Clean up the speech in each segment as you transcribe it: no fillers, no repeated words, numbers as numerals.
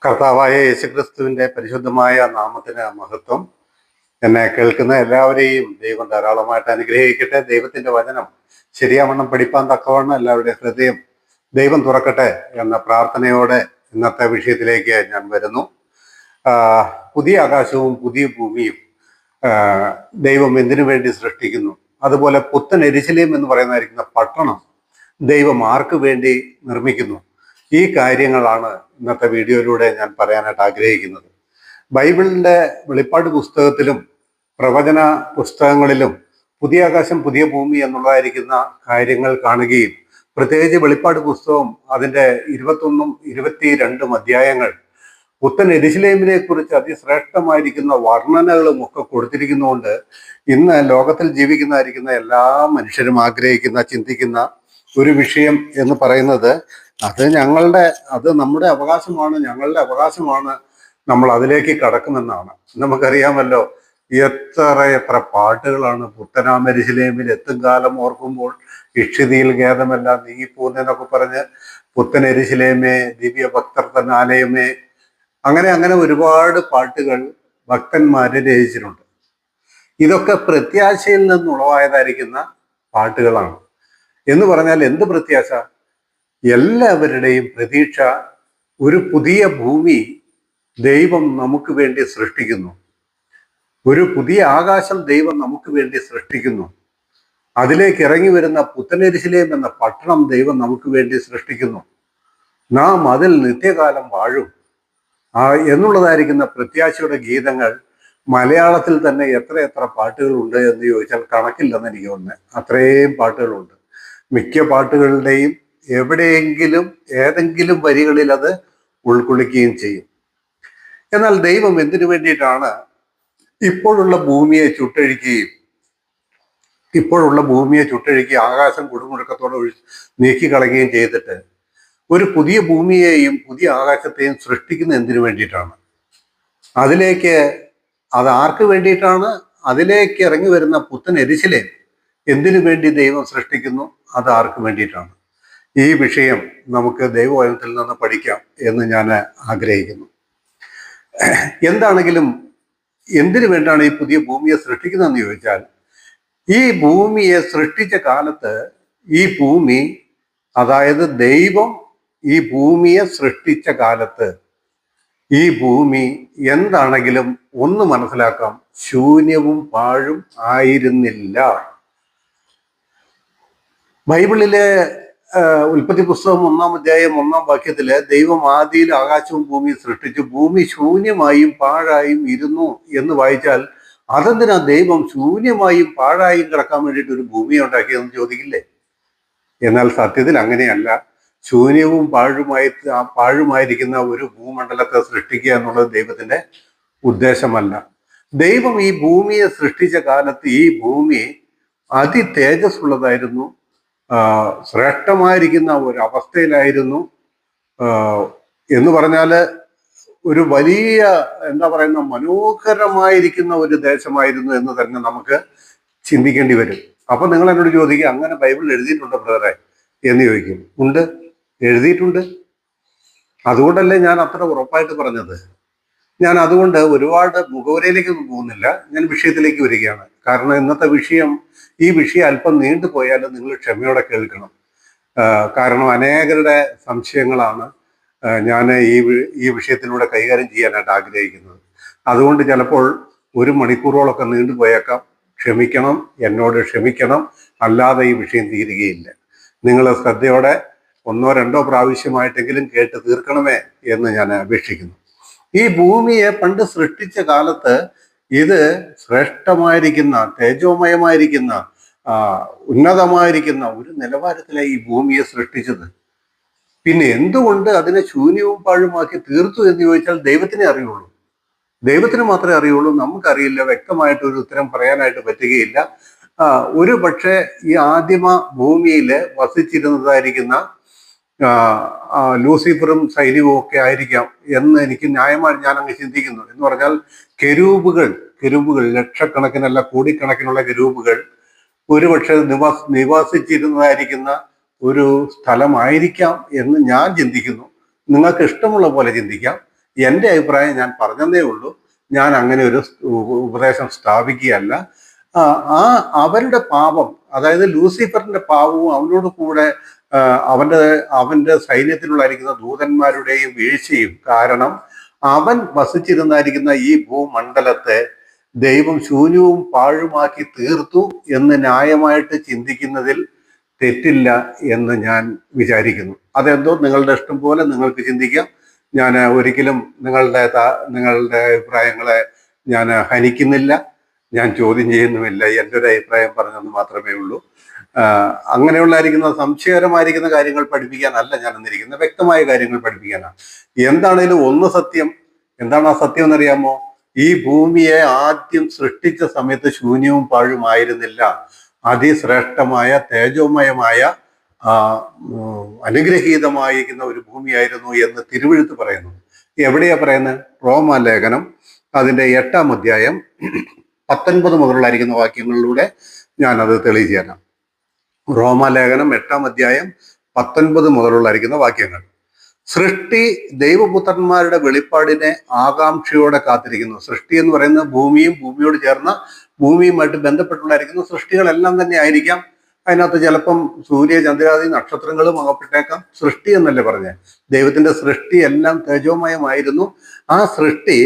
കർത്താവായ യേശുക്രിസ്തുവിന്റെ പരിശുദ്ധമായ നാമത്തിന് മഹത്വം. എന്നെ കേൾക്കുന്ന എല്ലാവരെയും ദൈവം ധാരാളമായിട്ട് അനുഗ്രഹിക്കട്ടെ. ദൈവത്തിന്റെ വചനം ശരിയാവണ്ണം പഠിപ്പാൻ തക്കവണ്ണം എല്ലാവരുടെയും ഹൃദയം ദൈവം തുറക്കട്ടെ എന്ന പ്രാർത്ഥനയോടെ ഇന്നത്തെ വിഷയത്തിലേക്ക് ഞാൻ വരുന്നു. പുതിയ ആകാശവും പുതിയ ഭൂമിയും ദൈവം എന്തിനു വേണ്ടി സൃഷ്ടിക്കുന്നു? അതുപോലെ പുത്തൻ എരിശിലേം എന്ന് പറയുന്നതായിരിക്കുന്ന പട്ടണം ദൈവം ആർക്ക് വേണ്ടി നിർമ്മിക്കുന്നു? ഈ കാര്യങ്ങളാണ് ഇന്നത്തെ വീഡിയോയിലൂടെ ഞാൻ പറയാനായിട്ട് ആഗ്രഹിക്കുന്നത്. ബൈബിളിൻ്റെ വെളിപ്പാട് പുസ്തകത്തിലും പ്രവചന പുസ്തകങ്ങളിലും പുതിയ ആകാശം പുതിയ ഭൂമി എന്നുള്ളതായിരിക്കുന്ന കാര്യങ്ങൾ കാണുകയും പ്രത്യേകിച്ച് വെളിപ്പാട് പുസ്തകം അതിൻ്റെ 21 22 അധ്യായങ്ങൾ പുത്തൻ എരിശിലേമിനെ കുറിച്ച് അതിശ്രേഷ്ഠമായിരിക്കുന്ന വർണ്ണനകളും ഒക്കെ കൊടുത്തിരിക്കുന്നതുകൊണ്ട് ഇന്ന് ലോകത്തിൽ ജീവിക്കുന്നതായിരിക്കുന്ന എല്ലാ മനുഷ്യരും ആഗ്രഹിക്കുന്ന ചിന്തിക്കുന്ന ഒരു വിഷയം എന്ന് പറയുന്നത് അത് നമ്മുടെ അവകാശമാണ്, ഞങ്ങളുടെ അവകാശമാണ്, നമ്മൾ അതിലേക്ക് കടക്കുമെന്നാണ്. നമുക്കറിയാമല്ലോ, എത്ര പാട്ടുകളാണ് പുത്തനാം എരിശിലേമിൽ എത്തും കാലം ഓർക്കുമ്പോൾ ഇക്ഷിതിയിൽ ഖേദമെല്ലാം നീങ്ങിപ്പോകുന്നതെന്നൊക്കെ പറഞ്ഞ് പുത്തൻ എരിശിലേമേ ദിവ്യ ഭക്തർ തന്നാലയമേ, അങ്ങനെ ഒരുപാട് പാട്ടുകൾ ഭക്തന്മാര് രചിച്ചിട്ടുണ്ട്. ഇതൊക്കെ പ്രത്യാശയിൽ നിന്നുളവായതായിരിക്കുന്ന പാട്ടുകളാണ്. എന്ന് പറഞ്ഞാൽ എന്ത് പ്രത്യാശ? എല്ലാവരുടെയും പ്രതീക്ഷ ഒരു പുതിയ ഭൂമി ദൈവം നമുക്ക് വേണ്ടി സൃഷ്ടിക്കുന്നു, ഒരു പുതിയ ആകാശം ദൈവം നമുക്ക് വേണ്ടി സൃഷ്ടിക്കുന്നു, അതിലേക്ക് ഇറങ്ങി വരുന്ന പുത്തനെരിശിലേം എന്ന പട്ടണം ദൈവം നമുക്ക് വേണ്ടി സൃഷ്ടിക്കുന്നു, നാം അതിൽ നിത്യകാലം വാഴും എന്നുള്ളതായിരിക്കുന്ന പ്രത്യാശയുടെ ഗീതങ്ങൾ മലയാളത്തിൽ തന്നെ എത്ര പാട്ടുകളുണ്ട് എന്ന് ചോദിച്ചാൽ കണക്കില്ലെന്ന് എനിക്ക് തോന്നുന്നത്. അത്രയും പാട്ടുകളുണ്ട്. മിക്ക പാട്ടുകളുടെയും എവിടെയെങ്കിലും ഏതെങ്കിലും വരികളിൽ അത് ഉൾക്കൊള്ളിക്കുകയും ചെയ്യും. എന്നാൽ ദൈവം എന്തിനു വേണ്ടിയിട്ടാണ് ഇപ്പോഴുള്ള ഭൂമിയെ ചുട്ടഴുകി ആകാശം കുടുമുഴക്കത്തോടെ നീക്കിക്കളയുകയും ചെയ്തിട്ട് ഒരു പുതിയ ഭൂമിയെയും പുതിയ ആകാശത്തെയും സൃഷ്ടിക്കുന്ന എന്തിനു വേണ്ടിയിട്ടാണ്? അത് ആർക്ക് വേണ്ടിയിട്ടാണ്? അതിലേക്ക് ഇറങ്ങി വരുന്ന പുത്തൻ എരിശിലേം എന്തിനു വേണ്ടി ദൈവം സൃഷ്ടിക്കുന്നു? അത് ആർക്ക് വേണ്ടിയിട്ടാണ്? ഈ വിഷയം നമുക്ക് ദൈവവചനത്തിൽ നിന്ന് പഠിക്കാം എന്ന് ഞാൻ ആഗ്രഹിക്കുന്നു. എന്താണെങ്കിലും എന്തിനു വേണ്ടിയാണ് ഈ പുതിയ ഭൂമിയെ സൃഷ്ടിക്കുന്നതെന്ന് ചോദിച്ചാൽ, ഈ ഭൂമിയെ സൃഷ്ടിച്ച കാലത്ത് ഈ ഭൂമി, അതായത് ദൈവം ഈ ഭൂമിയെ സൃഷ്ടിച്ച കാലത്ത് ഈ ഭൂമി എന്താണെങ്കിലും ഒന്ന് മനസ്സിലാക്കാം, ശൂന്യവും പാഴും ആയിരുന്നില്ല. ബൈബിളിലെ ഉൽപ്പത്തി പുസ്തകം 1-ാം അധ്യായം 1-ാം വാക്യത്തില് ദൈവം ആദിയിൽ ആകാശവും ഭൂമിയും സൃഷ്ടിച്ചു, ഭൂമി ശൂന്യമായും പാഴായും ഇരുന്നു എന്ന് വായിച്ചാൽ അതെന്തിനാ ദൈവം ശൂന്യമായും പാഴായും കിടക്കാൻ വേണ്ടിയിട്ട് ഒരു ഭൂമിയെ ഉണ്ടാക്കിയെന്ന് ചോദിക്കില്ലേ? എന്നാൽ സത്യത്തിൽ അങ്ങനെയല്ല. ശൂന്യവും പാഴുമായിരിക്കുന്ന ഒരു ഭൂമണ്ഡലത്തെ സൃഷ്ടിക്കുക എന്നുള്ളത് ദൈവത്തിന്റെ ഉദ്ദേശമല്ല. ദൈവം ഈ ഭൂമിയെ സൃഷ്ടിച്ച കാലത്ത് ഈ ഭൂമി അതിതേജസ്സുള്ളതായിരുന്നു, ശ്രേഷ്ഠമായിരിക്കുന്ന ഒരു അവസ്ഥയിലായിരുന്നു. എന്ന് പറഞ്ഞാൽ ഒരു വലിയ മനോഹരമായിരിക്കുന്ന ഒരു ദേശമായിരുന്നു എന്ന് തന്നെ നമുക്ക് ചിന്തിക്കേണ്ടി വരും. അപ്പൊ നിങ്ങൾ എന്നോട് ചോദിക്കുക, അങ്ങനെ ബൈബിളിൽ എഴുതിയിട്ടുണ്ടോ ബ്രദറെ എന്ന് ചോദിക്കും. ഉണ്ട്, എഴുതിയിട്ടുണ്ട്. അതുകൊണ്ടല്ലേ ഞാൻ അത്ര ഉറപ്പായിട്ട് പറഞ്ഞത്. ഞാൻ അതുകൊണ്ട് ഒരുപാട് മുഖവരയിലേക്കൊന്നും പോകുന്നില്ല, ഞാൻ വിഷയത്തിലേക്ക് വരികയാണ്. കാരണം ഇന്നത്തെ ഈ വിഷയം അല്പം നീണ്ടുപോയാലും നിങ്ങൾ ക്ഷമയോടെ കേൾക്കണം. കാരണം അനേകരുടെ സംശയങ്ങളാണ് ഞാൻ ഈ വിഷയത്തിലൂടെ കൈകാര്യം ചെയ്യാനായിട്ട് ആഗ്രഹിക്കുന്നത്. അതുകൊണ്ട് ചിലപ്പോൾ 1 മണിക്കൂറോളൊക്കെ നീണ്ടുപോയേക്കാം. ക്ഷമിക്കണം, എന്നോട് ക്ഷമിക്കണം, അല്ലാതെ ഈ വിഷയം തീരുകയില്ല. നിങ്ങൾ ശ്രദ്ധയോടെ 1-2 പ്രാവശ്യമായിട്ടെങ്കിലും കേട്ട് തീർക്കണമേ എന്ന് ഞാൻ അപേക്ഷിക്കുന്നു. ഈ ഭൂമിയെ പണ്ട് സൃഷ്ടിച്ച കാലത്ത് ഇത് ശ്രേഷ്ഠമായിരിക്കുന്ന, തേജോമയമായിരിക്കുന്ന, ഉന്നതമായിരിക്കുന്ന ഒരു നിലവാരത്തിലാണ് ഈ ഭൂമിയെ സൃഷ്ടിച്ചത്. പിന്നെ എന്തുകൊണ്ട് അതിനെ ശൂന്യവും പാഴുമാക്കി തീർത്തു എന്ന് ചോദിച്ചാൽ ദൈവത്തിനെ അറിയുള്ളൂ. ദൈവത്തിന് മാത്രമേ അറിയുള്ളൂ, നമുക്കറിയില്ല. വ്യക്തമായിട്ടൊരു ഉത്തരം പറയാനായിട്ട് പറ്റുകയില്ല. ഒരു പക്ഷേ ഈ ആദിമ ഭൂമിയിൽ വസിച്ചിരുന്നതായിരിക്കുന്ന ലൂസിഫറും സൈന്യവും ഒക്കെ ആയിരിക്കാം എന്ന് എനിക്ക് ന്യായമായി ഞാൻ അങ്ങ് ചിന്തിക്കുന്നു. എന്ന് പറഞ്ഞാൽ കെരൂബുകൾ ലക്ഷക്കണക്കിനല്ല കോടിക്കണക്കിനുള്ള കെരൂബുകൾ ഒരുപക്ഷെ നിവാസിച്ചിരുന്നതായിരിക്കുന്ന ഒരു സ്ഥലമായിരിക്കാം എന്ന് ഞാൻ ചിന്തിക്കുന്നു. നിങ്ങൾക്ക് ഇഷ്ടമുള്ള പോലെ ചിന്തിക്കാം. എൻ്റെ അഭിപ്രായം ഞാൻ പറഞ്ഞതേ ഉള്ളൂ. ഞാൻ അങ്ങനെ ഒരു ഉപദേശം സ്ഥാപിക്കുകയല്ല. ആ ആ അവരുടെ പാപം, അതായത് ലൂസിഫറിന്റെ പാപവും അവനോട് കൂടെ അവന്റെ അവന്റെ സൈന്യത്തിലുള്ളായിരിക്കുന്ന ദൂതന്മാരുടെയും വീഴ്ചയും കാരണം അവൻ വസിച്ചിരുന്നായിരിക്കുന്ന ഈ ഭൂമണ്ഡലത്തെ ദൈവം ശൂന്യവും പാഴുമാക്കി തീർത്തു എന്ന് ന്യായമായിട്ട് ചിന്തിക്കുന്നതിൽ തെറ്റില്ല എന്ന് ഞാൻ വിചാരിക്കുന്നു. അതെന്തോ നിങ്ങളുടെ ഇഷ്ടം പോലെ നിങ്ങൾക്ക് ചിന്തിക്കാം. ഞാൻ ഒരിക്കലും നിങ്ങളുടെ അഭിപ്രായങ്ങളെ ഞാൻ ഹനിക്കുന്നില്ല, ഞാൻ ചോദ്യം ചെയ്യുന്നുമില്ല. എൻ്റെ ഒരു അഭിപ്രായം പറഞ്ഞെന്ന് മാത്രമേ ഉള്ളൂ. അങ്ങനെയുള്ളായിരിക്കുന്ന സംശയകരമായിരിക്കുന്ന കാര്യങ്ങൾ പഠിപ്പിക്കാനല്ല ഞാൻ എന്നിരിക്കുന്നത്, വ്യക്തമായ കാര്യങ്ങൾ പഠിപ്പിക്കാനാണ്. എന്താണേലും ഒന്ന് സത്യം. എന്താണ് ആ സത്യം എന്നറിയാമോ? ഈ ഭൂമിയെ ആദ്യം സൃഷ്ടിച്ച സമയത്ത് ശൂന്യവും പാഴുമായിരുന്നില്ല. അതിശ്രേഷ്ഠമായ തേജോമയമായ അനുഗ്രഹീതമായിരിക്കുന്ന ഒരു ഭൂമിയായിരുന്നു എന്ന് തിരുവെഴുത്ത് പറയുന്നു. എവിടെയാ പറയുന്നത്? റോമാലേഖനം അതിൻ്റെ 8-ാം അധ്യായം 19 മുതലുള്ളായിരിക്കുന്ന വാക്യങ്ങളിലൂടെ ഞാനത് തെളിയിച്ചു തരാം. റോമാലേഖനം 8-ാം അധ്യായം 19 മുതലുള്ളായിരിക്കുന്ന വാക്യങ്ങൾ. സൃഷ്ടി ദൈവപുത്രന്മാരുടെ വെളിപ്പാടിനെ ആകാംക്ഷയോടെ കാത്തിരിക്കുന്നു. സൃഷ്ടി എന്ന് പറയുന്നത് ഭൂമിയും ഭൂമിയോട് ചേർന്ന ഭൂമിയുമായിട്ട് ബന്ധപ്പെട്ടുള്ളായിരിക്കുന്ന സൃഷ്ടികളെല്ലാം തന്നെ ആയിരിക്കാം. അതിനകത്ത് ചിലപ്പം സൂര്യ ചന്ദ്രാദി നക്ഷത്രങ്ങളും അകപ്പെട്ടേക്കാം. സൃഷ്ടി എന്നല്ലേ പറഞ്ഞേ? ദൈവത്തിന്റെ സൃഷ്ടി എല്ലാം തേജോമയമായിരുന്നു. ആ സൃഷ്ടി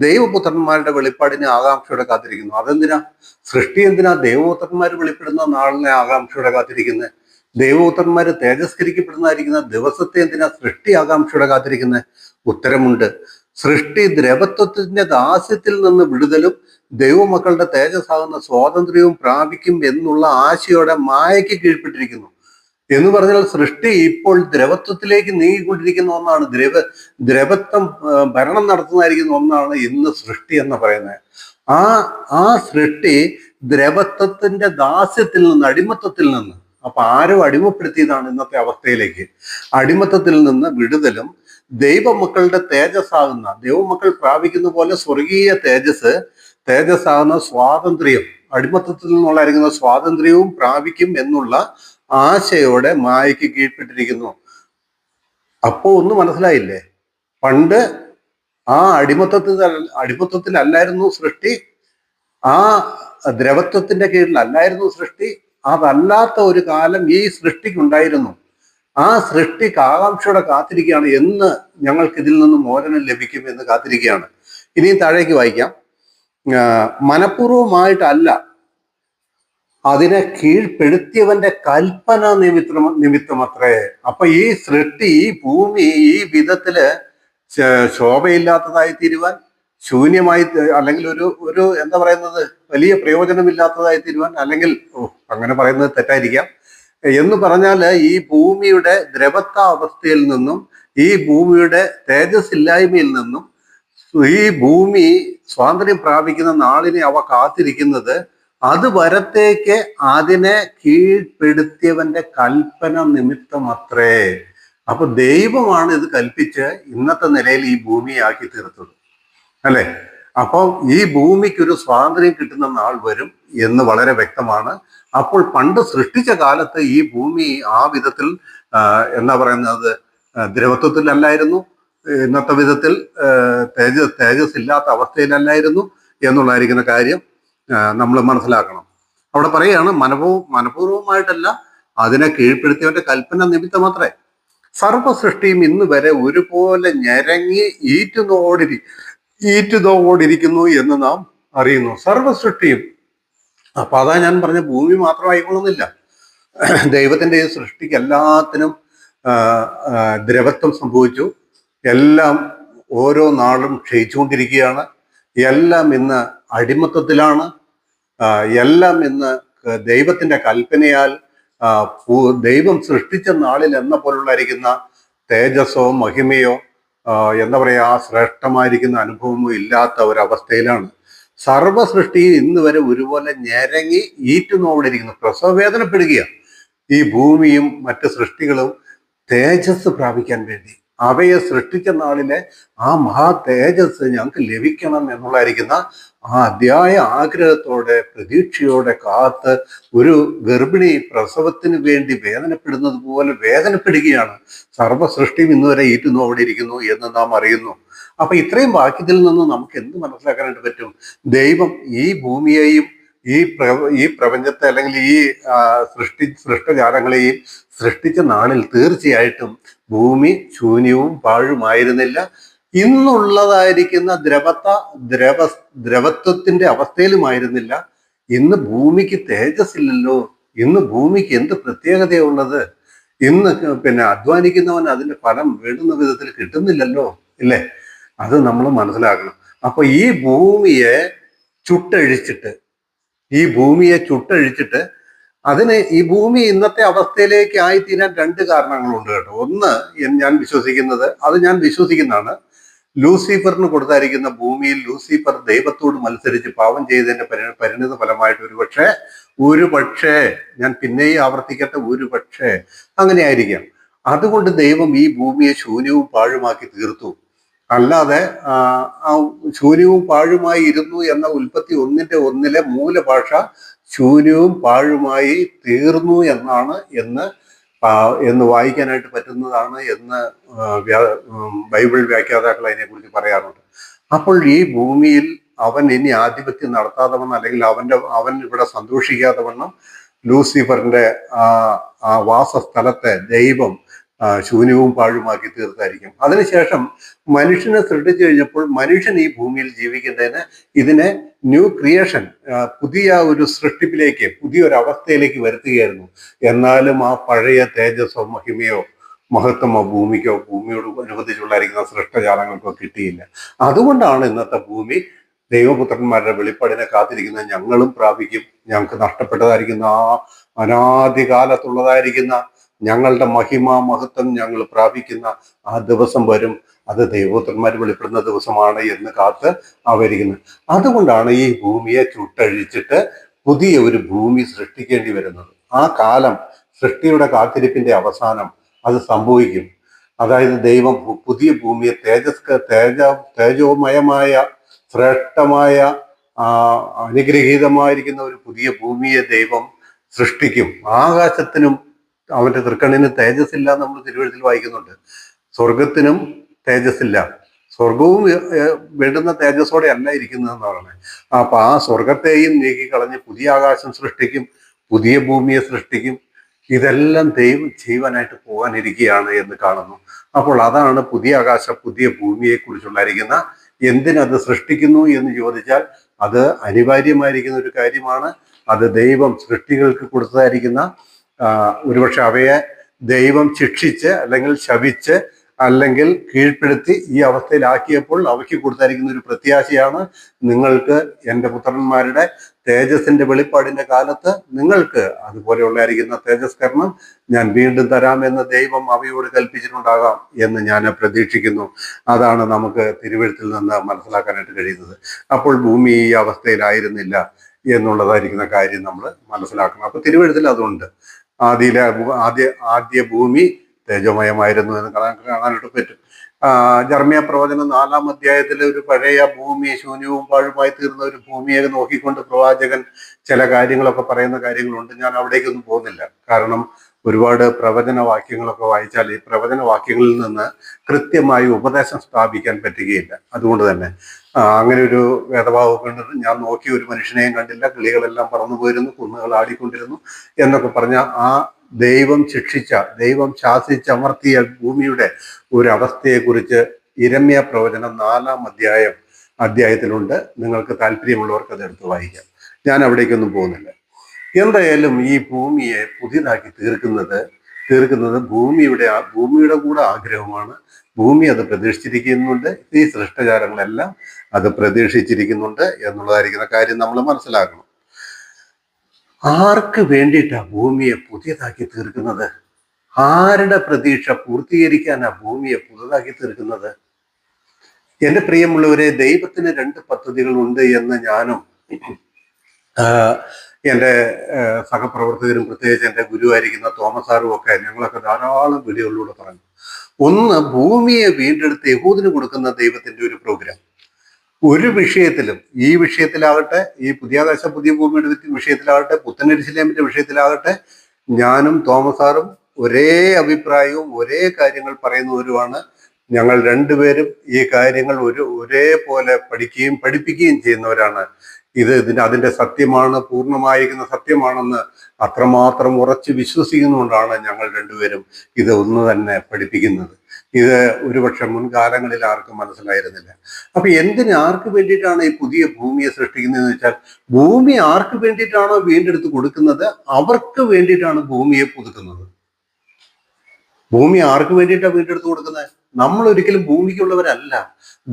ദൈവപുത്രന്മാരുടെ വെളിപ്പാടിനെ ആകാംക്ഷയോടെ കാത്തിരിക്കുന്നു. അതെന്തിനാ? സൃഷ്ടി എന്തിനാ ദൈവപുത്രന്മാർ വെളിപ്പെടുന്ന നാളിനെ ആകാംക്ഷയോടെ കാത്തിരിക്കുന്നത്? ദൈവപുത്രന്മാർ തേജസ്കരിക്കപ്പെടുന്നതായിരിക്കുന്ന ദിവസത്തെ എന്തിനാ സൃഷ്ടി ആകാംക്ഷയോടെ കാത്തിരിക്കുന്നത്? ഉത്തരമുണ്ട്. സൃഷ്ടി ദ്രവത്വത്തിന്റെ ദാസ്യത്തിൽ നിന്ന് വിടുതലും ദൈവമക്കളുടെ തേജസ്സാകുന്ന സ്വാതന്ത്ര്യവും പ്രാപിക്കും എന്നുള്ള ആശയോടെ മായയ്ക്ക് കീഴ്പ്പെട്ടിരിക്കുന്നു. എന്ന് പറഞ്ഞാൽ സൃഷ്ടി ഇപ്പോൾ ദ്രവത്വത്തിലേക്ക് നീങ്ങിക്കൊണ്ടിരിക്കുന്ന ഒന്നാണ്. ദ്രവത്വം ഭരണം നടത്തുന്നതായിരിക്കുന്ന ഒന്നാണ് ഇന്ന് സൃഷ്ടി എന്ന് പറയുന്നത്. ആ സൃഷ്ടി ദ്രവത്വത്തിന്റെ ദാസ്യത്തിൽ നിന്ന്, അടിമത്തത്തിൽ നിന്ന്, അപ്പൊ ആരോ അടിമപ്പെടുത്തിയതാണ് ഇന്നത്തെ അവസ്ഥയിലേക്ക്. അടിമത്തത്തിൽ നിന്ന് വിടുതലും ദൈവമക്കളുടെ തേജസ്സാകുന്ന, ദൈവമക്കൾ പ്രാപിക്കുന്ന പോലെ സ്വർഗീയ തേജസ്സാകുന്ന സ്വാതന്ത്ര്യം, അടിമത്തത്തിൽ നിന്നുള്ളായിരിക്കുന്ന സ്വാതന്ത്ര്യവും പ്രാപിക്കും എന്നുള്ള ആശയോടെ മായയ്ക്ക് കീഴ്പ്പെട്ടിരിക്കുന്നു. അപ്പോ ഒന്ന് മനസ്സിലായില്ലേ? പണ്ട് ആ അടിമത്തത്തിലല്ലായിരുന്നു സൃഷ്ടി, ആ ദ്രവത്വത്തിന്റെ കീഴിലല്ലായിരുന്നു സൃഷ്ടി. അതല്ലാത്ത ഒരു കാലം ഈ സൃഷ്ടിക്കുണ്ടായിരുന്നു. ആ സൃഷ്ടിക്ക് ആകാംക്ഷയോടെ കാത്തിരിക്കുകയാണ് എന്ന് ഞങ്ങൾക്ക് ഇതിൽ നിന്ന് മോചനം ലഭിക്കും എന്ന് കാത്തിരിക്കുകയാണ്. ഇനിയും താഴേക്ക് വായിക്കാം. മനഃപൂർവമായിട്ടല്ല, അതിനെ കീഴ്പ്പെടുത്തിയവന്റെ കൽപ്പന നിമിത്തമത്രേ. അപ്പൊ ഈ സൃഷ്ടി, ഈ ഭൂമി ഈ വിധത്തില് ശോഭയില്ലാത്തതായി തീരുവാൻ, ശൂന്യമായി, അല്ലെങ്കിൽ ഒരു എന്താ പറയുന്നത്, വലിയ പ്രയോജനമില്ലാത്തതായി തീരുവാൻ, അല്ലെങ്കിൽ അങ്ങനെ പറയുന്നത് തെറ്റായിരിക്കാം എന്ന് പറഞ്ഞാൽ ഈ ഭൂമിയുടെ ദ്രവത്വാവസ്ഥയിൽ നിന്നും, ഈ ഭൂമിയുടെ തേജസ്സില്ലായ്മയിൽ നിന്നും ഈ ഭൂമി സ്വാതന്ത്ര്യം പ്രാപിക്കുന്ന നാളിനെ അവ കാത്തിരിക്കുന്നത് അത് വരത്തേക്ക് അതിനെ കീഴ്പ്പെടുത്തിയവന്റെ കൽപ്പന നിമിത്തമത്രേ. അപ്പൊ ദൈവമാണ് ഇത് കൽപ്പിച്ച് ഇന്നത്തെ നിലയിൽ ഈ ഭൂമിയെ ആക്കി തീർത്തത്, അല്ലെ? അപ്പോൾ ഈ ഭൂമിക്കൊരു സ്വാതന്ത്ര്യം കിട്ടുന്ന നാൾ വരും എന്ന് വളരെ വ്യക്തമാണ്. അപ്പോൾ പണ്ട് സൃഷ്ടിച്ച കാലത്ത് ഈ ഭൂമി ആ വിധത്തിൽ എന്താ പറയുന്നത്, ദ്രവത്വത്തിലല്ലായിരുന്നു, ഇന്നത്തെ വിധത്തിൽ തേജസ് ഇല്ലാത്ത അവസ്ഥയിലല്ലായിരുന്നു എന്നുള്ളതായിരിക്കുന്ന കാര്യം നമ്മൾ മനസ്സിലാക്കണം. അവിടെ പറയുകയാണ്, മനഃപൂർവമായിട്ടല്ല, അതിനെ കീഴ്പ്പെടുത്തിയവന്റെ കൽപ്പന നിമിത്തമത്രേ. സർവസൃഷ്ടിയും ഇന്ന് വരെ ഒരുപോലെ ഞരങ്ങി ഈറ്റുനോടിരിക്കുന്നു എന്ന് നാം അറിയുന്നു. സർവസൃഷ്ടിയും. അപ്പൊ അതാ ഞാൻ പറഞ്ഞ, ഭൂമി മാത്രമായിക്കൊള്ളുന്നില്ല. ദൈവത്തിന്റെ ഈ സൃഷ്ടിക്ക് എല്ലാത്തിനും ദ്രവത്വം സംഭവിച്ചു. എല്ലാം ഓരോ നാളും ക്ഷയിച്ചുകൊണ്ടിരിക്കുകയാണ്. എല്ലാം ഇന്ന് അടിമത്തത്തിലാണ്. എല്ലാം ഇന്ന് ദൈവത്തിന്റെ കൽപ്പനയാൽ ദൈവം സൃഷ്ടിച്ച നാളിൽ എന്ന പോലുള്ളായിരിക്കുന്ന തേജസ്സോ മഹിമയോ എന്താ പറയുക, ആ ശ്രേഷ്ഠമായിരിക്കുന്ന അനുഭവമോ ഇല്ലാത്ത ഒരവസ്ഥയിലാണ്. സർവസൃഷ്ടി ഇന്ന് വരെ ഒരുപോലെ ഞരങ്ങി ഈറ്റുനോവിടിരിക്കുന്നു, പ്രസവവേദനപ്പെടുകയാണ്. ഈ ഭൂമിയും മറ്റ് സൃഷ്ടികളും തേജസ് പ്രാപിക്കാൻ വേണ്ടി, അവയെ സൃഷ്ടിച്ച നാളിലെ ആ മഹാ തേജസ് ഞങ്ങൾക്ക് ലഭിക്കണം എന്നുള്ളതായിരിക്കുന്ന ആ അതിയായ ആഗ്രഹത്തോടെ പ്രതീക്ഷയോടെ കാത്ത് ഒരു ഗർഭിണി പ്രസവത്തിന് വേണ്ടി വേദനപ്പെടുന്നത് പോലെ വേദനപ്പെടുകയാണ്. സർവ്വ സൃഷ്ടിയും ഇന്നുവരെ ഈറ്റുന്നു അവിടെ ഇരിക്കുന്നു എന്ന് നാം അറിയുന്നു. അപ്പൊ ഇത്രയും വാക്യത്തിൽ നിന്ന് നമുക്ക് എന്ത് മനസ്സിലാക്കാനായിട്ട് പറ്റും? ദൈവം ഈ ഭൂമിയെയും ഈ പ്രപഞ്ചത്തെ അല്ലെങ്കിൽ ഈ സൃഷ്ടജാലങ്ങളെയും സൃഷ്ടിച്ച നാളിൽ തീർച്ചയായിട്ടും ഭൂമി ശൂന്യവും പാഴുമായിരുന്നില്ല. ഇന്നുള്ളതായിരിക്കുന്ന ദ്രവത്വത്തിന്റെ അവസ്ഥയിലുമായിരുന്നില്ല. ഇന്ന് ഭൂമിക്ക് തേജസ്സില്ലല്ലോ. ഇന്ന് ഭൂമിക്ക് എന്ത് പ്രത്യേകതയുള്ളത്? ഇന്ന് അധ്വാനിക്കുന്നവൻ അതിന്റെ ഫലം വേണ്ടുന്ന വിധത്തിൽ കിട്ടുന്നില്ലല്ലോ, ഇല്ലേ? അത് നമ്മൾ മനസ്സിലാക്കണം. അപ്പൊ ഈ ഭൂമിയെ ചുട്ടഴിച്ചിട്ട് ഈ ഭൂമി ഇന്നത്തെ അവസ്ഥയിലേക്ക് ആയിത്തീരാൻ രണ്ട് കാരണങ്ങളുണ്ട് കേട്ടോ. ഒന്ന്, ഞാൻ വിശ്വസിക്കുന്നതാണ്, ലൂസിഫറിന് കൊടുത്തായിരിക്കുന്ന ഭൂമിയിൽ ലൂസിഫർ ദൈവത്തോട് മത്സരിച്ച് പാപം ചെയ്തതിന്റെ പരിണിത ഫലമായിട്ട് ഒരു പക്ഷേ ഞാൻ പിന്നെയും ആവർത്തിക്കട്ടെ, അങ്ങനെ ആയിരിക്കാം. അതുകൊണ്ട് ദൈവം ഈ ഭൂമിയെ ശൂന്യവും പാഴുമാക്കി തീർത്തു. അല്ലാതെ ശൂന്യവും പാഴുമായി ഇരുന്നു എന്ന ഉൽപ്പത്തി 1:1 മൂലഭാഷ ശൂന്യവും പാഴുമായി തീർന്നു എന്നാണ് എന്ന് വായിക്കാനായിട്ട് പറ്റുന്നതാണ് എന്ന് ബൈബിൾ വ്യാഖ്യാതാക്കൾ അതിനെക്കുറിച്ച് പറയാറുണ്ട്. അപ്പോൾ ഈ ഭൂമിയിൽ അവൻ ഇനി ആധിപത്യം നടത്താതെ വണ്ണം, അല്ലെങ്കിൽ അവൻ ഇവിടെ സന്തോഷിക്കാതെ വണ്ണം ലൂസിഫറിന്റെ ആ വാസസ്ഥലത്തെ ദൈവം ശൂന്യവും പാഴുമാക്കി തീർത്തായിരിക്കും. അതിനുശേഷം മനുഷ്യനെ സൃഷ്ടിച്ചു കഴിഞ്ഞപ്പോൾ മനുഷ്യൻ ഈ ഭൂമിയിൽ ജീവിക്കുന്നതിന് ഇതിനെ ന്യൂ ക്രിയേഷൻ, പുതിയ ഒരു സൃഷ്ടിപ്പിലേക്ക്, പുതിയൊരു അവസ്ഥയിലേക്ക് വരുത്തുകയായിരുന്നു. എന്നാലും ആ പഴയ തേജസ്സോ മഹിമയോ മഹത്വമോ ഭൂമിയോട് അനുബന്ധിച്ചുള്ളായിരിക്കുന്ന സൃഷ്ടജാലങ്ങൾക്കോ കിട്ടിയില്ല. അതുകൊണ്ടാണ് ഇന്നത്തെ ഭൂമി ദൈവപുത്രന്മാരുടെ വെളിപ്പാടിനെ കാത്തിരിക്കുന്നത്. ഞങ്ങളും പ്രാപിക്കും. ഞങ്ങൾക്ക് നഷ്ടപ്പെട്ടതായിരിക്കുന്ന ആ അനാദികാലത്തുള്ളതായിരിക്കുന്ന ഞങ്ങളുടെ മഹത്വം ഞങ്ങൾ പ്രാപിക്കുന്ന ആ ദിവസം വരും. അത് ദൈവപുത്രന്മാർ വെളിപ്പെടുന്ന ദിവസമാണ് എന്ന് കാത്ത് അവരിക്കുന്നത്. അതുകൊണ്ടാണ് ഈ ഭൂമിയെ ചുട്ടഴിച്ചിട്ട് പുതിയ ഒരു ഭൂമി സൃഷ്ടിക്കേണ്ടി വരുന്നത്. ആ കാലം, സൃഷ്ടിയുടെ കാത്തിരിപ്പിന്റെ അവസാനം അത് സംഭവിക്കും. അതായത് ദൈവം പുതിയ ഭൂമിയെ തേജോമയമായ ശ്രേഷ്ഠമായ അനുഗ്രഹീതമായിരിക്കുന്ന ഒരു പുതിയ ഭൂമിയെ ദൈവം സൃഷ്ടിക്കും. ആകാശത്തിനും അവന്റെ തൃക്കണ്ണിന് തേജസ്സില്ല നമ്മൾ തിരുവഴുത്തിൽ വായിക്കുന്നുണ്ട്. സ്വർഗത്തിനും തേജസ്സില്ല. സ്വർഗവും വേണ്ടുന്ന തേജസ്സോടെ അല്ല ഇരിക്കുന്നതെന്ന് പറയുന്നത്. അപ്പൊ ആ സ്വർഗത്തെയും നീക്കിക്കളഞ്ഞ് പുതിയ ആകാശം സൃഷ്ടിക്കും, പുതിയ ഭൂമിയെ സൃഷ്ടിക്കും. ഇതെല്ലാം ദൈവം ചെയ്യുവാനായിട്ട് പോകാനിരിക്കുകയാണ് എന്ന് കാണുന്നു. അപ്പോൾ അതാണ് പുതിയ ആകാശം പുതിയ ഭൂമിയെ കുറിച്ചുള്ളായിരിക്കുന്ന, എന്തിനത് സൃഷ്ടിക്കുന്നു എന്ന് ചോദിച്ചാൽ അത് അനിവാര്യമായിരിക്കുന്ന ഒരു കാര്യമാണ്. അത് ദൈവം സൃഷ്ടികൾക്ക് കൊടുത്തതായിരിക്കുന്ന, ഒരുപക്ഷെ അവയെ ദൈവം ശിക്ഷിച്ച് അല്ലെങ്കിൽ ശപിച്ച് അല്ലെങ്കിൽ കീഴ്പ്പെടുത്തി ഈ അവസ്ഥയിലാക്കിയപ്പോൾ അവയ്ക്ക് കൊടുത്തായിരിക്കുന്ന ഒരു പ്രത്യാശയാണ്, നിങ്ങൾക്ക് എൻ്റെ പുത്രന്മാരുടെ തേജസ്സിന്റെ വെളിപ്പാടിന്റെ കാലത്ത് നിങ്ങൾക്ക് അതുപോലെയുള്ളായിരിക്കുന്ന തേജസ്കരണം ഞാൻ വീണ്ടും തരാമെന്ന് ദൈവം അവയോട് കൽപ്പിച്ചിട്ടുണ്ടാകാം എന്ന് ഞാൻ പ്രതീക്ഷിക്കുന്നു. അതാണ് നമുക്ക് തിരുവഴുത്തിൽ നിന്ന് മനസ്സിലാക്കാനായിട്ട് കഴിയുന്നത്. അപ്പോൾ ഭൂമി ഈ അവസ്ഥയിലായിരുന്നില്ല എന്നുള്ളതായിരിക്കുന്ന കാര്യം നമ്മൾ മനസ്സിലാക്കണം. അപ്പൊ തിരുവഴുത്തിൽ അതുണ്ട്. ആദ്യ ഭൂമി തേജോമയമായിരുന്നു എന്ന് കാണാനായിട്ട് പറ്റും. ജർമ്മിയ പ്രവചനം 4-ാം അധ്യായത്തിൽ ഒരു പഴയ ഭൂമി ശൂന്യവും പാഴുമായി തീർന്ന ഒരു ഭൂമിയെ നോക്കിക്കൊണ്ട് പ്രവാചകൻ ചില കാര്യങ്ങളൊക്കെ പറയുന്ന കാര്യങ്ങളുണ്ട്. ഞാൻ അവിടേക്കൊന്നും പോകുന്നില്ല. കാരണം ഒരുപാട് പ്രവചന വാക്യങ്ങളൊക്കെ വായിച്ചാൽ ഈ പ്രവചന വാക്യങ്ങളിൽ നിന്ന് കൃത്യമായി ഉപദേശം സ്ഥാപിക്കാൻ പറ്റുകയില്ല. അതുകൊണ്ട് തന്നെ അങ്ങനെ ഒരു വേദഭാവം കണ്ടിട്ട് ഞാൻ നോക്കി ഒരു മനുഷ്യനെയും കണ്ടില്ല, കിളികളെല്ലാം പറന്നു പോയിരുന്നു, കുന്നുകൾ ആടിക്കൊണ്ടിരുന്നു എന്നൊക്കെ പറഞ്ഞ ആ ദൈവം ശാസിച്ചമർത്തിയ ഭൂമിയുടെ ഒരു അവസ്ഥയെക്കുറിച്ച് ഇരമ്യ പ്രവചനം 4-ാം അധ്യായത്തിലുണ്ട്. നിങ്ങൾക്ക് താല്പര്യമുള്ളവർക്ക് അത് എടുത്ത് വായിക്കാം. ഞാൻ അവിടേക്കൊന്നും പോകുന്നില്ല. എന്തായാലും ഈ ഭൂമിയെ പുതിയതാക്കി തീർക്കുന്നത് ഭൂമിയുടെ കൂടെ ആഗ്രഹമാണ്. ഭൂമി അത് പ്രതീക്ഷിച്ചിരിക്കുന്നുണ്ട്. ഈ സൃഷ്ടജാലങ്ങളെല്ലാം അത് പ്രതീക്ഷിച്ചിരിക്കുന്നുണ്ട് എന്നുള്ളതായിരിക്കുന്ന കാര്യം നമ്മൾ മനസ്സിലാക്കണം. ആർക്ക് വേണ്ടിയിട്ടാ ഭൂമിയെ പുതിയതാക്കി തീർക്കുന്നത്? ആരുടെ പ്രതീക്ഷ പൂർത്തീകരിക്കാനാ ഭൂമിയെ പുതുതാക്കി തീർക്കുന്നത്? എൻ്റെ പ്രിയമുള്ളവരെ, ദൈവത്തിന് 2 പദ്ധതികളുണ്ട് എന്ന് ഞാനും എൻ്റെ സഹപ്രവർത്തകരും പ്രത്യേകിച്ച് എൻ്റെ ഗുരുവായിരിക്കുന്ന തോമസ് സാറും ഒക്കെ ഞങ്ങളൊക്കെ ധാരാളം വീഡിയോകളിലൂടെ പറഞ്ഞു. ഒന്ന്, ഭൂമിയെ വീണ്ടെടുത്ത് യഹൂദിന് കൊടുക്കുന്ന ദൈവത്തിന്റെ ഒരു പ്രോഗ്രാം. ഒരു വിഷയത്തിലും, ഈ വിഷയത്തിലാകട്ടെ, ഈ പുതിയാകാശ പുതിയ ഭൂമിയുടെ വിഷയത്തിലാകട്ടെ, പുത്തനരിശിലേമിന്റെ വിഷയത്തിലാകട്ടെ, ഞാനും തോമസാറും ഒരേ അഭിപ്രായവും ഒരേ കാര്യങ്ങൾ പറയുന്നവരുമാണ്. ഞങ്ങൾ രണ്ടുപേരും ഈ കാര്യങ്ങൾ ഒരേപോലെ പഠിക്കുകയും പഠിപ്പിക്കുകയും ചെയ്യുന്നവരാണ്. അതിന്റെ സത്യമാണ്, പൂർണ്ണമായിരിക്കുന്ന സത്യമാണെന്ന് അത്രമാത്രം ഉറച്ച് വിശ്വസിക്കുന്നുകൊണ്ടാണ് ഞങ്ങൾ രണ്ടുപേരും ഇത് ഒന്ന് തന്നെ പഠിപ്പിക്കുന്നത്. ഇത് ഒരുപക്ഷെ മുൻകാലങ്ങളിൽ ആർക്കും മനസ്സിലായിരുന്നില്ല. അപ്പൊ ആർക്ക് വേണ്ടിയിട്ടാണ് ഈ പുതിയ ഭൂമിയെ സൃഷ്ടിക്കുന്നതെന്ന് വെച്ചാൽ, ഭൂമി ആർക്ക് വേണ്ടിയിട്ടാണോ വീണ്ടെടുത്ത് കൊടുക്കുന്നത് അവർക്ക് വേണ്ടിയിട്ടാണ് ഭൂമിയെ പുതുക്കുന്നത്. ഭൂമി ആർക്ക് വേണ്ടിയിട്ടാണ് വീണ്ടെടുത്ത് കൊടുക്കുന്നത്? നമ്മൾ ഒരിക്കലും ഭൂമിക്കുള്ളവരല്ല.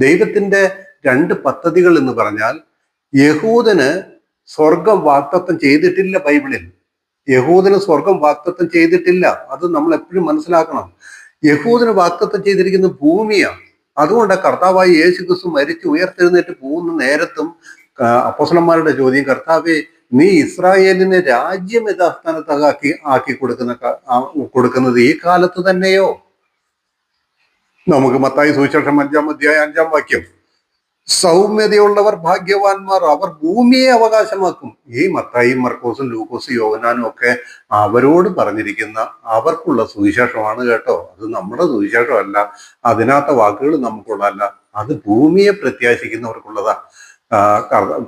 ദൈവത്തിന്റെ രണ്ട് പദ്ധതികൾ എന്ന് പറഞ്ഞാൽ, യഹൂദന് സ്വർഗം വാഗ്ദത്തം ചെയ്തിട്ടില്ല. ബൈബിളിൽ യഹൂദന് സ്വർഗം വാഗ്ദത്തം ചെയ്തിട്ടില്ല. അത് നമ്മൾ എപ്പോഴും മനസ്സിലാക്കണം. യഹൂദന് വാഗ്ദത്തം ചെയ്തിരിക്കുന്ന ഭൂമിയാണ്. അതുകൊണ്ട് കർത്താവായി യേശു ക്രിസ്തു മരിച്ച് ഉയർത്തെഴുന്നേറ്റ് പോകുന്ന നേരത്തും അപ്പോസ്തലന്മാരുടെ ചോദ്യം, കർത്താവേ, നീ ഇസ്രായേലിനെ രാജ്യം യഥാസ്ഥാനത്താക്കി ആക്കി കൊടുക്കുന്നത് ഈ കാലത്ത് തന്നെയോ? നമുക്ക് മത്തായി സുവിശേഷം 5-ാം അധ്യായം 5-ാം വാക്യം, സൗമ്യതയുള്ളവർ ഭാഗ്യവാന്മാർ, അവർ ഭൂമിയെ അവകാശമാക്കും. ഈ മത്തായിയും മർക്കോസും ലൂക്കോസും യോഹന്നാനും ഒക്കെ അവരോട് പറഞ്ഞിരിക്കുന്ന അവർക്കുള്ള സുവിശേഷമാണ് കേട്ടോ. അത് നമ്മുടെ സുവിശേഷമല്ല, അതിനകത്തെ വാക്കുകൾ നമുക്കുള്ളതല്ല. അത് ഭൂമിയെ പ്രത്യാശിക്കുന്നവർക്കുള്ളതാ.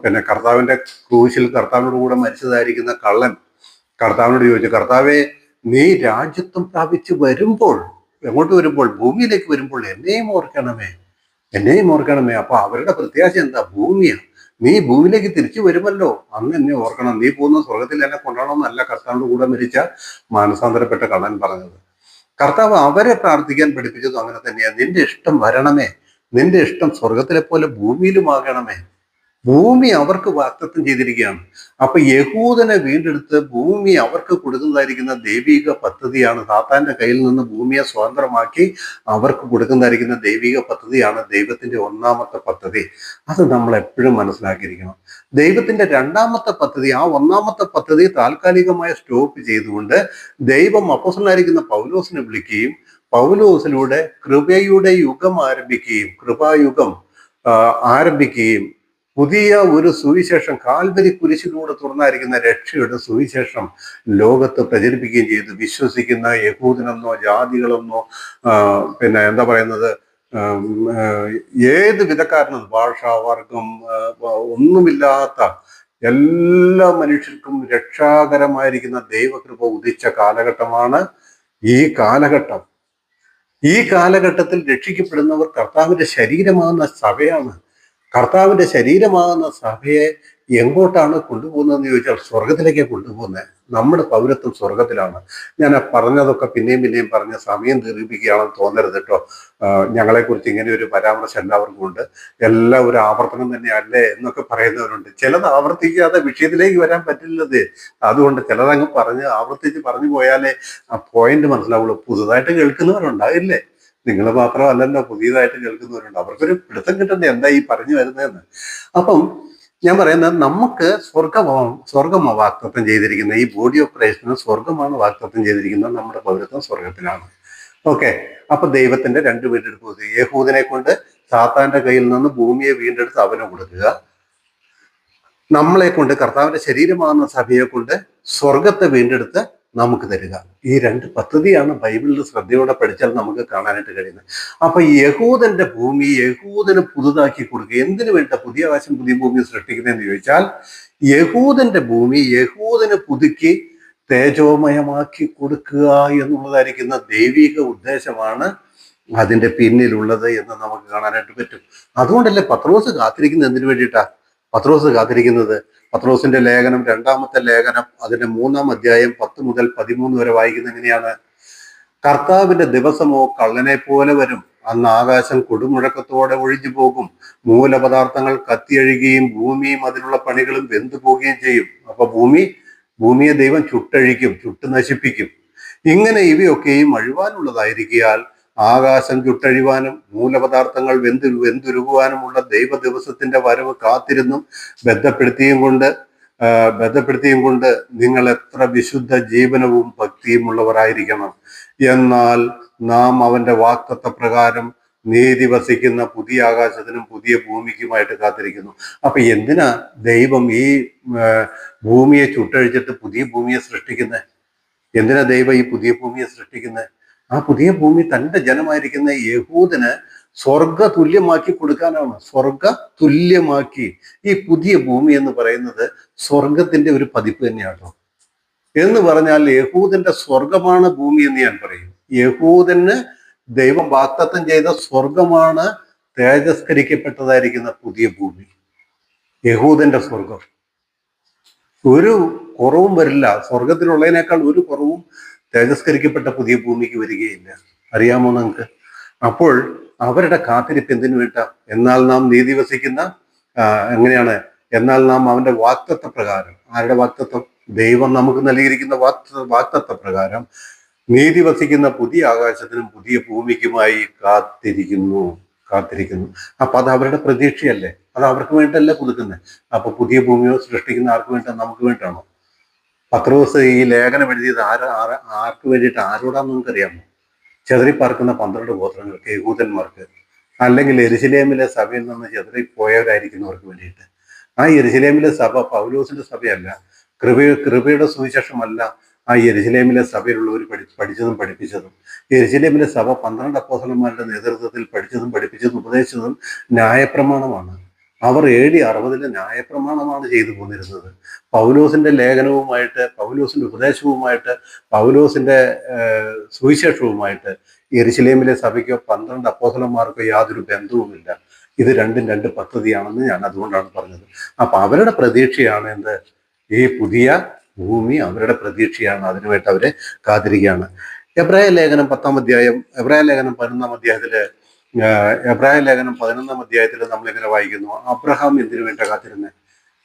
പിന്നെ കർത്താവിന്റെ ക്രൂശിൽ കർത്താവിനോട് കൂടെ മരിച്ചതായിരിക്കുന്ന കള്ളൻ കർത്താവിനോട് ചോദിച്ചു, കർത്താവെ, നീ രാജ്യത്വം പ്രാപിച്ച് വരുമ്പോൾ, എങ്ങോട്ട് വരുമ്പോൾ? ഭൂമിയിലേക്ക് വരുമ്പോൾ എന്നെയും ഓർക്കണമേ, എന്നെയും ഓർക്കണമേ. അപ്പൊ അവരുടെ പ്രത്യാശ എന്താ? ഭൂമിയാണ്. നീ ഭൂമിയിലേക്ക് തിരിച്ചു വരുമല്ലോ, അന്ന് എന്നെ ഓർക്കണം. നീ പോകുന്ന സ്വർഗത്തിൽ എന്നെ കൊണ്ടുപോകണമെന്നല്ല കർത്താവിന്റെ കൂടെ മരിച്ച മാനസാന്തരപ്പെട്ട കള്ളൻ പറഞ്ഞത്. കർത്താവ് അവരെ പ്രാർത്ഥിക്കാൻ പഠിപ്പിച്ചതും അങ്ങനെ തന്നെയാണ്. നിന്റെ ഇഷ്ടം വരണമേ, നിന്റെ ഇഷ്ടം സ്വർഗത്തിലെ പോലെ ഭൂമിയിലും ആകണമേ. ഭൂമി അവർക്ക് വാഗ്ദത്തം ചെയ്തിരിക്കുകയാണ്. അപ്പൊ യഹൂദനെ വീണ്ടെടുത്ത് ഭൂമി അവർക്ക് കൊടുക്കുന്നതായിരിക്കുന്ന ദൈവിക പദ്ധതിയാണ്. സാത്താന്റെ കയ്യിൽ നിന്ന് ഭൂമിയെ സ്വതന്ത്രമാക്കി അവർക്ക് കൊടുക്കുന്നതായിരിക്കുന്ന ദൈവിക പദ്ധതിയാണ് ദൈവത്തിന്റെ ഒന്നാമത്തെ പദ്ധതി. അത് നമ്മൾ എപ്പോഴും മനസ്സിലാക്കിയിരിക്കണം. ദൈവത്തിന്റെ രണ്ടാമത്തെ പദ്ധതി, ആ ഒന്നാമത്തെ പദ്ധതി താൽക്കാലികമായി സ്റ്റോപ്പ് ചെയ്തുകൊണ്ട് ദൈവം അപ്പോസ്തലനായിരിക്കുന്ന പൗലോസിനെ വിളിക്കുകയും പൗലോസിലൂടെ കൃപയുടെ യുഗം ആരംഭിക്കുകയും കൃപായുഗം ആരംഭിക്കുകയും പുതിയ ഒരു സുവിശേഷം, കാൽവരി കുരിശിലൂടെ തുറന്നായിരിക്കുന്ന രക്ഷയുടെ സുവിശേഷം ലോകത്ത് പ്രചരിപ്പിക്കുകയും ചെയ്തു. വിശ്വസിക്കുന്ന യഹൂദനെന്നോ ജാതികളെന്നോ പിന്നെ എന്താ പറയുന്നത്, ഏത് വിധക്കാരനും, ഭാഷ, വർഗം ഒന്നുമില്ലാത്ത എല്ലാ മനുഷ്യർക്കും രക്ഷാകരമായിരിക്കുന്ന ദൈവകൃപ ഉദിച്ച കാലഘട്ടമാണ് ഈ കാലഘട്ടം. ഈ കാലഘട്ടത്തിൽ രക്ഷിക്കപ്പെടുന്നവർ കർത്താവിന്റെ ശരീരമാകുന്ന സഭയാണ്. കർത്താവിന്റെ ശരീരമാകുന്ന സഭയെ എങ്ങോട്ടാണ് കൊണ്ടുപോകുന്നതെന്ന് ചോദിച്ചാൽ സ്വർഗത്തിലേക്ക് കൊണ്ടുപോകുന്നത്. നമ്മുടെ പൗരത്വം സ്വർഗത്തിലാണ്. ഞാൻ പറഞ്ഞതൊക്കെ പിന്നെയും പറഞ്ഞ് സമയം ദീർഘിപ്പിക്കുകയാണെന്ന് തോന്നരുത് കേട്ടോ. ഞങ്ങളെക്കുറിച്ച് ഇങ്ങനെ ഒരു പരാമർശം എല്ലാവർക്കും ഉണ്ട്. എല്ലാം ഒരു ആവർത്തനം തന്നെയല്ലേ എന്നൊക്കെ പറയുന്നവരുണ്ട്. ചിലത് ആവർത്തിക്കാതെ വിഷയത്തിലേക്ക് വരാൻ പറ്റില്ലത്. അതുകൊണ്ട് ചിലതങ്ങ് ആവർത്തിച്ച് പറഞ്ഞു പോയാലേ ആ പോയിന്റ് മനസ്സിലാവുള്ളൂ. പുതുതായിട്ട് കേൾക്കുന്നവരുണ്ടാവില്ലേ? നിങ്ങൾ മാത്രമല്ലല്ലോ, പുതിയതായിട്ട് കേൾക്കുന്നവരുണ്ട്. അവർക്കൊരു പിടുത്തം കിട്ടണ്ടേ എന്താ ഈ പറഞ്ഞു വരുന്നതെന്ന്. അപ്പം ഞാൻ പറയുന്നത്, നമുക്ക് സ്വർഗമാണ് വാഗ്ദത്തം ചെയ്തിരിക്കുന്നത്. ഈ ബോഡി ഓഫ് ക്രൈസ്റ്റിന് സ്വർഗമാണ് വാഗ്ദത്തം ചെയ്തിരിക്കുന്നത്. നമ്മുടെ പൗരത്വം സ്വർഗത്തിലാണ്. ഓക്കെ. അപ്പൊ ദൈവത്തിന്റെ രണ്ട് വീണ്ടെടുപ്പ്, യഹൂദനെ കൊണ്ട് സാത്താന്റെ കയ്യിൽ നിന്ന് ഭൂമിയെ വീണ്ടെടുത്ത് അവന് കൊടുക്കുക, നമ്മളെ കൊണ്ട് കർത്താവിന്റെ ശരീരമാകുന്ന സഭയെ കൊണ്ട് സ്വർഗത്തെ വീണ്ടെടുത്ത് നമുക്ക് തരിക. ഈ രണ്ട് പദ്ധതിയാണ് ബൈബിളിൽ ശ്രദ്ധയോടെ പഠിച്ചാൽ നമുക്ക് കാണാനായിട്ട് കഴിയുന്നത്. അപ്പൊ യഹൂദന്റെ ഭൂമി യഹൂദന് പുതുതാക്കി കൊടുക്കുക. എന്തിനു വേണ്ട പുതിയ ആകാശം പുതിയ ഭൂമി സൃഷ്ടിക്കുന്നതെന്ന് ചോദിച്ചാൽ, യഹൂദന്റെ ഭൂമി യഹൂദന് പുതുക്കി തേജോമയമാക്കി കൊടുക്കുക എന്നുള്ളതായിരിക്കുന്ന ദൈവിക ഉദ്ദേശമാണ് അതിന്റെ പിന്നിലുള്ളത് എന്ന് നമുക്ക് കാണാനായിട്ട് പറ്റും. അതുകൊണ്ടല്ലേ പത്രോസ് കാത്തിരിക്കുന്നത് എന്തിനു വേണ്ടിയിട്ടാ പത്രോസ് കാത്തിരിക്കുന്നത്? പത്രോസിന്റെ ലേഖനം, രണ്ടാമത്തെ ലേഖനം, അതിന്റെ 3-ാം അധ്യായം 10 മുതൽ 13 വരെ വായിക്കുന്നത് എങ്ങനെയാണ്? കർത്താവിന്റെ ദിവസമോ കള്ളനെ പോലെ വരും. അന്ന് ആകാശം കൊടുമുഴക്കത്തോടെ ഒഴിഞ്ഞു പോകും, മൂലപദാർത്ഥങ്ങൾ കത്തിയഴുകയും ഭൂമിയും അതിലുള്ള പണികളും വെന്തു പോവുകയും ചെയ്യും. അപ്പൊ ഭൂമിയെ ദൈവം ചുട്ടഴിക്കും, ചുട്ട് നശിപ്പിക്കും. ഇങ്ങനെ ഇവയൊക്കെയും അഴിവാനുള്ളതായിരിക്കാൽ ആകാശം ചുട്ടഴിവാനും മൂലപദാർത്ഥങ്ങൾ വെന്തുരുകുവാനുമുള്ള ദൈവ ദിവസത്തിന്റെ വരവ് കാത്തിരുന്നും ബന്ധപ്പെടുത്തിയും കൊണ്ട് നിങ്ങൾ എത്ര വിശുദ്ധ ജീവനവും ഭക്തിയും ഉള്ളവരായിരിക്കണം. എന്നാൽ നാം അവന്റെ വാഗ്ദത്ത പ്രകാരം നീതി വസിക്കുന്ന പുതിയ ആകാശത്തിനും പുതിയ ഭൂമിക്കുമായിട്ട് കാത്തിരിക്കുന്നു. അപ്പൊ എന്തിനാ ദൈവം ഈ ഭൂമിയെ ചുട്ടഴിച്ചിട്ട് പുതിയ ഭൂമിയെ സൃഷ്ടിക്കുന്നത്? എന്തിനാ ദൈവം ഈ പുതിയ ഭൂമിയെ സൃഷ്ടിക്കുന്നത്? ആ പുതിയ ഭൂമി തന്റെ ജനമായിരിക്കുന്ന യഹൂദന് സ്വർഗ തുല്യമാക്കി കൊടുക്കാനാണ്. സ്വർഗ തുല്യമാക്കി. ഈ പുതിയ ഭൂമി എന്ന് പറയുന്നത് സ്വർഗത്തിന്റെ ഒരു പതിപ്പ് തന്നെയാണോ എന്ന് പറഞ്ഞാൽ യഹൂദന്റെ സ്വർഗമാണ് ഭൂമി എന്ന് ഞാൻ പറയും. യഹൂദന് ദൈവം വാഗ്ദത്തം ചെയ്ത സ്വർഗമാണ് തേജസ്കരിക്കപ്പെട്ടതായിരിക്കുന്ന പുതിയ ഭൂമി. യഹൂദന്റെ സ്വർഗം ഒരു കുറവും വരില്ല. സ്വർഗത്തിലുള്ളതിനേക്കാൾ ഒരു കുറവും തേജസ്കരിക്കപ്പെട്ട പുതിയ ഭൂമിക്ക് വരികയില്ല. അറിയാമോ നിങ്ങൾക്ക്? അപ്പോൾ അവരുടെ കാത്തിരിപ്പ് എന്തിനു വേണ്ട? എന്നാൽ നാം നീതി വസിക്കുന്ന എങ്ങനെയാണ്? എന്നാൽ നാം അവന്റെ വാഗ്ദത്ത പ്രകാരം, ആരുടെ വാഗ്ദത്തം? ദൈവം നമുക്ക് നൽകിയിരിക്കുന്ന വാഗ്ദത്ത പ്രകാരം നീതി വസിക്കുന്ന പുതിയ ആകാശത്തിനും പുതിയ ഭൂമിക്കുമായി കാത്തിരിക്കുന്നു. അപ്പൊ അത് അവരുടെ പ്രതീക്ഷയല്ലേ? അത് അവർക്ക് വേണ്ടല്ല കൊടുക്കുന്നത്. അപ്പൊ പുതിയ ഭൂമിയോ സൃഷ്ടിക്കുന്ന ആർക്ക് വേണ്ട? നമുക്ക് വേണ്ടിയാണോ? പത്രോസ് ഈ ലേഖനം എഴുതിയത് ആർക്ക് വേണ്ടിയിട്ട്, ആരോടാന്ന് നിങ്ങൾക്കറിയാമോ? ചെതറിപ്പാർക്കുന്ന 12 ഗോത്രങ്ങൾക്ക്, യഹൂദന്മാർക്ക്, അല്ലെങ്കിൽ യെരുശലേമിലെ സഭയിൽ നിന്ന് ചെതറിപ്പോയവരായിരിക്കുന്നവർക്ക് വേണ്ടിയിട്ട്. ആ യെരുശലേമിലെ സഭ പൗലോസിന്റെ സഭയല്ല, കൃപയുടെ സുവിശേഷമല്ല. ആ യെരുശലേമിലെ സഭയിലുള്ളവർ പഠിച്ചതും പഠിപ്പിച്ചതും, യെരുശലേമിലെ സഭ 12 അപ്പോസ്തലന്മാരുടെ നേതൃത്വത്തിൽ പഠിച്ചതും പഠിപ്പിച്ചതും ഉപദേശിച്ചതും ന്യായപ്രമാണമാണ്. അവർ AD 60 ന്യായപ്രമാണമാണ് ചെയ്തു പോന്നിരുന്നത്. പൗലോസിന്റെ ലേഖനവുമായിട്ട്, പൗലോസിന്റെ ഉപദേശവുമായിട്ട്, പൗലോസിന്റെ സുവിശേഷവുമായിട്ട് യെരുശലേമിലെ സഭയ്ക്കോ 12 അപ്പോസ്തലന്മാർക്കോ യാതൊരു ബന്ധവുമില്ല. ഇത് രണ്ടും രണ്ട് പദ്ധതിയാണെന്ന് ഞാൻ അതുകൊണ്ടാണ് പറഞ്ഞത്. അപ്പൊ അവരുടെ പ്രതീക്ഷയാണ് എന്ത്? ഈ പുതിയ ഭൂമി അവരുടെ പ്രതീക്ഷയാണ്. അതിനുവേണ്ടി അവരെ കാത്തിരിക്കുകയാണ്. എബ്രായ ലേഖനം 10-ാം അധ്യായം, എബ്രായ ലേഖനം 11-ാം അധ്യായത്തില്, എബ്രായ ലേഖനം 11-ാം അധ്യായത്തിൽ നമ്മൾ എങ്ങനെ വായിക്കുന്നു? അബ്രഹാം എന്തിനു വേണ്ട കാത്തിരുന്നേ?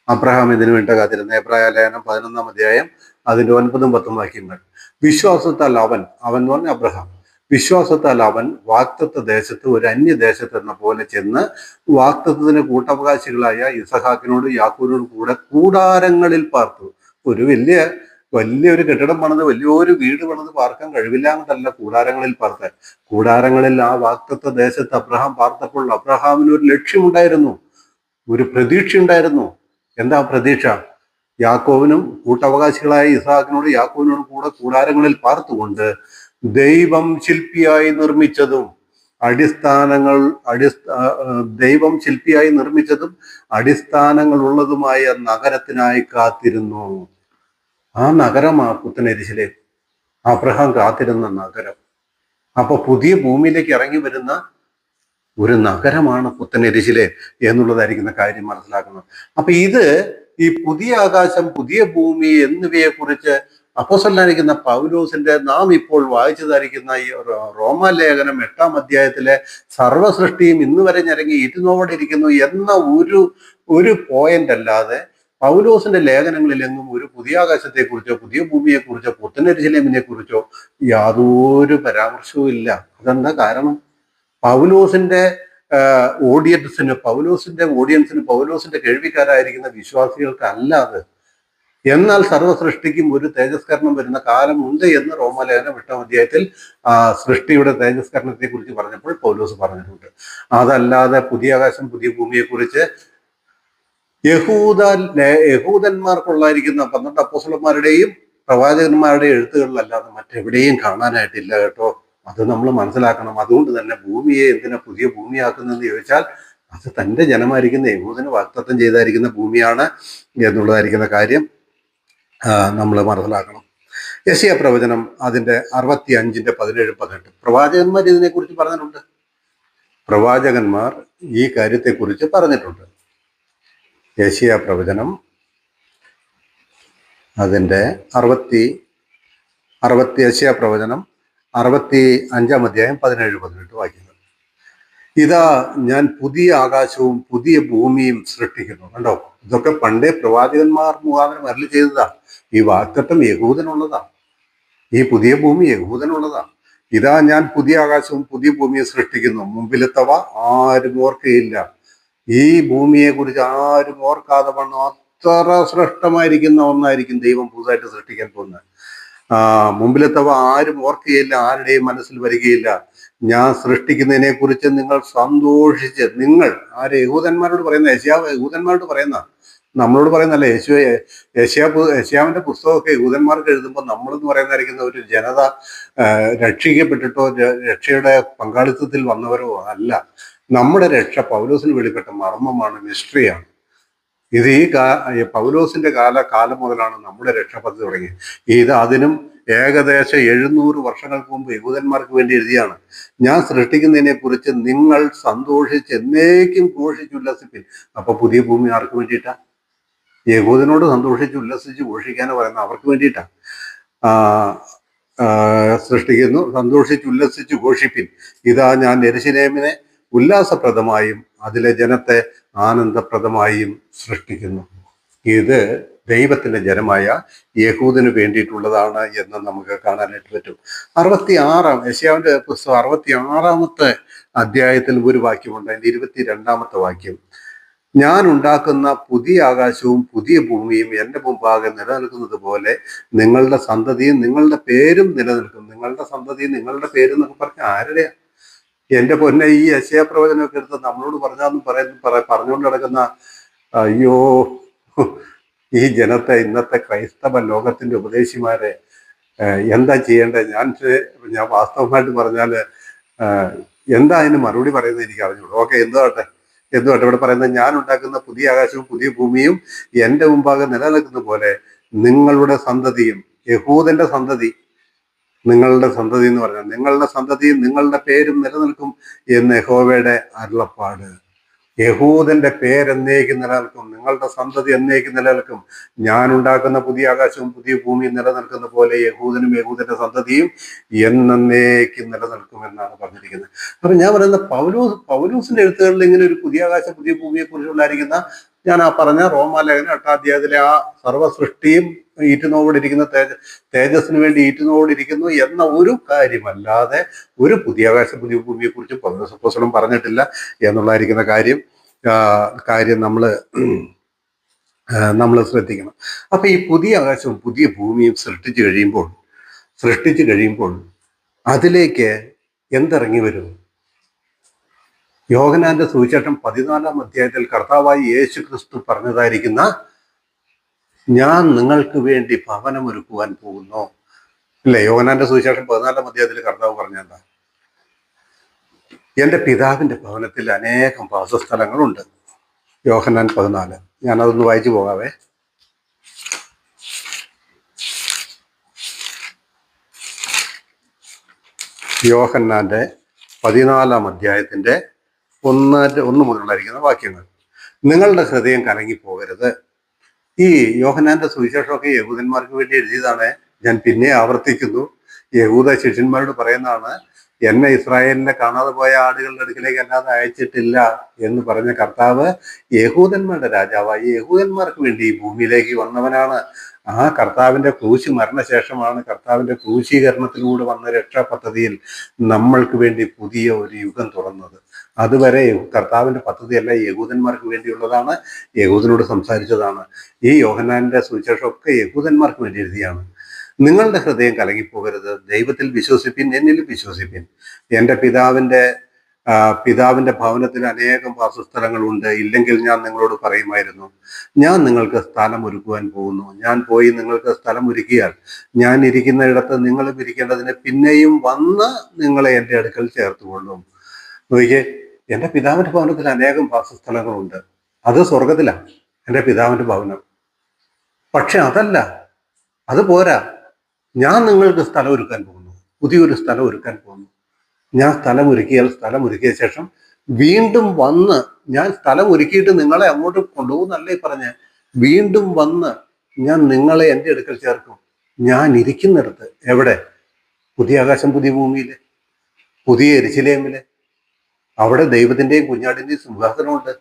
അബ്രഹാം എന്തിനു വേണ്ട കാത്തിരുന്നേ? എബ്രായ ലേഖനം 11-ാം അധ്യായം അതിന്റെ 9-ഉം 10-ഉം വാക്യങ്ങൾ. വിശ്വാസത്താൽ അവൻ എന്ന് പറഞ്ഞ അബ്രഹാം, വിശ്വാസത്താൽ അവൻ വാഗ്ദത്ത ദേശത്ത് ഒരു അന്യദേശത്ത് എന്ന പോലെ ചെന്ന് വാഗ്ദത്തത്തിന് കൂട്ടവകാശികളായ ഇസഹാക്കിനോട് യാക്കോബിനോട് കൂടെ കൂടാരങ്ങളിൽ പാർത്തു. ഒരു വലിയൊരു കെട്ടിടം പണിത്, വലിയൊരു വീട് പണിത് പാർക്കാൻ കഴിവില്ല എന്നല്ല കൂടാരങ്ങളിൽ പാർക്കാൻ. കൂടാരങ്ങളിൽ ആ വാഗ്ദത്ത ദേശത്ത് അബ്രഹാം പാർത്തപ്പോൾ അബ്രഹാമിന് ഒരു ലക്ഷ്യമുണ്ടായിരുന്നു, ഒരു പ്രതീക്ഷ ഉണ്ടായിരുന്നു. എന്താ പ്രതീക്ഷ? യാക്കോബിനും കൂട്ടവകാശികളായ ഇസഹാക്കിനോട് യാക്കോബിനോട് കൂടെ കൂടാരങ്ങളിൽ പാർത്തുകൊണ്ട് ദൈവം ശില്പിയായി നിർമ്മിച്ചതും അടിസ്ഥാനങ്ങൾ ഉള്ളതുമായ നഗരത്തിനായി കാത്തിരുന്നു. ആ നഗരമാ പുത്തൻ യെരൂശലേം, അബ്രഹാം കാത്തിരുന്ന നഗരം. അപ്പൊ പുതിയ ഭൂമിയിലേക്ക് ഇറങ്ങി വരുന്ന ഒരു നഗരമാണ് പുത്തൻ യെരൂശലേം എന്നുള്ളതായിരിക്കുന്ന കാര്യം മനസ്സിലാക്കണം. അപ്പൊ ഇത് ഈ പുതിയ ആകാശം, പുതിയ ഭൂമി എന്നിവയെ കുറിച്ച് അപ്പോസ്തലനായിരിക്കുന്ന പൗലോസിന്റെ നാം ഇപ്പോൾ വായിച്ചതായിരിക്കുന്ന ഈ റോമാലേഖനം 8-ാം അധ്യായത്തിലെ സർവ്വസൃഷ്ടിയും ഇന്ന് വരെ ഞരങ്ങി ഇരുന്നോടിരിക്കുന്നു എന്ന ഒരു പോയിന്റ് അല്ലാതെ പൗലോസിന്റെ ലേഖനങ്ങളിലെങ്ങും ഒരു പുതിയ ആകാശത്തെക്കുറിച്ചോ പുതിയ ഭൂമിയെക്കുറിച്ചോ പുത്തൻ യെരൂശലേമിനെ കുറിച്ചോ യാതൊരു പരാമർശവും ഇല്ല. അതെന്താ കാരണം? പൗലോസിന്റെ ഓഡിയൻസിന്, പൗലോസിന്റെ കേൾവിക്കാരായിരിക്കുന്ന വിശ്വാസികൾക്ക് അല്ലാതെ. എന്നാൽ സർവ്വസൃഷ്ടിക്കും ഒരു തേജസ്കരണം വരുന്ന കാലമുണ്ട് എന്ന് റോമാലേഖനം 8-ാം അധ്യായത്തിൽ സൃഷ്ടിയുടെ തേജസ്കരണത്തെ കുറിച്ച് പറഞ്ഞപ്പോൾ പൗലോസ് പറഞ്ഞിട്ടുണ്ട്. അതല്ലാതെ പുതിയ ആകാശം പുതിയ ഭൂമിയെ കുറിച്ച് യഹൂദന്മാർക്കുള്ളായിരിക്കുന്ന 12 അപ്പോസ്തലന്മാരുടെയും പ്രവാചകന്മാരുടെയും എഴുത്തുകളിലല്ലാതെ മറ്റെവിടെയും കാണാനായിട്ടില്ല കേട്ടോ. അത് നമ്മൾ മനസ്സിലാക്കണം. അതുകൊണ്ട് തന്നെ ഭൂമിയെ എന്തിനാ പുതിയ ഭൂമിയാക്കുന്നതെന്ന് ചോദിച്ചാൽ അത് തന്റെ ജനമായിരിക്കുന്ന യഹൂദന് വാഗ്ദത്തം ചെയ്തായിരിക്കുന്ന ഭൂമിയാണ് എന്നുള്ളതായിരിക്കുന്ന കാര്യം നമ്മൾ മനസ്സിലാക്കണം. യെശയ്യാ പ്രവചനം അതിന്റെ 65-ന്റെ 17-18 പ്രവാചകന്മാർ ഇതിനെക്കുറിച്ച് പറഞ്ഞിട്ടുണ്ട്. പ്രവാചകന്മാർ ഈ കാര്യത്തെക്കുറിച്ച് പറഞ്ഞിട്ടുണ്ട്. യെശയ്യാ പ്രവചനം അതിന്റെ യെശയ്യാ പ്രവചനം 65-ാം അധ്യായം 17-18 വാക്യങ്ങൾ. ഇതാ ഞാൻ പുതിയ ആകാശവും പുതിയ ഭൂമിയും സൃഷ്ടിക്കുന്നു. കണ്ടോ, ഇതൊക്കെ പണ്ടേ പ്രവാചകന്മാർ മുഖാന്തരം അരുളി ചെയ്തതാ. ഈ വാഗ്ദത്തം യഹൂദനുള്ളതാ, ഈ പുതിയ ഭൂമി യഹൂദനുള്ളതാ. ഇതാ ഞാൻ പുതിയ ആകാശവും പുതിയ ഭൂമിയും സൃഷ്ടിക്കുന്നു, മുമ്പിലെത്തവ ആരും ഓർക്കയില്ല. ഈ ഭൂമിയെ കുറിച്ച് ആരും ഓർക്കാതെ വണ്ണം അത്ര ശ്രേഷ്ഠമായിരിക്കുന്ന ഒന്നായിരിക്കും ദൈവം പുതുതായിട്ട് സൃഷ്ടിക്കാൻ പോകുന്നത്. മുമ്പിലെത്തവ ആരും ഓർക്കുകയില്ല, ആരുടെയും മനസ്സിൽ വരികയില്ല. ഞാൻ സൃഷ്ടിക്കുന്നതിനെ കുറിച്ച് നിങ്ങൾ സന്തോഷിച്ച്, നിങ്ങൾ ആര്? യഹൂദന്മാരോട് പറയുന്ന, യഹൂദന്മാരോട് പറയുന്ന, നമ്മളോട് പറയുന്നല്ല. യശയാവിന്റെ പുസ്തകമൊക്കെ യഹൂദന്മാർക്ക് എഴുതുമ്പോൾ നമ്മളെന്ന് പറയുന്നതായിരിക്കുന്ന ഒരു ജനത രക്ഷിക്കപ്പെട്ടിട്ടോ രക്ഷയുടെ പങ്കാളിത്തത്തിൽ വന്നവരോ അല്ല. നമ്മുടെ രക്ഷ പൗലോസിന് വെളിപ്പെട്ട മർമ്മമാണ്, മിസ്റ്ററിയാണ്. ഇത് ഈ പൗലോസിന്റെ കാലം മുതലാണ് നമ്മുടെ രക്ഷാപദ്ധതി തുടങ്ങിയത്. ഇത് അതിനും ഏകദേശം 700 വർഷങ്ങൾക്ക് മുമ്പ് യഹൂദന്മാർക്ക് വേണ്ടി എഴുതിയാണ്. ഞാൻ സൃഷ്ടിക്കുന്നതിനെ കുറിച്ച് നിങ്ങൾ സന്തോഷിച്ച് എന്നേക്കും ഘോഷിച്ചുല്ലസിപ്പിൻ. അപ്പൊ പുതിയ ഭൂമി ആർക്ക് വേണ്ടിയിട്ടാ? യഹൂദനോട് സന്തോഷിച്ച് ഉല്ലസിച്ച് ഘോഷിക്കാന്ന് പറയുന്നത് അവർക്ക് വേണ്ടിയിട്ടാ. സൃഷ്ടിക്കുന്നു, സന്തോഷിച്ച് ഉല്ലസിച്ച് ഘോഷിപ്പിൻ. ഇതാ ഞാൻ യെരൂശലേമിനെ ഉല്ലാസപ്രദമായും അതിലെ ജനത്തെ ആനന്ദപ്രദമായും സൃഷ്ടിക്കുന്നു. ഇത് ദൈവത്തിന്റെ ജനമായ യഹൂദിന് വേണ്ടിയിട്ടുള്ളതാണ് എന്ന് നമുക്ക് കാണാനായിട്ട് പറ്റും. യെശയ്യാവിന്റെ പുസ്തകം 66 അധ്യായത്തിൽ ഒരു വാക്യമുണ്ട്. അതിന്റെ 22 വാക്യം: ഞാൻ ഉണ്ടാക്കുന്ന പുതിയ ആകാശവും പുതിയ ഭൂമിയും എൻ്റെ മുമ്പാകെ നിലനിൽക്കുന്നത് പോലെ നിങ്ങളുടെ സന്തതിയും നിങ്ങളുടെ പേരും നിലനിൽക്കും. നിങ്ങളുടെ സന്തതിയും നിങ്ങളുടെ പേരും എന്നൊക്കെ പറഞ്ഞ ആരുടെയാ? എന്റെ പൊന്നെ, ഈ യെശയ്യാ പ്രവചനമൊക്കെ എടുത്ത് നമ്മളോട് പറഞ്ഞുകൊണ്ട് നടക്കുന്ന, അയ്യോ, ഈ ജനത്തെ, ഇന്നത്തെ ക്രൈസ്തവ ലോകത്തിന്റെ ഉപദേശിമാരെ എന്താ ചെയ്യേണ്ടത്? ഞാൻ വാസ്തവമായിട്ട് പറഞ്ഞാല് എന്താ അതിന് മറുപടി പറയുന്നത് എനിക്ക് അറിഞ്ഞൂടു. ഓക്കെ, എന്തുവാട്ടെ ഇവിടെ പറയുന്നത്, ഞാൻ ഉണ്ടാക്കുന്ന പുതിയ ആകാശവും പുതിയ ഭൂമിയും എൻ്റെ മുമ്പാകെ നിലനിൽക്കുന്ന പോലെ നിങ്ങളുടെ സന്തതിയും, യഹൂദന്റെ സന്തതി, നിങ്ങളുടെ സന്തതി എന്ന് പറഞ്ഞാൽ നിങ്ങളുടെ സന്തതിയും നിങ്ങളുടെ പേരും നിലനിൽക്കും എന്ന് യഹോവയുടെ അരുളപ്പാട്. യഹൂദന്റെ പേരെന്നേക്കും നിലനിൽക്കും, നിങ്ങളുടെ സന്തതി എന്നേക്കും നിലനിൽക്കും. ഞാൻ ഉണ്ടാക്കുന്ന പുതിയ ആകാശവും പുതിയ ഭൂമിയും നിലനിൽക്കുന്ന പോലെ യഹൂദനും യഹൂദന്റെ സന്തതിയും എന്നേക്കും നിലനിൽക്കും എന്നാണ് പറഞ്ഞിരിക്കുന്നത്. അപ്പൊ ഞാൻ പറയുന്ന പൗലോസിന്റെ എഴുത്തുകളിൽ ഇങ്ങനെ ഒരു പുതിയ ആകാശം പുതിയ ഭൂമിയെ കുറിച്ചുള്ളായിരിക്കുന്ന, ഞാൻ ആ പറഞ്ഞ റോമാലേഖനം 8 അധ്യായത്തിലെ ആ സർവ്വസൃഷ്ടിയും ഈറ്റുനോടിരിക്കുന്ന തേജസ്സിന് വേണ്ടി ഈറ്റുനോടിരിക്കുന്നു എന്ന ഒരു കാര്യമല്ലാതെ ഒരു പുതിയ ആകാശം പുതിയ ഭൂമിയെ കുറിച്ച് പൗലോസ് അപ്പോസ്തലൻ പറഞ്ഞിട്ടില്ല എന്നുള്ളതായിരിക്കുന്ന കാര്യം നമ്മൾ ശ്രദ്ധിക്കണം. അപ്പൊ ഈ പുതിയ ആകാശവും പുതിയ ഭൂമിയും സൃഷ്ടിച്ചു കഴിയുമ്പോൾ അതിലേക്ക് എന്തിറങ്ങി വരും? യോഹന്നാന്റെ സുവിശേഷം 14 അധ്യായത്തിൽ കർത്താവായി യേശു ക്രിസ്തു പറഞ്ഞതായിരിക്കുന്ന, ഞാൻ നിങ്ങൾക്ക് വേണ്ടി ഭവനമൊരുക്കുവാൻ പോകുന്നു. അല്ലെ? യോഹന്നാന്റെ സുവിശേഷം 14 അധ്യായത്തിൽ കർത്താവ് പറഞ്ഞെന്താ? എൻ്റെ പിതാവിന്റെ ഭവനത്തിൽ അനേകം വാസസ്ഥലങ്ങളുണ്ട്. യോഹന്നാൻ 14. ഞാനതൊന്ന് വായിച്ചു പോകാവേ. യോഹന്നാന്റെ 14 അധ്യായത്തിന്റെ 1 മുതലുള്ളായിരിക്കുന്ന വാക്യങ്ങൾ: നിങ്ങളുടെ ഹൃദയം കലങ്ങിപ്പോകരുത്. ഈ യോഹന്നാന്റെ സുവിശേഷമൊക്കെ യഹൂദന്മാർക്ക് വേണ്ടി എഴുതിയതാണ്. ഞാൻ പിന്നെ ആവർത്തിക്കുന്നു, യഹൂദ ശിഷ്യന്മാരോട് പറയുന്നതാണ്. എന്നെ ഇസ്രായേലിനെ കാണാതെ പോയ ആടുകളുടെ അടുക്കിലേക്ക് അല്ലാതെ അയച്ചിട്ടില്ല എന്ന് പറഞ്ഞ കർത്താവ് യഹൂദന്മാരുടെ രാജാവായി യഹൂദന്മാർക്ക് വേണ്ടി ഈ ഭൂമിയിലേക്ക് വന്നവനാണ്. ആ കർത്താവിന്റെ ക്രൂശ് മരണശേഷമാണ് കർത്താവിന്റെ ക്രൂശീകരണത്തിലൂടെ വന്ന രക്ഷാ പദ്ധതിയിൽ നമ്മൾക്ക് വേണ്ടി പുതിയ ഒരു യുഗം തുറന്നത്. അതുവരെ കർത്താവിന്റെ പദ്ധതിയല്ല യഹൂദന്മാർക്ക് വേണ്ടിയുള്ളതാണ്, യഹൂദനോട് സംസാരിച്ചതാണ്. ഈ യോഹന്നാന്റെ സുവിശേഷമൊക്കെ യഹൂദന്മാർക്ക് വേണ്ടി എഴുതിയാണ്. നിങ്ങളുടെ ഹൃദയം കലങ്ങിപ്പോകരുത്, ദൈവത്തിൽ വിശ്വസിപ്പിൻ, എന്നിലും വിശ്വസിപ്പിൻ. എൻ്റെ പിതാവിന്റെ ഭവനത്തിൽ അനേകം വാസസ്ഥലങ്ങളുണ്ട്. ഇല്ലെങ്കിൽ ഞാൻ നിങ്ങളോട് പറയുമായിരുന്നു. ഞാൻ നിങ്ങൾക്ക് സ്ഥലം ഒരുക്കുവാൻ പോകുന്നു. ഞാൻ പോയി നിങ്ങൾക്ക് സ്ഥലം ഒരുക്കിയാൽ ഞാൻ ഇരിക്കുന്നിടത്ത് നിങ്ങളും ഇരിക്കേണ്ടതിന് പിന്നെയും വന്ന് നിങ്ങളെ എൻ്റെ അടുക്കൽ ചേർത്തുകൊള്ളും. നോക്കിയേ, എൻ്റെ പിതാവിന്റെ ഭവനത്തിൽ അനേകം വാസസ്ഥലങ്ങളുണ്ട്. അത് സ്വർഗത്തിലാണ് എൻ്റെ പിതാവിന്റെ ഭവനം. പക്ഷെ അത് പോരാ. ഞാൻ നിങ്ങൾക്ക് സ്ഥലം ഒരുക്കാൻ പോകുന്നു, പുതിയൊരു സ്ഥലം ഒരുക്കാൻ പോകുന്നു. ഞാൻ സ്ഥലം ഒരുക്കിയ ശേഷം വീണ്ടും വന്ന്, ഞാൻ സ്ഥലം ഒരുക്കിയിട്ട് നിങ്ങളെ അങ്ങോട്ട് കൊണ്ടുപോകുന്നല്ലേ പറഞ്ഞ്, വീണ്ടും വന്ന് ഞാൻ നിങ്ങളെ എൻ്റെ അടുക്കൽ ചേർക്കും. ഞാൻ ഇരിക്കുന്നിടത്ത്. എവിടെ? പുതിയ ആകാശം പുതിയ ഭൂമിയിലെ, പുതിയ യെരൂശലേമിലെ. അവിടെ ദൈവത്തിന്റെയും കുഞ്ഞാടിന്റെയും സിംഹാസനമുണ്ട്.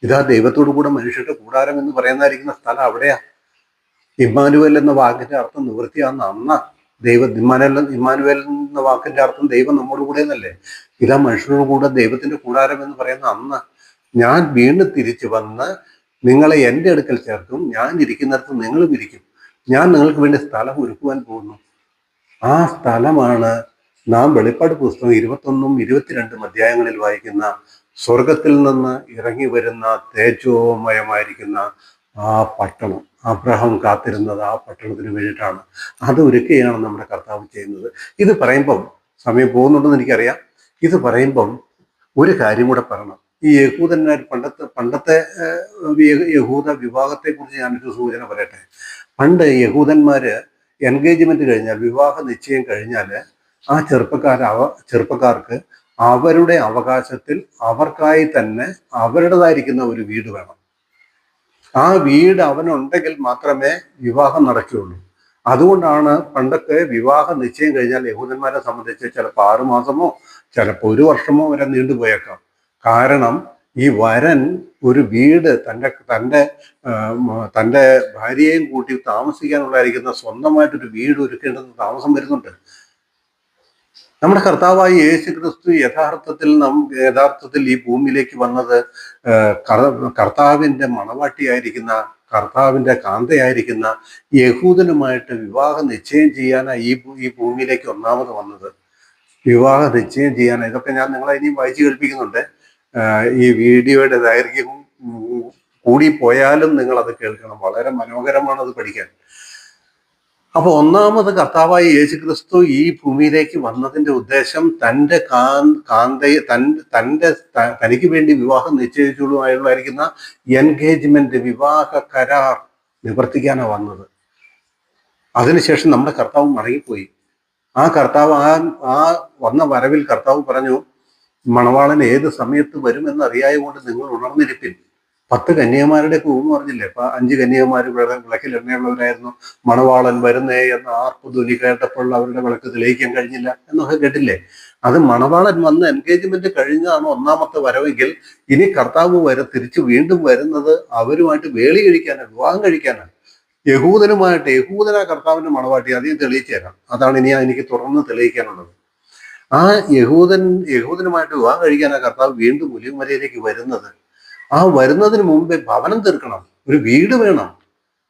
ഇതാ ദൈവത്തോടു കൂടെ മനുഷ്യരുടെ കൂടാരം എന്ന് പറയുന്നതായിരിക്കുന്ന സ്ഥലം അവിടെയാ. ഇമ്മാനുവേൽ എന്ന വാക്കിന്റെ അർത്ഥം നിവൃത്തിയാന്ന് അന്ന. ഇമ്മാനുവേൽ എന്ന വാക്കിന്റെ അർത്ഥം ദൈവം നമ്മുടെ കൂടെ എന്നല്ലേ. ഇതാ മനുഷ്യരുടെ കൂടെ ദൈവത്തിന്റെ കൂടാരം എന്ന് പറയുന്ന അന്ന് ഞാൻ വീണ്ടും തിരിച്ചു വന്ന് നിങ്ങളെ എൻ്റെ അടുക്കൽ ചേർക്കും. ഞാൻ ഇരിക്കുന്നിടത്ത് നിങ്ങളും ഇരിക്കും. ഞാൻ നിങ്ങൾക്ക് വേണ്ടി സ്ഥലം ഒരുക്കുവാൻ പോകുന്നു. ആ സ്ഥലമാണ് നാം വെളിപ്പാട് പുസ്തകം 21-22 അധ്യായങ്ങളിൽ വായിക്കുന്ന സ്വർഗത്തിൽ നിന്ന് ഇറങ്ങി വരുന്ന തേജോമയമായിരിക്കുന്ന ആ പട്ടണം. അബ്രഹാം കാത്തിരുന്നത് ആ പട്ടണത്തിന് വേണ്ടിയിട്ടാണ്. അത് ഒരുക്കുകയാണ് നമ്മുടെ കർത്താവ് ചെയ്യുന്നത്. ഇത് പറയുമ്പം, സമയം പോകുന്നുണ്ടെന്ന് എനിക്കറിയാം, ഇത് പറയുമ്പം ഒരു കാര്യം കൂടെ പറയണം. ഈ യഹൂദന്മാർ പണ്ടത്തെ യഹൂദ വിവാഹത്തെ കുറിച്ച് ഞാനൊരു സൂചന പറയട്ടെ. പണ്ട് യഹൂദന്മാര് എൻഗേജ്മെന്റ് കഴിഞ്ഞാൽ, വിവാഹ നിശ്ചയം കഴിഞ്ഞാൽ, ആ ചെറുപ്പക്കാർക്ക് അവരുടെ അവകാശത്തിൽ അവർക്കായി തന്നെ അവരുടേതായിരിക്കുന്ന ഒരു വീട് വേണം. ആ വീട് അവനുണ്ടെങ്കിൽ മാത്രമേ വിവാഹം നടക്കുകയുള്ളൂ. അതുകൊണ്ടാണ് പണ്ടൊക്കെ വിവാഹ നിശ്ചയം കഴിഞ്ഞാൽ യഹൂദന്മാരെ സംബന്ധിച്ച് ചിലപ്പോൾ 6 മാസമോ ചിലപ്പോൾ 1 വർഷമോ വരെ നീണ്ടുപോയേക്കാം. കാരണം ഈ വരൻ ഒരു വീട് തൻ്റെ ഭാര്യയെയും കൂട്ടി താമസിക്കാനുള്ളതായിരിക്കുന്ന സ്വന്തമായിട്ടൊരു വീട് ഒരുക്കേണ്ടുന്ന താമസം വരുന്നുണ്ട്. നമ്മുടെ കർത്താവായ യേശു ക്രിസ്തു യഥാർത്ഥത്തിൽ ഈ ഭൂമിയിലേക്ക് വന്നത് കർത്താവിൻ്റെ മണവാട്ടിയായിരിക്കുന്ന, കർത്താവിൻ്റെ കാന്തയായിരിക്കുന്ന യഹൂദനുമായിട്ട് വിവാഹ നിശ്ചയം ചെയ്യാനാണ് ഈ ഭൂമിയിലേക്ക് ഒന്നാമത് വന്നത്. വിവാഹ നിശ്ചയം ചെയ്യാനാണ്. ഇതൊക്കെ ഞാൻ നിങ്ങളെ ഇനിയും വായിച്ചു കേൾപ്പിക്കുന്നുണ്ട്. ഈ വീഡിയോയുടെ ദൈർഘ്യം കൂടി പോയാലും നിങ്ങൾ അത് കേൾക്കണം. വളരെ മനോഹരമാണ് അത് പഠിക്കാൻ. അപ്പൊ ഒന്നാമത് കർത്താവായ യേശു ക്രിസ്തു ഈ ഭൂമിയിലേക്ക് വന്നതിന്റെ ഉദ്ദേശം തനിക്ക് വേണ്ടി വിവാഹം നിശ്ചയിച്ചുള്ളതായിരിക്കുന്ന എൻഗേജ്മെന്റ്, വിവാഹ കരാർ നിവർത്തിക്കാനാണ് വന്നത്. അതിനുശേഷം നമ്മുടെ കർത്താവ് മടങ്ങിപ്പോയി. ആ കർത്താവ് ആ വന്ന വരവിൽ കർത്താവ് പറഞ്ഞു, മണവാളൻ ഏത് സമയത്ത് വരുമെന്ന് അറിയായതുകൊണ്ട് നിങ്ങൾ ഉണർന്നിരിപ്പിൻ. 10 കന്യകമാരുടെ കൂന്ന് പറഞ്ഞില്ലേ? 5 കന്യകമാർ വിളക്കിൽ എണ്ണയുള്ളവരായിരുന്നു. മണവാളൻ വരുന്നേ എന്ന ആർപ്പുധ്വനി കേട്ടപ്പോൾ അവരുടെ വിളക്ക് തെളിയിക്കാൻ കഴിഞ്ഞില്ല എന്നൊക്കെ കേട്ടില്ലേ? അത് മണവാളൻ വന്ന് എൻഗേജ്മെന്റ് കഴിഞ്ഞാണ് ഒന്നാമത്തെ വരവെങ്കിൽ, ഇനി കർത്താവ് തിരിച്ചു വീണ്ടും വരുന്നത് അവരുമായിട്ട് വേളി കഴിക്കാനാണ്, വിവാഹം കഴിക്കാനാണ്. യഹൂദനാ കർത്താവിന്റെ മണവാട്ടി. അധികം തെളിയിച്ചു തരാം. അതാണ് ഇനി എനിക്ക് തുടർന്ന് തെളിയിക്കാനുള്ളത്. ആ യഹൂദനുമായിട്ട് വിവാഹം കഴിക്കാനാണ് കർത്താവ് വീണ്ടും ഒലിവുമലയിലേക്ക് വരുന്നത്. ആ വരുന്നതിന് മുമ്പേ ഭവനം തീർക്കണം, ഒരു വീട് വേണം.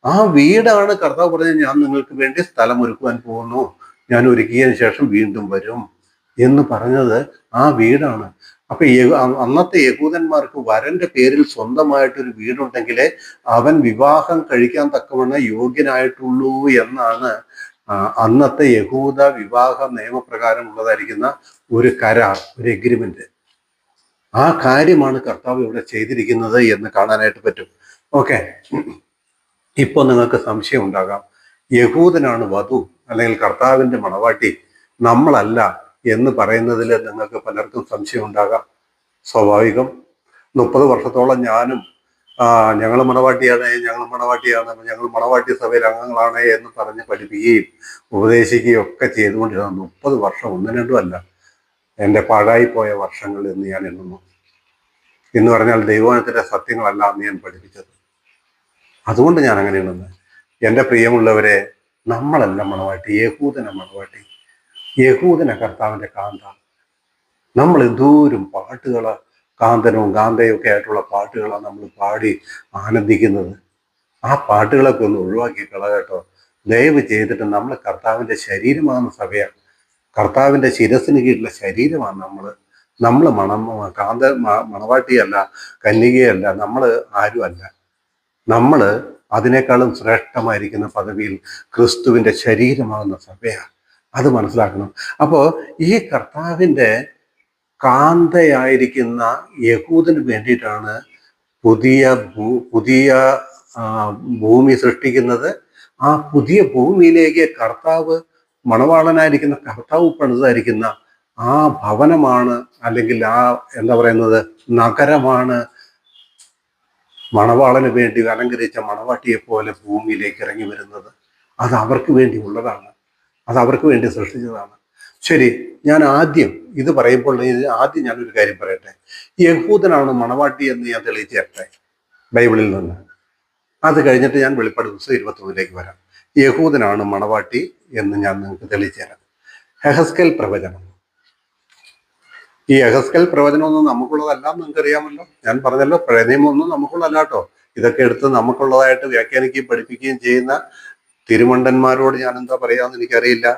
ആ വീടാണ് കർത്താവ് പറഞ്ഞത്, ഞാൻ നിങ്ങൾക്ക് വേണ്ടി സ്ഥലം ഒരുക്കുവാൻ പോകുന്നു, ഞാൻ ഒരുക്കിയതിന് ശേഷം വീണ്ടും വരും എന്ന് പറഞ്ഞത് ആ വീടാണ്. അപ്പൊ അന്നത്തെ യഹൂദന്മാർക്ക് വരന്റെ പേരിൽ സ്വന്തമായിട്ടൊരു വീടുണ്ടെങ്കിലേ അവൻ വിവാഹം കഴിക്കാൻ തക്കവണ്ണം യോഗ്യനായിട്ടുള്ളൂ എന്നാണ് അന്നത്തെ യഹൂദ വിവാഹ നിയമപ്രകാരം ഉള്ളതായിരിക്കുന്ന ഒരു കരാർ, ഒരു എഗ്രിമെന്റ്. ആ കാര്യമാണ് കർത്താവ് ഇവിടെ ചെയ്തിരിക്കുന്നത് എന്ന് കാണാനായിട്ട് പറ്റും. ഓക്കെ, ഇപ്പൊ നിങ്ങൾക്ക് സംശയം ഉണ്ടാകാം, യഹൂദനാണ് വധു അല്ലെങ്കിൽ കർത്താവിന്റെ മണവാട്ടി, നമ്മളല്ല എന്ന് പറയുന്നതിൽ നിങ്ങൾക്ക് പലർക്കും സംശയം ഉണ്ടാകാം. സ്വാഭാവികം. 30 വർഷത്തോളം ഞാനും ഞങ്ങൾ മണവാട്ടിയാണ്, ഞങ്ങൾ മണവാട്ടി സഭയിൽ അംഗങ്ങളാണ് എന്ന് പറഞ്ഞ് പഠിപ്പിക്കുകയും ഉപദേശിക്കുകയും ഒക്കെ ചെയ്തുകൊണ്ടിരുന്ന 30 വർഷം ഒന്നും രണ്ടും അല്ല, എൻ്റെ പാഴായിപ്പോയ വർഷങ്ങൾ എന്ന് ഞാൻ എണ്ണുന്നു. എന്ന് പറഞ്ഞാൽ ദൈവവചനത്തിൻ്റെ സത്യങ്ങളല്ല അന്ന് ഞാൻ പഠിപ്പിച്ചത്. അതുകൊണ്ട് ഞാൻ അങ്ങനെ എണ്ണുന്നത്. എൻ്റെ പ്രിയമുള്ളവരെ, നമ്മളല്ല മണവാട്ടി, യഹൂദന മണവാട്ടി, യഹൂദന കർത്താവിൻ്റെ കാന്ത. നമ്മൾ എന്തോരം പാട്ടുകളാണ്, കാന്തനവും കാന്തയും ഒക്കെ ആയിട്ടുള്ള പാട്ടുകളാണ് നമ്മൾ പാടി ആനന്ദിക്കുന്നത്. ആ പാട്ടുകളൊക്കെ ഒന്ന് ഒഴിവാക്കി കേട്ടോ. ദയവ് ചെയ്തിട്ട് നമ്മൾ കർത്താവിൻ്റെ ശരീരമാകുന്ന സഭയാണ്, കർത്താവിൻ്റെ ശിരസിന് കീഴിലുള്ള ശരീരമാണ് നമ്മൾ മണവാട്ടിയല്ല, കന്യകയല്ല, നമ്മൾ ആരുമല്ല. നമ്മൾ അതിനേക്കാളും ശ്രേഷ്ഠമായിരിക്കുന്ന പദവിയിൽ ക്രിസ്തുവിൻ്റെ ശരീരമാകുന്ന സഭയാണ്. അത് മനസ്സിലാക്കണം. അപ്പോൾ ഈ കർത്താവിൻ്റെ കാന്തയായിരിക്കുന്ന യഹൂദന് വേണ്ടിയിട്ടാണ് പുതിയ ഭൂമി സൃഷ്ടിക്കുന്നത്. ആ പുതിയ ഭൂമിയിലേക്ക് മണവാളനായിരിക്കുന്ന കർത്താവ് പണിതായിരിക്കുന്ന ആ ഭവനമാണ്, അല്ലെങ്കിൽ നഗരമാണ് മണവാളന് വേണ്ടി അലങ്കരിച്ച മണവാട്ടിയെ പോലെ ഭൂമിയിലേക്ക് ഇറങ്ങി വരുന്നത്. അത് അവർക്ക് വേണ്ടി ഉള്ളതാണ്, അത് അവർക്ക് വേണ്ടി സൃഷ്ടിച്ചതാണ്. ശരി, ഞാൻ ഇത് പറയുമ്പോൾ ഞാനൊരു കാര്യം പറയട്ടെ. യഹൂദനാണ് മണവാട്ടി എന്ന് ഞാൻ തെളിയിച്ചു തരട്ടെ ബൈബിളിൽ നിന്ന്. അത് കഴിഞ്ഞിട്ട് ഞാൻ വെളിപ്പാട് പുസ്തകം 21 വരാം. യഹൂദനാണ് മണവാട്ടി എന്ന് ഞാൻ നിങ്ങൾക്ക് തെളിയിച്ചു തരാം. യഹസ്കേൽ പ്രവചനം. ഈ യഹസ്കേൽ പ്രവചനമൊന്നും നമുക്കുള്ളതല്ല എന്ന് നിങ്ങൾക്ക് അറിയാമല്ലോ. ഞാൻ പറഞ്ഞല്ലോ, പഴയ നിയമമൊന്നും നമുക്കുള്ളതല്ല കേട്ടോ. ഇതൊക്കെ എടുത്ത് നമുക്കുള്ളതായിട്ട് വ്യാഖ്യാനിക്കുകയും പഠിപ്പിക്കുകയും ചെയ്യുന്ന തിരുമണ്ടന്മാരോട് ഞാൻ എന്താ പറയാമെന്ന് എനിക്കറിയില്ല.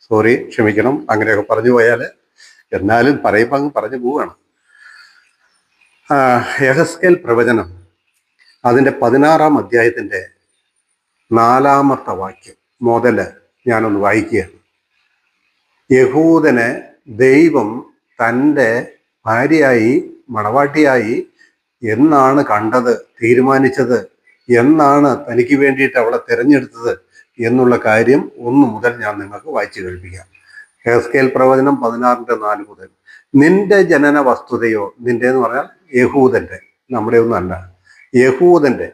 സോറി, ക്ഷമിക്കണം, അങ്ങനെയൊക്കെ പറഞ്ഞു പോയാൽ. എന്നാലും പറയുമ്പോൾ അങ്ങ് പറഞ്ഞു പോവുകയാണ്. യെഹെസ്കേൽ പ്രവചനം അതിൻ്റെ 16-ാം അധ്യായത്തിൻ്റെ 4-ാമത്തെ വാക്യം മുതൽ ഞാനൊന്ന് വായിക്കുകയാണ്. യഹൂദനെ ദൈവം തൻ്റെ ഭാര്യയായി, മണവാട്ടിയായി എന്നാണ് കണ്ടത്, തീരുമാനിച്ചത്, എന്നാണ് തനിക്ക് വേണ്ടിയിട്ട് അവളെ തിരഞ്ഞെടുത്തത് എന്നുള്ള കാര്യം 1 മുതൽ ഞാൻ നിങ്ങൾക്ക് വായിച്ചു കേൾപ്പിക്കാം. യെഹെസ്കേൽ പ്രവചനം 16-4 മുതൽ. നിന്റെ ജനന വസ്തുതയോ, നിന്റെ എന്ന് പറഞ്ഞാൽ യഹൂദന്റെ, നമ്മുടെ ഒന്നും അല്ല, യഹൂദന്റെ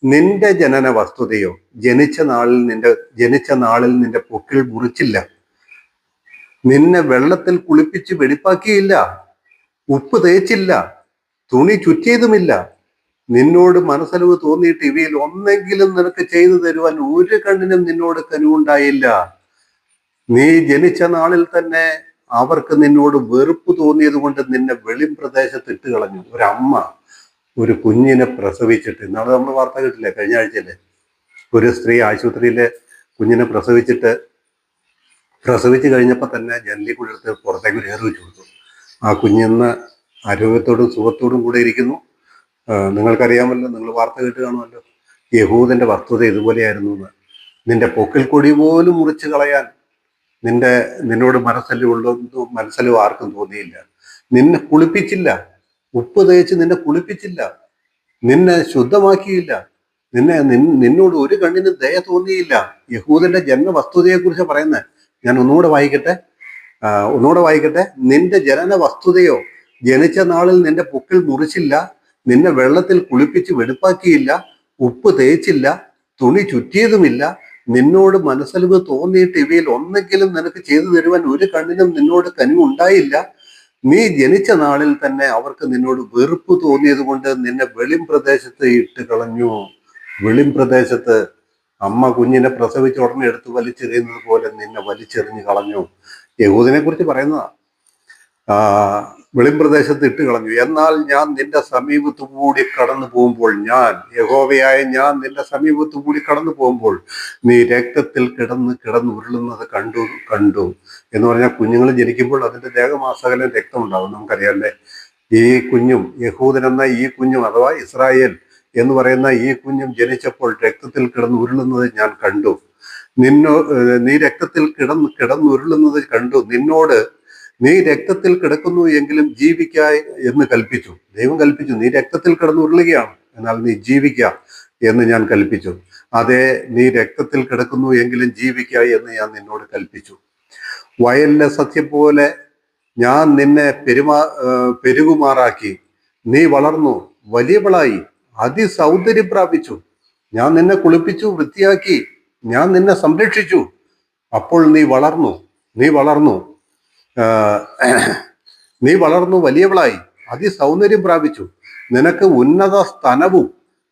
നിന്റെ ജനന വസ്തുതയോ, ജനിച്ച നാളിൽ നിന്റെ പൊക്കിൾ മുറിച്ചില്ല, നിന്നെ വെള്ളത്തിൽ കുളിപ്പിച്ച് വെടിപ്പാക്കിയില്ല, ഉപ്പ് തേച്ചില്ല, തുണി ചുറ്റിയതുമില്ല, നിന്നോട് മനസ്സലിവ് തോന്നിയിട്ട് ഇവയിൽ ഒന്നെങ്കിലും നിനക്ക് ചെയ്തു തരുവാൻ ഒരു കണ്ണിനും നിന്നോട് കനിവുണ്ടായില്ല. നീ ജനിച്ച നാളിൽ തന്നെ അവർക്ക് നിന്നോട് വെറുപ്പ് തോന്നിയത് കൊണ്ട് നിന്നെ വെളിമ്പ്രദേശത്ത് ഇട്ട് കളഞ്ഞു. ഒരമ്മ ഒരു കുഞ്ഞിനെ പ്രസവിച്ചിട്ട്, ഇന്നാണ് നമ്മൾ വാർത്ത കേട്ടില്ലേ, കഴിഞ്ഞ ആഴ്ചയല്ലേ, ഒരു സ്ത്രീ ആശുപത്രിയിലെ കുഞ്ഞിനെ പ്രസവിച്ച് കഴിഞ്ഞപ്പോൾ തന്നെ ജനലിൽ കൂടെ എടുത്ത് പുറത്തേക്ക് ഒരു ഏറ് വെച്ച് കൊടുത്തു. ആ കുഞ്ഞിന്ന് ആരോഗ്യത്തോടും സുഖത്തോടും കൂടെ ഇരിക്കുന്നു. നിങ്ങൾക്കറിയാമല്ലോ, നിങ്ങൾ വാർത്ത കേട്ട് കാണുമല്ലോ, യഹൂദന്റെ വസ്തുത ഇതുപോലെയായിരുന്നു എന്ന്. നിന്റെ പൊക്കിൽ കൊടി പോലും മുറിച്ച് കളയാൻ നിന്നോട് മനസ്സലിവ് ആർക്കും തോന്നിയില്ല. നിന്നെ കുളിപ്പിച്ചില്ല, ഉപ്പ് തേച്ച് നിന്നെ കുളിപ്പിച്ചില്ല, നിന്നെ ശുദ്ധമാക്കിയില്ല, നിന്നോട് ഒരു കണ്ണിന് ദയ തോന്നിയില്ല. യഹൂദന്റെ ജന്മവസ്തുതയെ കുറിച്ച് പറയുന്നത്. ഞാൻ ഒന്നുകൂടെ വായിക്കട്ടെ. നിന്റെ ജനന വസ്തുതയോ, ജനിച്ച നാളിൽ നിന്റെ പൊക്കിൾ മുറിച്ചില്ല, നിന്നെ വെള്ളത്തിൽ കുളിപ്പിച്ച് വെടുപ്പാക്കിയില്ല, ഉപ്പ് തേച്ചില്ല, തുണി ചുറ്റിയതുമില്ല, നിന്നോട് മനസ്സലിവ് തോന്നിയിട്ട് ഇവയിൽ ഒന്നെങ്കിലും നിനക്ക് ചെയ്തു തരുവാൻ ഒരു കണ്ണിനും നിന്നോട് കനിവുണ്ടായില്ല. നീ ജനിച്ച നാളിൽ തന്നെ അവർക്ക് നിന്നോട് വെറുപ്പ് തോന്നിയത് കൊണ്ട് നിന്നെ വെളിമ്പ്രദേശത്ത് ഇട്ട് കളഞ്ഞു. വെളിമ്പ്രദേശത്ത് അമ്മ കുഞ്ഞിനെ പ്രസവിച്ച ഉടനെ എടുത്ത് വലിച്ചെറിയുന്നത് പോലെ നിന്നെ വലിച്ചെറിഞ്ഞു കളഞ്ഞു. യഹൂദിനെ കുറിച്ച് പറയുന്നതാ. വെളിമ്പ്രദേശത്ത് ഇട്ട് കളഞ്ഞു. എന്നാൽ ഞാൻ നിന്റെ സമീപത്തു കൂടി കടന്നു പോകുമ്പോൾ, ഞാൻ യഹോവയായ ഞാൻ നിന്റെ സമീപത്തു കൂടി കടന്നു പോകുമ്പോൾ നീ രക്തത്തിൽ കിടന്ന് ഉരുളുന്നത് കണ്ടു എന്ന് പറഞ്ഞാൽ, കുഞ്ഞുങ്ങൾ ജനിക്കുമ്പോൾ അതിന്റെ ദേഹമാസകലം രക്തം ഉണ്ടാകും, നമുക്കറിയാമല്ലേ. ഈ കുഞ്ഞും, യഹൂദൻ എന്ന ഈ കുഞ്ഞും അഥവാ ഇസ്രായേൽ എന്ന് പറയുന്ന ഈ കുഞ്ഞും ജനിച്ചപ്പോൾ രക്തത്തിൽ കിടന്ന് ഉരുളുന്നത് ഞാൻ കണ്ടു. നീ രക്തത്തിൽ കിടന്നുരുളുന്നത് കണ്ടു. നിന്നോട് നീ രക്തത്തിൽ കിടക്കുന്നു എങ്കിലും ജീവിക്കായി എന്ന് കൽപ്പിച്ചു. ദൈവം കൽപ്പിച്ചു, നീ രക്തത്തിൽ കിടന്നുരുളുകയാണ്, എന്നാൽ നീ ജീവിക്ക എന്ന് ഞാൻ കൽപ്പിച്ചു. അതെ, നീ രക്തത്തിൽ കിടക്കുന്നു എങ്കിലും ജീവിക്കായി എന്ന് ഞാൻ നിന്നോട് കൽപ്പിച്ചു. വയലിലെ സത്യം പോലെ ഞാൻ നിന്നെ പെരുകുമാറാക്കി. നീ വളർന്നു വലിയവളായി അതിസൗന്ദര്യം പ്രാപിച്ചു. ഞാൻ നിന്നെ കുളിപ്പിച്ചു, വൃത്തിയാക്കി, ഞാൻ നിന്നെ സംരക്ഷിച്ചു. അപ്പോൾ നീ വളർന്നു വലിയവളായി അതിസൗന്ദര്യം പ്രാപിച്ചു. നിനക്ക് ഉന്നത സ്തനവും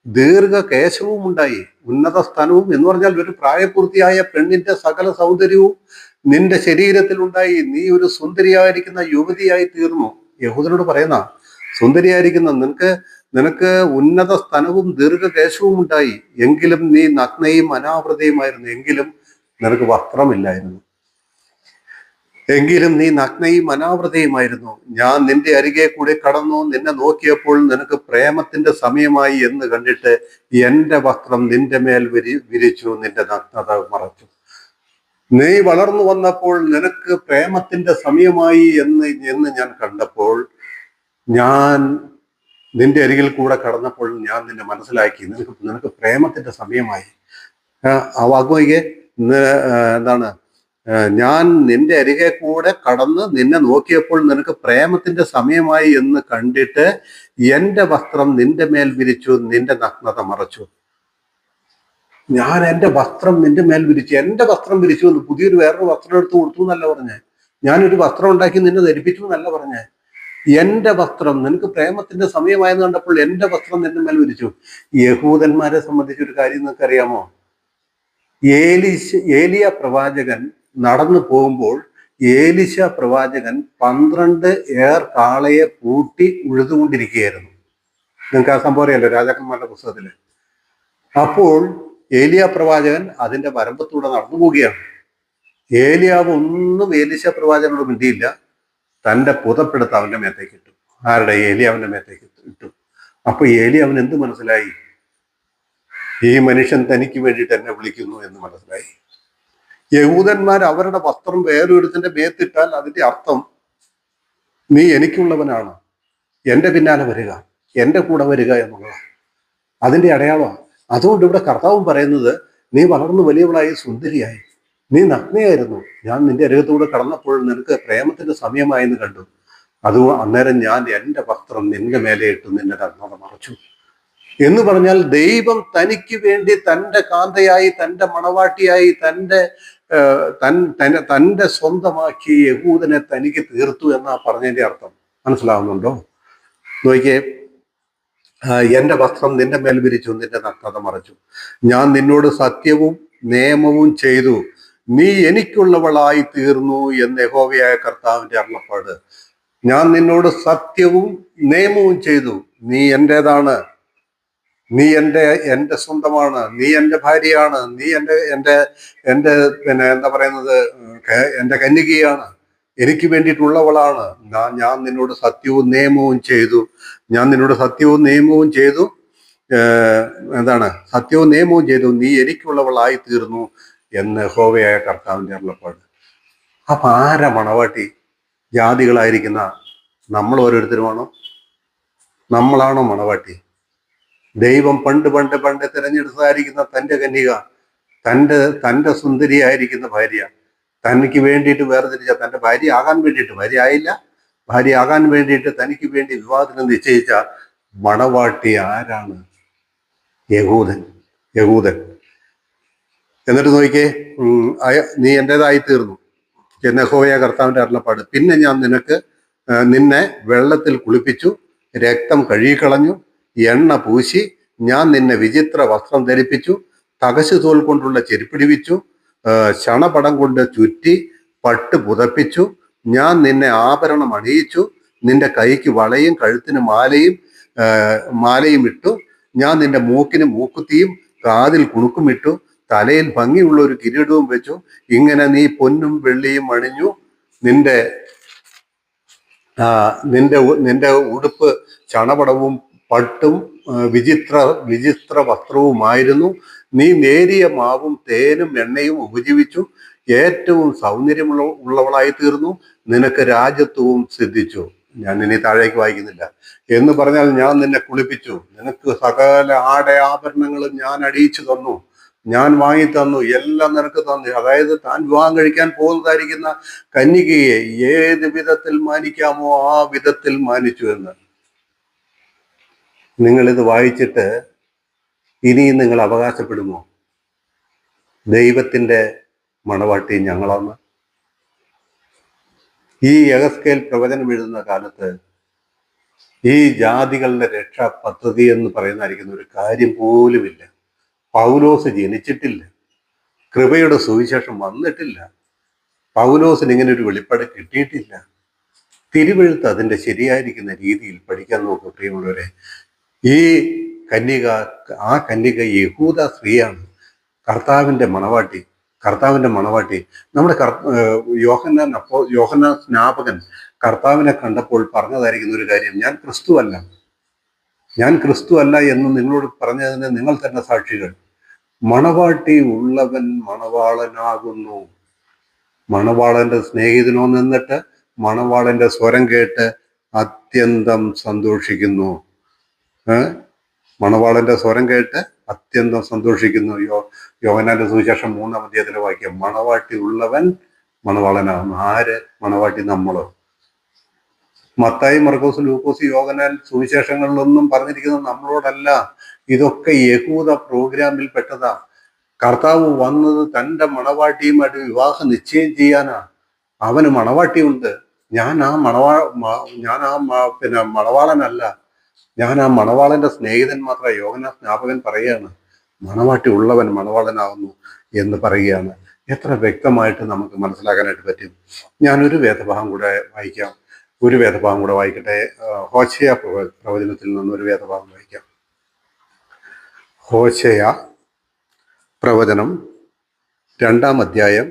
ദീർഘകേശവും ഉണ്ടായി. ഉന്നത സ്തനവും എന്ന് പറഞ്ഞാൽ ഒരു പ്രായപൂർത്തിയായ പെണ്ണിന്റെ സകല സൗന്ദര്യവും നിന്റെ ശരീരത്തിൽ ഉണ്ടായി. നീ ഒരു സുന്ദരിയായിരിക്കുന്ന യുവതിയായി തീർന്നു. യഹൂദനോട് പറയുന്ന, സുന്ദരിയായിരിക്കുന്ന നിനക്ക് ഉന്നത സ്തനവും ദീർഘകേശവും ഉണ്ടായി. എങ്കിലും നീ നഗ്നയും അനാവൃതയുമായിരുന്നു. എങ്കിലും നിനക്ക് വസ്ത്രമില്ലായിരുന്നു. ഞാൻ നിന്റെ അരികെ കൂടി കടന്നു, നിന്നെ നോക്കിയപ്പോൾ നിനക്ക് പ്രേമത്തിന്റെ സമയമായി എന്ന് കണ്ടിട്ട് എന്റെ വസ്ത്രം നിന്റെ മേൽ വിരിച്ചു, നിന്റെ നഗ്നത മറച്ചു. നീ വളർന്നു വന്നപ്പോൾ നിനക്ക് പ്രേമത്തിന്റെ സമയമായി എന്ന് ഞാൻ കണ്ടപ്പോൾ, ഞാൻ നിന്റെ അരികിൽ കൂടെ കടന്നപ്പോൾ ഞാൻ നിന്നെ മനസ്സിലാക്കി, നിനക്ക് പ്രേമത്തിന്റെ സമയമായി. ആ വാക്കുമൊക്കെ എന്താണ്? ഞാൻ നിന്റെ അരികെ കൂടെ കടന്ന് നിന്നെ നോക്കിയപ്പോൾ നിനക്ക് പ്രേമത്തിന്റെ സമയമായി എന്ന് കണ്ടിട്ട് എന്റെ വസ്ത്രം നിന്റെ മേൽ വിരിച്ചു, നിന്റെ നഗ്നത മറച്ചു. ഞാൻ എന്റെ വസ്ത്രം നിന്റെ മേൽ വിരിച്ചു. എന്റെ വസ്ത്രം വിരിച്ചു എന്ന് വേറൊരു വസ്ത്രം എടുത്ത് കൊടുത്തു എന്നല്ല പറഞ്ഞേ. ഞാനൊരു വസ്ത്രം ഉണ്ടാക്കി നിന്നെ ധരിപ്പിച്ചു എന്നല്ല പറഞ്ഞേ. എന്റെ വസ്ത്രം, നിനക്ക് പ്രേമത്തിന്റെ സമയമായെന്ന് കണ്ടപ്പോൾ എന്റെ വസ്ത്രം നിന്റെ മേൽ വിരിച്ചു. യഹൂദന്മാരെ സംബന്ധിച്ചൊരു കാര്യം നിങ്ങൾക്ക് അറിയാമോ? ഏലിയ പ്രവാചകൻ നടന്നു പോകുമ്പോൾ ഏലിശ പ്രവാചകൻ 12 ഏർ കാളയെ പൂട്ടി ഉഴുതുകൊണ്ടിരിക്കുകയായിരുന്നു. നിങ്ങൾക്ക് ആ സംഭവം അറിയാലോ, രാജാക്കന്മാരുടെ പുസ്തകത്തില്. അപ്പോൾ ഏലിയ പ്രവാചകൻ അതിന്റെ വരമ്പത്തൂടെ നടന്നു പോവുകയാണ്. ഏലിയാവ് ഒന്നും ഏലീശ പ്രവാചകനോട് മിണ്ടിയില്ല. തൻ്റെ പുതപ്പെടുത്ത് അവൻ്റെ മേത്തേക്ക് ഇട്ടു. ആരുടെ? ഏലിയാവിൻ്റെ മേത്തേക്ക് ഇട്ടു. അപ്പൊ ഏലിയാവിന് എന്ത് മനസ്സിലായി? ഈ മനുഷ്യൻ തനിക്ക് വേണ്ടിയിട്ട് എന്നെ വിളിക്കുന്നു എന്ന് മനസ്സിലായി. യഹൂദന്മാർ അവരുടെ വസ്ത്രം വേറൊരുത്തിന്റെ മേത്തിട്ടാൽ അതിന്റെ അർത്ഥം നീ എനിക്കുള്ളവനാണ്, എൻ്റെ പിന്നാലെ വരിക, എൻ്റെ കൂടെ വരിക എന്നുള്ളതാണ്. അതിന്റെ അടയാളമാണ്. അതുകൊണ്ട് ഇവിടെ കർത്താവും പറയുന്നത്, നീ വളർന്നു വലിയവളായി സുന്ദരിയായി, നീ നഗ്നയായിരുന്നു, ഞാൻ നിന്റെ അരികത്തൂടെ കടന്നപ്പോൾ നിനക്ക് പ്രേമത്തിന്റെ സമയമായെന്ന് കണ്ടു. അന്നേരം ഞാൻ എൻ്റെ വസ്ത്രം നിന്റെ മേലെ ഇട്ടു നിന്നെ നഗ്നത മറച്ചു എന്ന് പറഞ്ഞാൽ, ദൈവം തനിക്ക് വേണ്ടി തൻ്റെ കാന്തയായി, തൻ്റെ മണവാട്ടിയായി, തൻ്റെ സ്വന്തമാക്കി യഹൂദനെ തനിക്ക് തീർത്തു എന്നാ പറഞ്ഞതിന്റെ അർത്ഥം. മനസ്സിലാവുന്നുണ്ടോ? നോക്കിയേ, എൻ്റെ വസ്ത്രം നിന്റെ മേൽ വിരിച്ചു, നിന്റെ നഗ്നത മറച്ചു. ഞാൻ നിന്നോട് സത്യവും നിയമവും ചെയ്തു, നീ എനിക്കുള്ളവളായി തീർന്നു എന്ന് യഹോവയായ കർത്താവിന്റെ അരുളപ്പാട്. ഞാൻ നിന്നോട് സത്യവും നിയമവും ചെയ്തു, നീ എൻ്റെതാണ്, നീ എൻ്റെ സ്വന്തമാണ്, നീ എൻ്റെ ഭാര്യയാണ്, നീ എൻ്റെ എന്താ പറയുന്നത്, എൻ്റെ കന്യകയാണ്, എനിക്ക് വേണ്ടിയിട്ടുള്ളവളാണ്. ഞാൻ നിന്നോട് സത്യവും നിയമവും ചെയ്തു, ഞാൻ നിന്നോട് സത്യവും നിയമവും ചെയ്തു, എന്താണ് സത്യവും നിയമവും ചെയ്തു, നീ എനിക്കുള്ളവളായി തീർന്നു എന്ന് യഹോവയായ കർത്താവിന്റെ അരുളപ്പാട്. അപ്പൊ ആരാ മണവാട്ടി? ജാതികളായിരിക്കുന്ന നമ്മൾ ഓരോരുത്തരുമാണോ? നമ്മളാണോ മണവാട്ടി? ദൈവം പണ്ട് പണ്ട് പണ്ട് തിരഞ്ഞെടുത്തതായിരിക്കുന്ന തൻ്റെ കന്യക, തൻ്റെ സുന്ദരിയായിരിക്കുന്ന ഭാര്യ, തനിക്ക് വേണ്ടിയിട്ട് വേർതിരിച്ച, തൻ്റെ ഭാര്യ ആകാൻ വേണ്ടിയിട്ട്, ഭാര്യ ആയില്ല, ഭാര്യ ആകാൻ വേണ്ടിയിട്ട് തനിക്ക് വേണ്ടി വിവാഹത്തിന് നിശ്ചയിച്ച മണവാട്ടി ആരാണ്? യഹൂദൻ. എന്നിട്ട് നോക്കിയേ, നീ എൻ്റെതായി തീർന്നു എന്ന് യഹോവയായ കർത്താവിന്റെ അരുളപ്പാട്. പിന്നെ ഞാൻ നിന്നെ വെള്ളത്തിൽ കുളിപ്പിച്ചു, രക്തം കഴുകിക്കളഞ്ഞു, എണ്ണ പൂശി, ഞാൻ നിന്നെ വിചിത്ര വസ്ത്രം ധരിപ്പിച്ചു, തകശു തോൽ കൊണ്ടുള്ള ചെരുപ്പിടിവിച്ചു, ശണപടം കൊണ്ട് ചുറ്റി പട്ട് പുതപ്പിച്ചു, ഞാൻ നിന്നെ ആഭരണം അണിയിച്ചു, നിന്റെ കൈക്ക് വളയും കഴുത്തിന് മാലയും ഇട്ടു, ഞാൻ നിന്റെ മൂക്കിന് മൂക്കുത്തിയും കാതിൽ കുണുക്കും ഇട്ടു, തലയിൽ ഭംഗിയുള്ള ഒരു കിരീടവും വെച്ചു. ഇങ്ങനെ നീ പൊന്നും വെള്ളിയും അണിഞ്ഞു, നിന്റെ ഉടുപ്പ് ചണപടവും പട്ടും വിചിത്ര വസ്ത്രവുമായിരുന്നു. നീ നേരിയ മാവും തേനും എണ്ണയും ഉപജീവിച്ചു, ഏറ്റവും സൗന്ദര്യമുള്ളവളായി തീർന്നു, നിനക്ക് രാജത്വവും സിദ്ധിച്ചു. ഞാൻ ഇനി താഴേക്ക് വായിക്കുന്നില്ല. എന്ന് പറഞ്ഞാൽ, ഞാൻ നിന്നെ കുളിപ്പിച്ചു, നിനക്ക് സകല ആഭരണങ്ങളും ഞാൻ അടിയിച്ചു തന്നു, ഞാൻ വാങ്ങി തന്നു, എല്ലാം നിനക്ക് തന്നു. അതായത് താൻ വിവാഹം കഴിക്കാൻ പോകുന്നതായിരിക്കുന്ന കന്യകയെ ഏത് വിധത്തിൽ മാനിക്കാമോ ആ വിധത്തിൽ മാനിച്ചു എന്ന്. നിങ്ങളിത് വായിച്ചിട്ട് ഇനിയും നിങ്ങൾ അവകാശപ്പെടുമോ ദൈവത്തിന്റെ മണവാട്ടി ഞങ്ങളാണ്? ഈ യഹസ്കേൽ പ്രവചനം എഴുതുന്ന കാലത്ത് ഈ ജാതികളുടെ രക്ഷാ പദ്ധതി എന്ന് പറയുന്നതായിരിക്കുന്ന ഒരു കാര്യം പോലുമില്ല. പൗലോസ് ജനിച്ചിട്ടില്ല, കൃപയുടെ സുവിശേഷം വന്നിട്ടില്ല, പൗലോസിന് ഇങ്ങനെ ഒരു വെളിപ്പാട് കിട്ടിയിട്ടില്ല. തിരുവെഴുത്ത് അതിൻ്റെ ശരിയായിരിക്കുന്ന രീതിയിൽ പഠിക്കാൻ നോക്കുക പ്രിയമുള്ളവരെ. ഈ ആ കന്യക യഹൂദ സ്ത്രീയാണ്, കർത്താവിന്റെ മണവാട്ടി. നമ്മുടെ യോഹന്നാൻ സ്നാപകൻ കർത്താവിനെ കണ്ടപ്പോൾ പറഞ്ഞതായിരിക്കുന്ന ഒരു കാര്യം, ഞാൻ ക്രിസ്തു അല്ല എന്ന് നിങ്ങളോട് പറഞ്ഞതിന് നിങ്ങൾ തന്നെ സാക്ഷികൾ. മണവാട്ടി ഉള്ളവൻ മണവാളനാകുന്നു. മണവാളന്റെ സ്നേഹിതനോ നിന്നിട്ട് മണവാളന്റെ സ്വരം കേട്ട് അത്യന്തം സന്തോഷിക്കുന്നു. മണവാളന്റെ സ്വരം കേട്ട് അത്യന്തം സന്തോഷിക്കുന്നു. യോഹന്നാന്റെ സുവിശേഷം 3-ാം അധ്യായത്തിലെ വാക്യം. മണവാട്ടി ഉള്ളവൻ മണവാളനാകുന്നു. ആര് മണവാട്ടി? നമ്മളോ? മത്തായി, മർക്കോസ്, ലൂക്കോസ്, യോഹന്നാൻ സുവിശേഷങ്ങളിലൊന്നും പറഞ്ഞിരിക്കുന്നത് നമ്മളോടല്ല. ഇതൊക്കെ യഹൂദ പ്രോഗ്രാമിൽ പെട്ടതാ. കർത്താവ് വന്നത് തൻ്റെ മണവാട്ടിയുമായിട്ട് വിവാഹ നിശ്ചയം ചെയ്യാനാ. അവന് മണവാട്ടിയുണ്ട്. ഞാൻ ആ മണവാളനല്ല, ഞാൻ ആ മണവാളന്റെ സ്നേഹിതൻ മാത്രം. യോഹന്നാൻ സ്നാപകൻ പറയുകയാണ്, മണവാട്ടി ഉള്ളവൻ മണവാളനാകുന്നു എന്ന് പറയുകയാണ്. എത്ര വ്യക്തമായിട്ട് നമുക്ക് മനസ്സിലാക്കാനായിട്ട് പറ്റും. ഞാനൊരു വേദഭാഗം കൂടെ വായിക്കട്ടെ. ഹോശേയ പ്രവചനത്തിൽ നിന്നൊരു വേദഭാഗം വായിക്കാം. ഹോശേയ പ്രവചനം 2-ാം അധ്യായം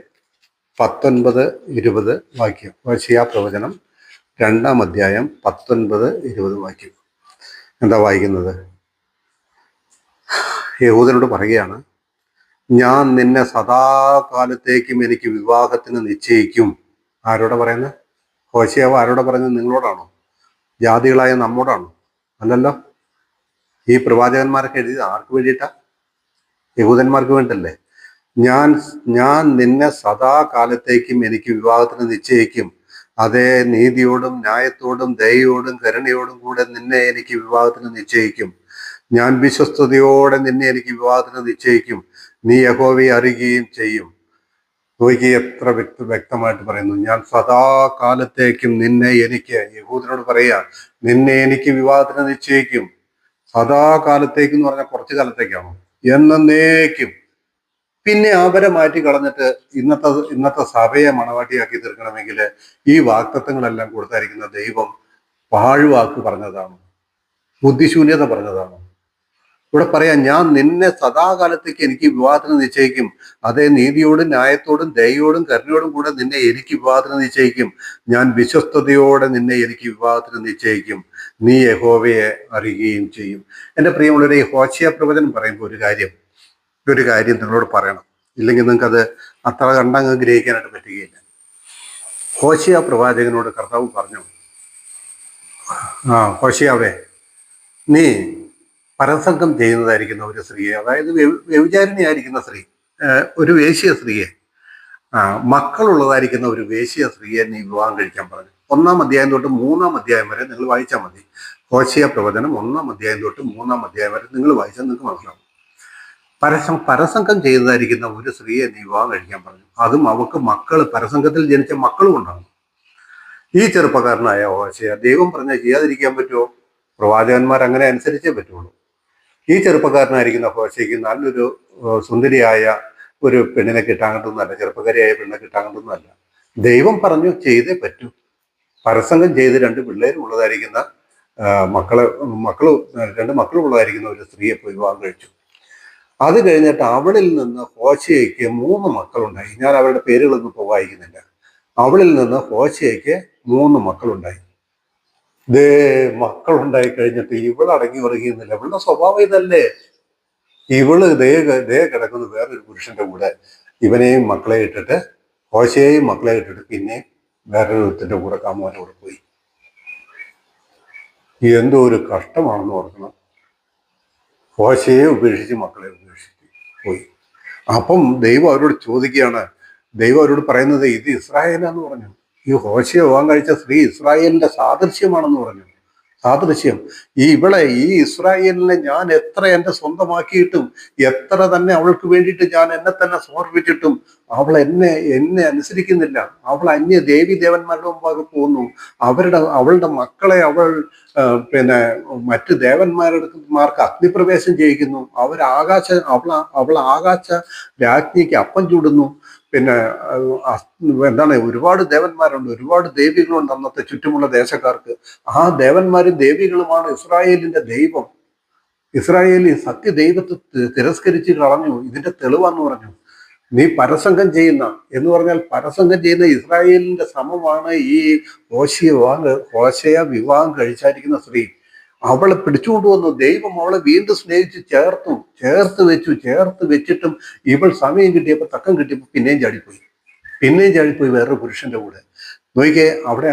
19-20 ഹോശേയ പ്രവചനം 2-ാം അധ്യായം 19-20 എന്താ വായിക്കുന്നത്? യഹൂദനോട് പറയുകയാണ്, ഞാൻ നിന്നെ സദാകാലത്തേക്കും എനിക്ക് വിവാഹത്തിന് നിശ്ചയിക്കും. ആരോടെ പറയുന്നത്? ഹോശേയാവ് ആരോടെ പറയുന്നത്? നിങ്ങളോടാണോ? ജാതികളായ നമ്മോടാണോ? അല്ലല്ലോ. ഈ പ്രവാചകന്മാരൊക്കെ എഴുതിയത് ആർക്ക് വേണ്ടിയിട്ടാ? യഹൂദന്മാർക്ക് വേണ്ടല്ലേ. ഞാൻ നിന്നെ സദാകാലത്തേക്കും എനിക്ക് വിവാഹത്തിന് നിശ്ചയിക്കും. അതേ, നീതിയോടും ന്യായത്തോടും ദയയോടും കരുണയോടും കൂടെ നിന്നെ എനിക്ക് വിവാഹത്തിന് നിശ്ചയിക്കും. ഞാൻ വിശ്വസ്തയോടെ നിന്നെ എനിക്ക് വിവാഹത്തിന് നിശ്ചയിക്കും. നീ യഹോവയെ അറിയുകയും ചെയ്യും. നോക്കി എത്ര വ്യക്തമായിട്ട് പറയുന്നു. ഞാൻ സദാകാലത്തേക്കും നിന്നെ എനിക്ക്, യഹൂദനോട് പറയാ, നിന്നെ എനിക്ക് വിവാഹത്തിന് നിശ്ചയിക്കും. സദാകാലത്തേക്ക് എന്ന് പറഞ്ഞാൽ കുറച്ചു കാലത്തേക്കാണോ? എന്നേക്കും. പിന്നെ അവരെ മാറ്റി കളഞ്ഞിട്ട് ഇന്നത്തെ സഭയെ മണവാട്ടിയാക്കി തീർക്കണമെങ്കിൽ ഈ വാക്തത്വങ്ങളെല്ലാം കൊടുത്തായിരിക്കുന്ന ദൈവം പാഴ്വാക്ക് പറഞ്ഞതാണോ? ബുദ്ധിശൂന്യത പറഞ്ഞതാണോ? ഇവിടെ പറയാം, ഞാൻ നിന്നെ സദാകാലത്തേക്ക് എനിക്ക് വിവാഹത്തിന് നിശ്ചയിക്കും. അതേ, നീതിയോടും ന്യായത്തോടും ദയയോടും കരുണയോടും കൂടെ നിന്നെ എനിക്ക് വിവാഹത്തിന് നിശ്ചയിക്കും. ഞാൻ വിശ്വസ്തയോടെ നിന്നെ എനിക്ക് വിവാഹത്തിന് നിശ്ചയിക്കും. നീ യഹോവയെ അറിയുകയും ചെയ്യും. എൻ്റെ പ്രിയമുള്ളവരെ, ഈ ഹോശേയ പ്രവചനം പറയുമ്പോൾ ഒരു കാര്യം നിങ്ങളോട് പറയണം. ഇല്ലെങ്കിൽ നിങ്ങൾക്കത് അത്ര കണ്ടങ്ങ് ഗ്രഹിക്കാനായിട്ട് പറ്റുകയില്ല. ഹോശേയ പ്രവാചകനോട് കർത്താവ് പറഞ്ഞു, ഹോശേയാവേ, നീ പരസംഗം ചെയ്യുന്നതായിരിക്കുന്ന ഒരു സ്ത്രീയെ, അതായത് വ്യഭിചാരിണിയായിരിക്കുന്ന സ്ത്രീ, ഒരു വേശ്യ സ്ത്രീയെ, മക്കളുള്ളതായിരിക്കുന്ന ഒരു വേശ്യ സ്ത്രീയെ നീ വിവാഹം കഴിക്കാൻ പറഞ്ഞു. 1-ാം അധ്യായം തൊട്ട് 3-ാം അധ്യായം വരെ നിങ്ങൾ വായിച്ചാൽ മതി. ഹോശേയ പ്രവചനം 1-ാം അധ്യായം തൊട്ട് 3-ാം അധ്യായം വരെ നിങ്ങൾ വായിച്ചാൽ നിങ്ങൾക്ക് മനസ്സിലാവും. പരസംഗം ചെയ്തതായിരിക്കുന്ന ഒരു സ്ത്രീയെ നീ വിവാഹം കഴിക്കാൻ പറഞ്ഞു. അതും അവക്ക് പരസംഗത്തിൽ ജനിച്ച മക്കളും ഉണ്ടാകും. ഈ ചെറുപ്പക്കാരനായ ഹോശേയ ദൈവം പറഞ്ഞാൽ ചെയ്യാതിരിക്കാൻ പറ്റുമോ? പ്രവാചകന്മാർ അങ്ങനെ അനുസരിച്ചേ പറ്റുള്ളൂ. ഈ ചെറുപ്പക്കാരനായിരിക്കുന്ന ഹോശേയ്ക്ക് നല്ലൊരു സുന്ദരിയായ ഒരു പെണ്ണിനെ കിട്ടാകണ്ടൊന്നുമല്ല, ചെറുപ്പക്കാരിയായ പെണ്ണിനെ കിട്ടാകണ്ടൊന്നുമല്ല. ദൈവം പറഞ്ഞു ചെയ്തേ പറ്റൂ. പരസംഗം ചെയ്ത് 2 പിള്ളേരും ഉള്ളതായിരിക്കുന്ന രണ്ട് മക്കളും ഉള്ളതായിരിക്കുന്ന ഒരു സ്ത്രീയെ പോയി വിവാഹം കഴിച്ചു. അത് കഴിഞ്ഞിട്ട് അവളിൽ നിന്ന് ഹോശേയ്ക്ക് 3 മക്കളുണ്ടായി. ഞാൻ അവരുടെ പേരുകളൊന്നും ഇപ്പോൾ വായിക്കുന്നില്ല. അവളിൽ നിന്ന് ഹോശേയ്ക്ക് 3 മക്കളുണ്ടായി. മക്കളുണ്ടായി കഴിഞ്ഞിട്ട് ഇവൾ അടങ്ങി ഉറങ്ങിയുന്നില്ല. ഇവളുടെ സ്വഭാവം ഇതല്ലേ. ഇവള് കിടക്കുന്നു വേറൊരു പുരുഷന്റെ കൂടെ. ഇവനെയും മക്കളെ ഇട്ടിട്ട്, ഹോശേയെയും മക്കളെ ഇട്ടിട്ട് പിന്നെയും വേറൊരുത്തിന്റെ കൂടെ കാമുവാൻ്റെ കൂടെ പോയി. എന്തോ ഒരു കഷ്ടമാണെന്ന് ഓർക്കണം. ഹോശേയെ ഉപേക്ഷിച്ച് മക്കളെ ഉപേക്ഷിച്ച് പോയി. അപ്പം ദൈവം അവരോട് ചോദിക്കുകയാണ്. ദൈവം അവരോട് പറയുന്നത്, ഇത് ഇസ്രായേലാന്ന് പറഞ്ഞു. ഈ ഹോശേയ വിവാഹം കഴിച്ച സ്ത്രീ ഇസ്രായേലിന്റെ സാദൃശ്യമാണെന്ന് പറഞ്ഞു. സാദൃശ്യം. ഈ ഇസ്രായേലിനെ ഞാൻ എത്ര എൻ്റെ സ്വന്തമാക്കിയിട്ടും, എത്ര തന്നെ അവൾക്ക് വേണ്ടിയിട്ട് ഞാൻ എന്നെ തന്നെ സമർപ്പിച്ചിട്ടും അവൾ എന്നെ അനുസരിക്കുന്നില്ല. അവൾ അന്യ ദേവന്മാരുടെ മുമ്പാകെ പോകുന്നു. അവളുടെ മക്കളെ അവൾ മറ്റ് ദേവന്മാർക്ക് അഗ്നിപ്രവേശം ചെയ്യിക്കുന്നു. അവൾ ആകാശ രാജ്ഞിക്ക് അപ്പം ചൂടുന്നു. ഒരുപാട് ദേവന്മാരുണ്ട്, ഒരുപാട് ദേവികളുണ്ട് അന്നത്തെ ചുറ്റുമുള്ള ദേശക്കാർക്ക്. ആ ദേവന്മാരും ദേവികളുമാണ് ഇസ്രായേലിന്റെ ദൈവം. ഇസ്രായേലി സത്യദൈവത്തെ തിരസ്കരിച്ച് കളഞ്ഞു. ഇതിന്റെ തെളിവാന്ന് പറഞ്ഞു. നീ പരസംഗം ചെയ്യുന്ന എന്ന് പറഞ്ഞാൽ പരസംഗം ചെയ്യുന്ന ഇസ്രായേലിന്റെ സമമാണ് ഈ ഹോശേയ വിവാഹം കഴിച്ചായിരിക്കുന്ന സ്ത്രീ. അവളെ പിടിച്ചുകൊണ്ടുവന്നു. ദൈവം അവളെ വീണ്ടും സ്നേഹിച്ച് ചേർത്ത് വെച്ചിട്ടും ഇവൾ സമയം കിട്ടിയപ്പോൾ, തക്കം കിട്ടിയപ്പോൾ പിന്നെയും ചാടിപ്പോയി വേറൊരു പുരുഷന്റെ കൂടെ. നോക്കിയേ, അവിടെ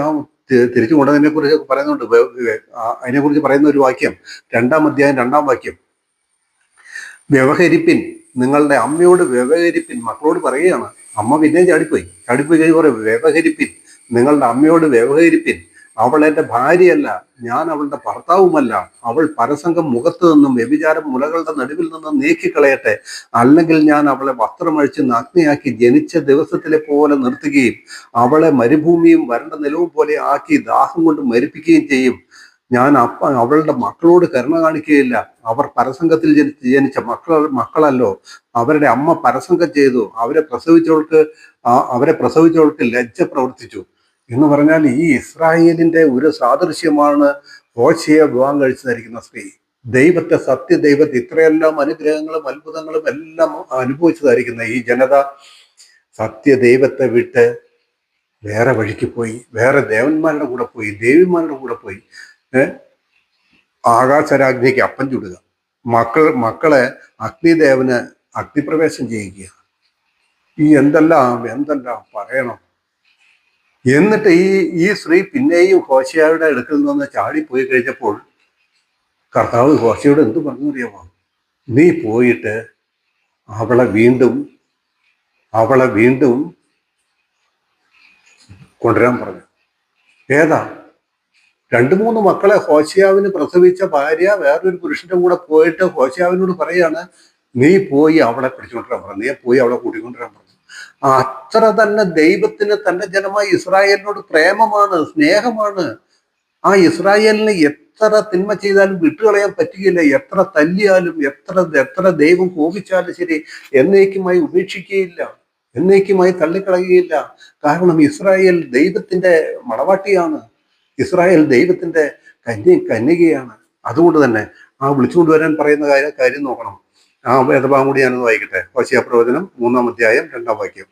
തിരിച്ചു കൊണ്ടതിനെ കുറിച്ച് പറയുന്നുണ്ട്. അതിനെക്കുറിച്ച് പറയുന്ന ഒരു വാക്യം, 2-ാം അധ്യായം 2-ാം വാക്യം, വ്യവഹരിപ്പിൻ, നിങ്ങളുടെ അമ്മയോട് വ്യവഹരിപ്പിൻ. മക്കളോട് പറയുകയാണ്. അമ്മ പിന്നെയും ചാടിപ്പോയി കഴിഞ്ഞ് പറയും, വ്യവഹരിപ്പിൻ, നിങ്ങളുടെ അമ്മയോട് വ്യവഹരിപ്പിൻ. അവൾ എൻ്റെ ഭാര്യയല്ല, ഞാൻ അവളുടെ ഭർത്താവുമല്ല. അവൾ പരസംഗം മുഖത്ത് നിന്നും വ്യഭിചാരം മുലകളുടെ നടുവിൽ നിന്നും നീക്കിക്കളയട്ടെ. അല്ലെങ്കിൽ ഞാൻ അവളെ വസ്ത്രമഴിച്ച് നഗ്നയാക്കി ജനിച്ച ദിവസത്തിലെ പോലെ നിർത്തുകയും അവളെ മരുഭൂമിയും വരണ്ട നിലവും പോലെ ആക്കി ദാഹം കൊണ്ട് മരിപ്പിക്കുകയും ചെയ്യും. ഞാൻ അവളുടെ മക്കളോട് കരുണ കാണിക്കുകയില്ല. അവർ പരസംഗത്തിൽ ജനിച്ച മക്കളല്ലോ. അവരുടെ അമ്മ പരസംഗം ചെയ്തു. അവരെ പ്രസവിച്ചവൾക്ക് ലജ്ജ പ്രവർത്തിച്ചു എന്ന് പറഞ്ഞാൽ ഈ ഇസ്രായേലിന്റെ ഒരു സാദൃശ്യമാണ് ഹോശേയ വിവാഹം കഴിച്ചതായിരിക്കുന്ന സ്ത്രീ. സത്യദൈവത്തെ ഇത്രയെല്ലാം അനുഗ്രഹങ്ങളും അത്ഭുതങ്ങളും എല്ലാം അനുഭവിച്ചതായിരിക്കുന്ന ഈ ജനത സത്യദൈവത്തെ വിട്ട് വേറെ വഴിക്ക് പോയി, വേറെ ദേവന്മാരുടെ കൂടെ പോയി, ദേവിമാരുടെ കൂടെ പോയി. ആകാശരാജ്ഞിക്ക് അപ്പം ചുടുക, മക്കളെ അഗ്നിദേവന് അഗ്നിപ്രവേശം ചെയ്യുക, ഈ എന്തെല്ലാം പറയണം. എന്നിട്ട് ഈ സ്ത്രീ പിന്നെയും ഹോശയ്യായുടെ അടുക്കൽ നിന്ന് ചാടിപ്പോയി കഴിഞ്ഞപ്പോൾ കർത്താവ് ഹോശയോട് എന്ത് പറഞ്ഞു അറിയാമോ? നീ പോയിട്ട് അവളെ വീണ്ടും കൊണ്ടുവരാൻ പറഞ്ഞു. ഏതാ? 2-3 മക്കളെ ഹോശയ്യാവിന് പ്രസവിച്ച ഭാര്യ വേറൊരു പുരുഷന്റെ കൂടെ പോയിട്ട് ഹോശയ്യാവിനോട് പറയാണ്, നീ പോയി അവളെ പിടിച്ചുകൊണ്ടുവരാൻ പറഞ്ഞു, നീ പോയി അവളെ കൂട്ടിക്കൊണ്ടുവരാൻ പറഞ്ഞു. അത്ര തന്നെ ദൈവത്തിന് തന്റെ ജനമായ ഇസ്രായേലിനോട് പ്രേമമാണ്, സ്നേഹമാണ്. ആ ഇസ്രായേലിന് എത്ര തിന്മ ചെയ്താലും വിട്ടുകളയാൻ പറ്റുകയില്ല. എത്ര തല്ലിയാലും എത്ര ദൈവം കോപിച്ചാലും ശരി, എന്നേക്കുമായി ഉപേക്ഷിക്കുകയില്ല, എന്നേക്കുമായി തള്ളിക്കളയുകയില്ല. കാരണം ഇസ്രായേൽ ദൈവത്തിന്റെ മണവാട്ടിയാണ്, ഇസ്രായേൽ ദൈവത്തിന്റെ കന്യകയാണ്. അതുകൊണ്ട് തന്നെ ആ വിളിച്ചുകൊണ്ട് വരാൻ പറയുന്ന കാര്യം നോക്കണം. ആ വേദഭാഗം കൂടി ഞാനൊന്ന് വായിക്കട്ടെ. ഹോശയ്യാ പ്രവചനം 3-ാം അധ്യായം 2-ാം വാക്യം.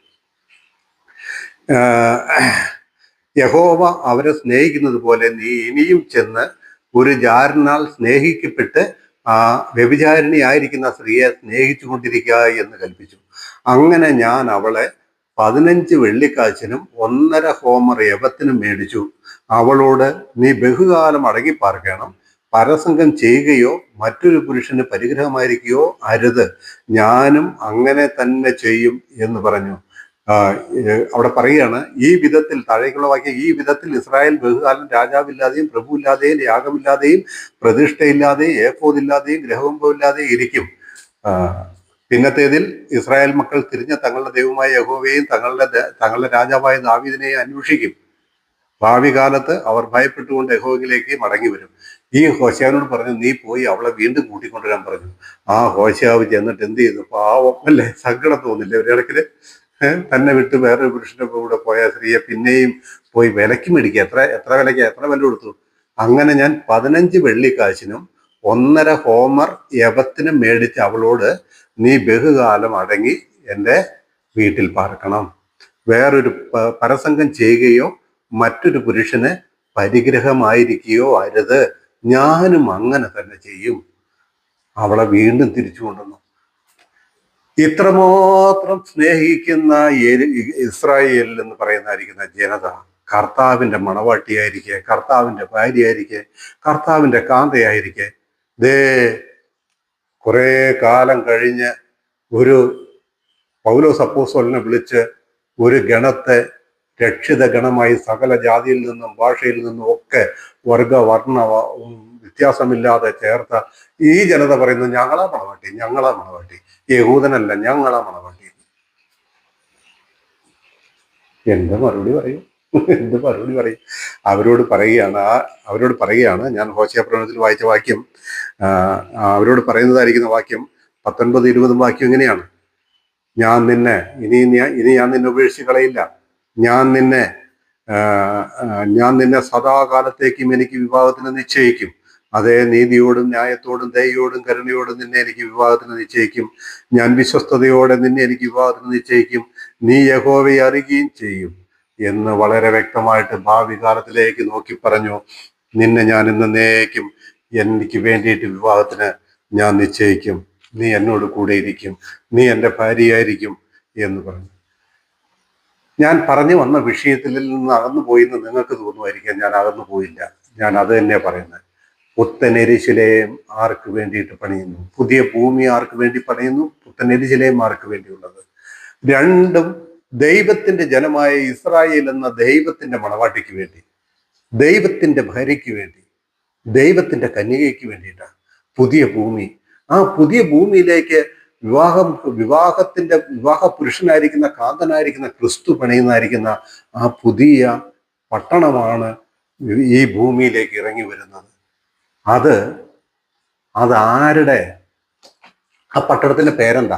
യഹോവ അവരെ സ്നേഹിക്കുന്നത് പോലെ നീ ഇനിയും ചെന്ന് ഒരു ജാരനാൽ സ്നേഹിക്കപ്പെട്ട് വ്യഭിചാരിണി ആയിരിക്കുന്ന സ്ത്രീയെ സ്നേഹിച്ചു കൊണ്ടിരിക്കുക എന്ന് കൽപ്പിച്ചു. അങ്ങനെ ഞാൻ അവളെ 15 വെള്ളിക്കാശിനും 1.5 ഹോമർ യവത്തിനും മേടിച്ചു. അവളോട് നീ ബഹുകാലം അടങ്ങിപ്പാർക്കണം, പരസംഗം ചെയ്യുകയോ മറ്റൊരു പുരുഷന് പരിഗ്രഹമായിരിക്കുകയോ അരുത്, ഞാനും അങ്ങനെ തന്നെ ചെയ്യും എന്ന് പറഞ്ഞു. അവിടെ പറയുകയാണ്, ഈ വിധത്തിൽ, താഴേക്കുള്ള വാക്യം, ഈ വിധത്തിൽ ഇസ്രായേൽ ബഹുകാലം രാജാവില്ലാതെയും പ്രഭുവില്ലാതെയും യാഗമില്ലാതെയും പ്രതിഷ്ഠയില്ലാതെയും ഏഫോദില്ലാതെയും ഗ്രഹകുംഭമില്ലാതെയും ഇരിക്കും. പിന്നത്തേതിൽ ഇസ്രായേൽ മക്കൾ തിരിഞ്ഞ തങ്ങളുടെ ദൈവമായ യഹോവയെയും തങ്ങളുടെ രാജാവായ ദാവീദിനെയും അന്വേഷിക്കും. ഭാവി കാലത്ത് അവർ ഭയപ്പെട്ടുകൊണ്ട് യഹോവയിലേക്ക് മടങ്ങി വരും. ഈ ഹോശയ്യാവിനോട് പറഞ്ഞു, നീ പോയി അവളെ വീണ്ടും കൂട്ടിക്കൊണ്ടുവരാൻ പറഞ്ഞു. ആ ഹോശയ്യാവ് ചെന്നിട്ട് എന്ത് ചെയ്തു? പാവം അല്ലേ, സങ്കടം തോന്നില്ലേ ഒരിടക്കില്? തന്നെ വിട്ട് വേറൊരു പുരുഷന്റെ കൂടെ പോയ സ്ത്രീയെ പിന്നെയും പോയി വിലക്ക് മേടിക്കുക. എത്ര വിലയ്ക്ക്, എത്ര വില കൊടുത്തു? അങ്ങനെ ഞാൻ 15 വെള്ളിക്കാശിനും 1.5 ഹോമർ യവത്തിനും മേടിച്ച് അവളോട്, നീ ബഹുകാലം അടങ്ങി എൻ്റെ വീട്ടിൽ പാർക്കണം, വേറൊരു പരസംഗം ചെയ്യുകയോ മറ്റൊരു പുരുഷന് പരിഗ്രഹമായിരിക്കുകയോ അരുത്, ഞാനും അങ്ങനെ തന്നെ ചെയ്യും. അവളെ വീണ്ടും തിരിച്ചു കൊണ്ടുവന്നു. ഇത്രമാത്രം സ്നേഹിക്കുന്ന ഇസ്രായേൽ എന്ന് പറയുന്നതായിരിക്കുന്ന ജനത കർത്താവിന്റെ മണവാട്ടിയായിരിക്കെ, കർത്താവിന്റെ ഭാര്യയായിരിക്കെ, കർത്താവിന്റെ കാന്തയായിരിക്കെ, കുറെ കാലം കഴിഞ്ഞ് ഒരു പൗലോസ് അപ്പോസ്തലനെ വിളിച്ച് ഒരു ഗണത്തെ രക്ഷിത ഗണമായി സകല ജാതിയിൽ നിന്നും ഭാഷയിൽ നിന്നും ഒക്കെ വർണ്ണ വ്യത്യാസമില്ലാതെ ചേർത്ത ഈ ജനത പറയുന്നത്, ഞങ്ങളാ മണവാട്ടി, യഹൂദനല്ല, ഞങ്ങളാ മണവാട്ടി. എന്ത് മറുപടി പറയും? അവരോട് പറയുകയാണ് ഞാൻ ഹോശയ്യാ പ്രവചനത്തിൽ വായിച്ച വാക്യം, അവരോട് പറയുന്നതായിരിക്കുന്ന വാക്യം 19-20 വാക്യം ഇങ്ങനെയാണ്: ഞാൻ നിന്നെ ഇനി ഞാൻ നിന്നെ ഉപേക്ഷിച്ച് കളയില്ല, ഞാൻ നിന്നെ സദാകാലത്തേക്കും എനിക്ക് വിവാഹത്തിന് നിശ്ചയിക്കും. അതേ നീതിയോടും ന്യായത്തോടും ദയയോടും കരുണയോടും നിന്നെ എനിക്ക് വിവാഹത്തിന് നിശ്ചയിക്കും. ഞാൻ വിശ്വസ്തയോടെ നിന്നെ എനിക്ക് വിവാഹത്തിന് നിശ്ചയിക്കും. നീ യഹോവയെ അറിയുകയും ചെയ്യും എന്ന് വളരെ വ്യക്തമായിട്ട് ഭാവി കാലത്തിലേക്ക് നോക്കി പറഞ്ഞു. നിന്നെ ഞാൻ എന്നേക്കും എനിക്ക് വേണ്ടിയിട്ട് വിവാഹത്തിന് ഞാൻ നിശ്ചയിക്കും. നീ എന്നോട് കൂടെ ഇരിക്കും, നീ എൻ്റെ ഭാര്യയായിരിക്കും എന്ന് പറഞ്ഞു. ഞാൻ പറഞ്ഞു വന്ന വിഷയത്തിൽ നിന്ന് അകന്നു പോയി എന്ന് നിങ്ങൾക്ക് തോന്നുമായിരിക്കാം. ഞാൻ അകന്നു പോയില്ല. ഞാൻ അത് തന്നെ പറയുന്നത്. പുത്തൻ യെരൂശലേം ആർക്ക് വേണ്ടിയിട്ട് പണിയുന്നു? പുതിയ ഭൂമി ആർക്ക് വേണ്ടി പണിയുന്നു? പുത്തൻ യെരൂശലേം ആർക്ക് വേണ്ടിയുള്ളത്? രണ്ടും ദൈവത്തിന്റെ ജനമായ ഇസ്രായേൽ എന്ന ദൈവത്തിന്റെ മണവാട്ടിക്ക് വേണ്ടി, ദൈവത്തിന്റെ ഭാര്യയ്ക്ക് വേണ്ടി, ദൈവത്തിന്റെ കന്യകയ്ക്ക് വേണ്ടിയിട്ടാണ് പുതിയ ഭൂമി. ആ പുതിയ ഭൂമിയിലേക്ക് വിവാഹ പുരുഷനായിരിക്കുന്ന, കാന്തനായിരിക്കുന്ന ക്രിസ്തു പണിയുന്നതായിരിക്കുന്ന ആ പുതിയ പട്ടണമാണ് ഈ ഭൂമിയിലേക്ക് ഇറങ്ങി വരുന്നത്. അത് ആരുടെ? ആ പട്ടണത്തിന്റെ പേരെന്താ?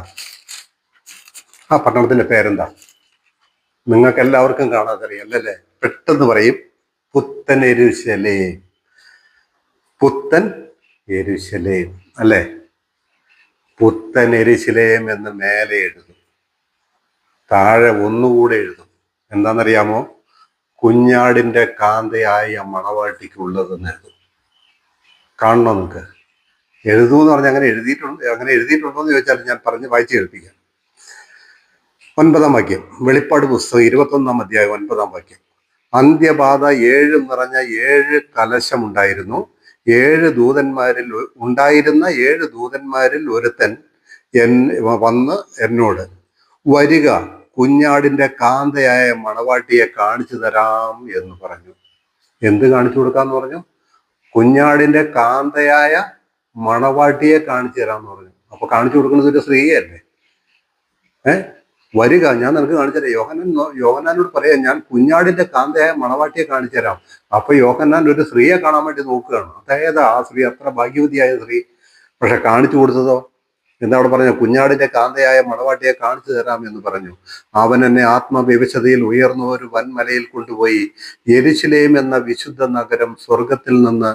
നിങ്ങൾക്ക് എല്ലാവർക്കും കാണാതറിയാം അല്ലേ? പെട്ടെന്ന് പറയും, പുത്തൻ യെരൂശലേം അല്ലേ? പുത്തൻ യെരൂശലേം എന്ന് മേലെ എഴുതും. താഴെ ഒന്നുകൂടെ എഴുതും. എന്താണെന്നറിയാമോ? കുഞ്ഞാടിന്റെ കാന്തയായ മണവാട്ടിക്കുള്ളതെന്ന് എഴുതും. കാണണോ നിങ്ങൾക്ക്? എഴുതൂന്ന് പറഞ്ഞാൽ അങ്ങനെ എഴുതിയിട്ടുണ്ടോ എന്ന് ചോദിച്ചാൽ ഞാൻ പറഞ്ഞ് വായിച്ചു കേൾപ്പിക്കാം. 9-ാം വാക്യം, വെളിപ്പാട് പുസ്തകം 21-ാം അധ്യായം 9-ാം വാക്യം. അന്ത്യബാധ 7 നിറഞ്ഞ 7 കലശമുണ്ടായിരുന്നു. 7 ദൂതന്മാരിൽ ഒരുത്തൻ വന്ന് എന്നോട്, വരിക, കുഞ്ഞാടിന്റെ കാന്തയായ മണവാട്ടിയെ കാണിച്ചു തരാം എന്ന് പറഞ്ഞു. എന്ത് കാണിച്ചു കൊടുക്കാന്ന് പറഞ്ഞു? കുഞ്ഞാടിന്റെ കാന്തയായ മണവാട്ടിയെ കാണിച്ചു തരാമെന്ന് പറഞ്ഞു. അപ്പൊ കാണിച്ചു കൊടുക്കുന്നത് ഒരു സ്ത്രീയല്ലേ? വരിക, ഞാൻ നിനക്ക് കാണിച്ചു തരാം. യോഹന്നാനോട് പറയാം, ഞാൻ കുഞ്ഞാടിന്റെ കാന്തയായ മണവാട്ടിയെ കാണിച്ചു തരാം. അപ്പൊ യോഹന്നാൻ ഒരു സ്ത്രീയെ കാണാൻ വേണ്ടി നോക്കുകയാണ്. അതായത് ആ സ്ത്രീ അത്ര ഭാഗ്യവതിയായ സ്ത്രീ. പക്ഷെ കാണിച്ചു കൊടുത്തതോ എന്താ അവിടെ പറഞ്ഞു? കുഞ്ഞാടിന്റെ കാന്തയായ മണവാട്ടിയെ കാണിച്ചു തരാം എന്ന് പറഞ്ഞു. അവൻ എന്നെ ആത്മവിവശതയിൽ ഉയർന്ന ഒരു വൻമലയിൽ കൊണ്ടുപോയി യെരുശലേം എന്ന വിശുദ്ധ നഗരം സ്വർഗത്തിൽ നിന്ന്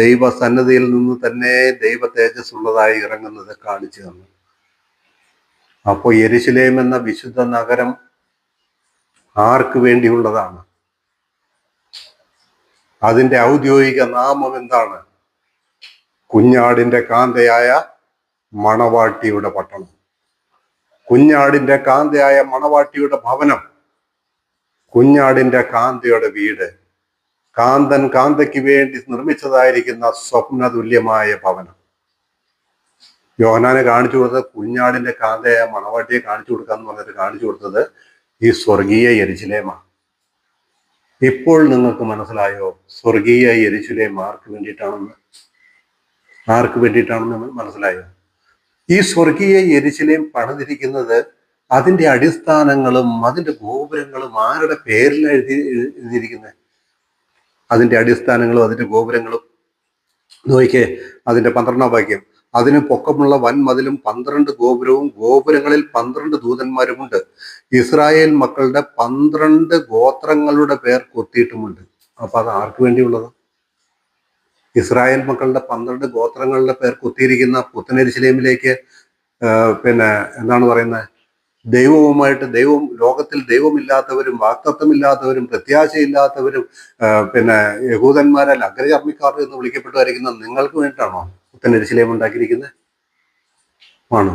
ദൈവസന്നിധിയിൽ നിന്ന് തന്നെ ദൈവ തേജസ് ഉള്ളതായി ഇറങ്ങുന്നത് കാണിച്ചു തന്നു. അപ്പോൾ യെരുശലേം എന്ന വിശുദ്ധ നഗരം ആർക്ക് വേണ്ടിയുള്ളതാണ്? അതിന്റെ ഔദ്യോഗിക നാമം എന്താണ്? കുഞ്ഞാടിന്റെ കാന്തയായ മണവാട്ടിയുടെ പട്ടണം, കുഞ്ഞാടിന്റെ കാന്തയായ മണവാട്ടിയുടെ ഭവനം, കുഞ്ഞാടിന്റെ കാന്തയുടെ വീട്, കാന്തൻ കാന്തയ്ക്ക് വേണ്ടി നിർമ്മിച്ചതായിരിക്കുന്ന സ്വപ്നതുല്യമായ ഭവനം. യോഹന്നാനെ കാണിച്ചു കൊടുത്തത് കുഞ്ഞാടിന്റെ കാന്തയായ മണവാട്ടിയെ കാണിച്ചു കൊടുക്കാന്ന് പറഞ്ഞിട്ട് കാണിച്ചു കൊടുത്തത് ഈ സ്വർഗീയ യെരുശലേമാണ്. ഇപ്പോൾ നിങ്ങൾക്ക് മനസ്സിലായോ സ്വർഗീയ യെരുശലേം ആർക്ക് വേണ്ടിയിട്ടാണെന്ന് മനസ്സിലായോ? ഈ സ്വർഗീയ യെരുശലേം പണിതിരിക്കുന്നത്, അതിന്റെ അടിസ്ഥാനങ്ങളും അതിന്റെ ഗോപുരങ്ങളും ആരുടെ പേരിലാണ് എഴുതിയിരിക്കുന്നത്? അതിന്റെ അടിസ്ഥാനങ്ങളും അതിന്റെ ഗോപുരങ്ങളും നോക്കിക്കേ. അതിന്റെ 12-ാം വാക്യം, അതിന് പൊക്കമുള്ള വൻമതിലും 12 ഗോപുരവും ഗോപുരങ്ങളിൽ 12 ദൂതന്മാരുമുണ്ട്. ഇസ്രായേൽ മക്കളുടെ 12 ഗോത്രങ്ങളുടെ പേർ കൊത്തിയിട്ടുമുണ്ട്. അപ്പൊ അത് ആർക്ക് വേണ്ടിയുള്ളത്? ഇസ്രായേൽ മക്കളുടെ 12 ഗോത്രങ്ങളുടെ പേർ കൊത്തിയിരിക്കുന്ന പുത്തനെരുശലേമിലേക്ക് എന്താണ് പറയുന്നത്? ലോകത്തിൽ ദൈവമില്ലാത്തവരും വാക്തത്വമില്ലാത്തവരും പ്രത്യാശയില്ലാത്തവരും യഹൂദന്മാരാൽ അഗ്രചർമ്മിക്കാർ എന്ന് വിളിക്കപ്പെട്ടുവരിക്കുന്ന നിങ്ങൾക്ക് വേണ്ടിയിട്ടാണോ പുത്തനെരുശലേം ഉണ്ടാക്കിയിരിക്കുന്നത്? ആണോ?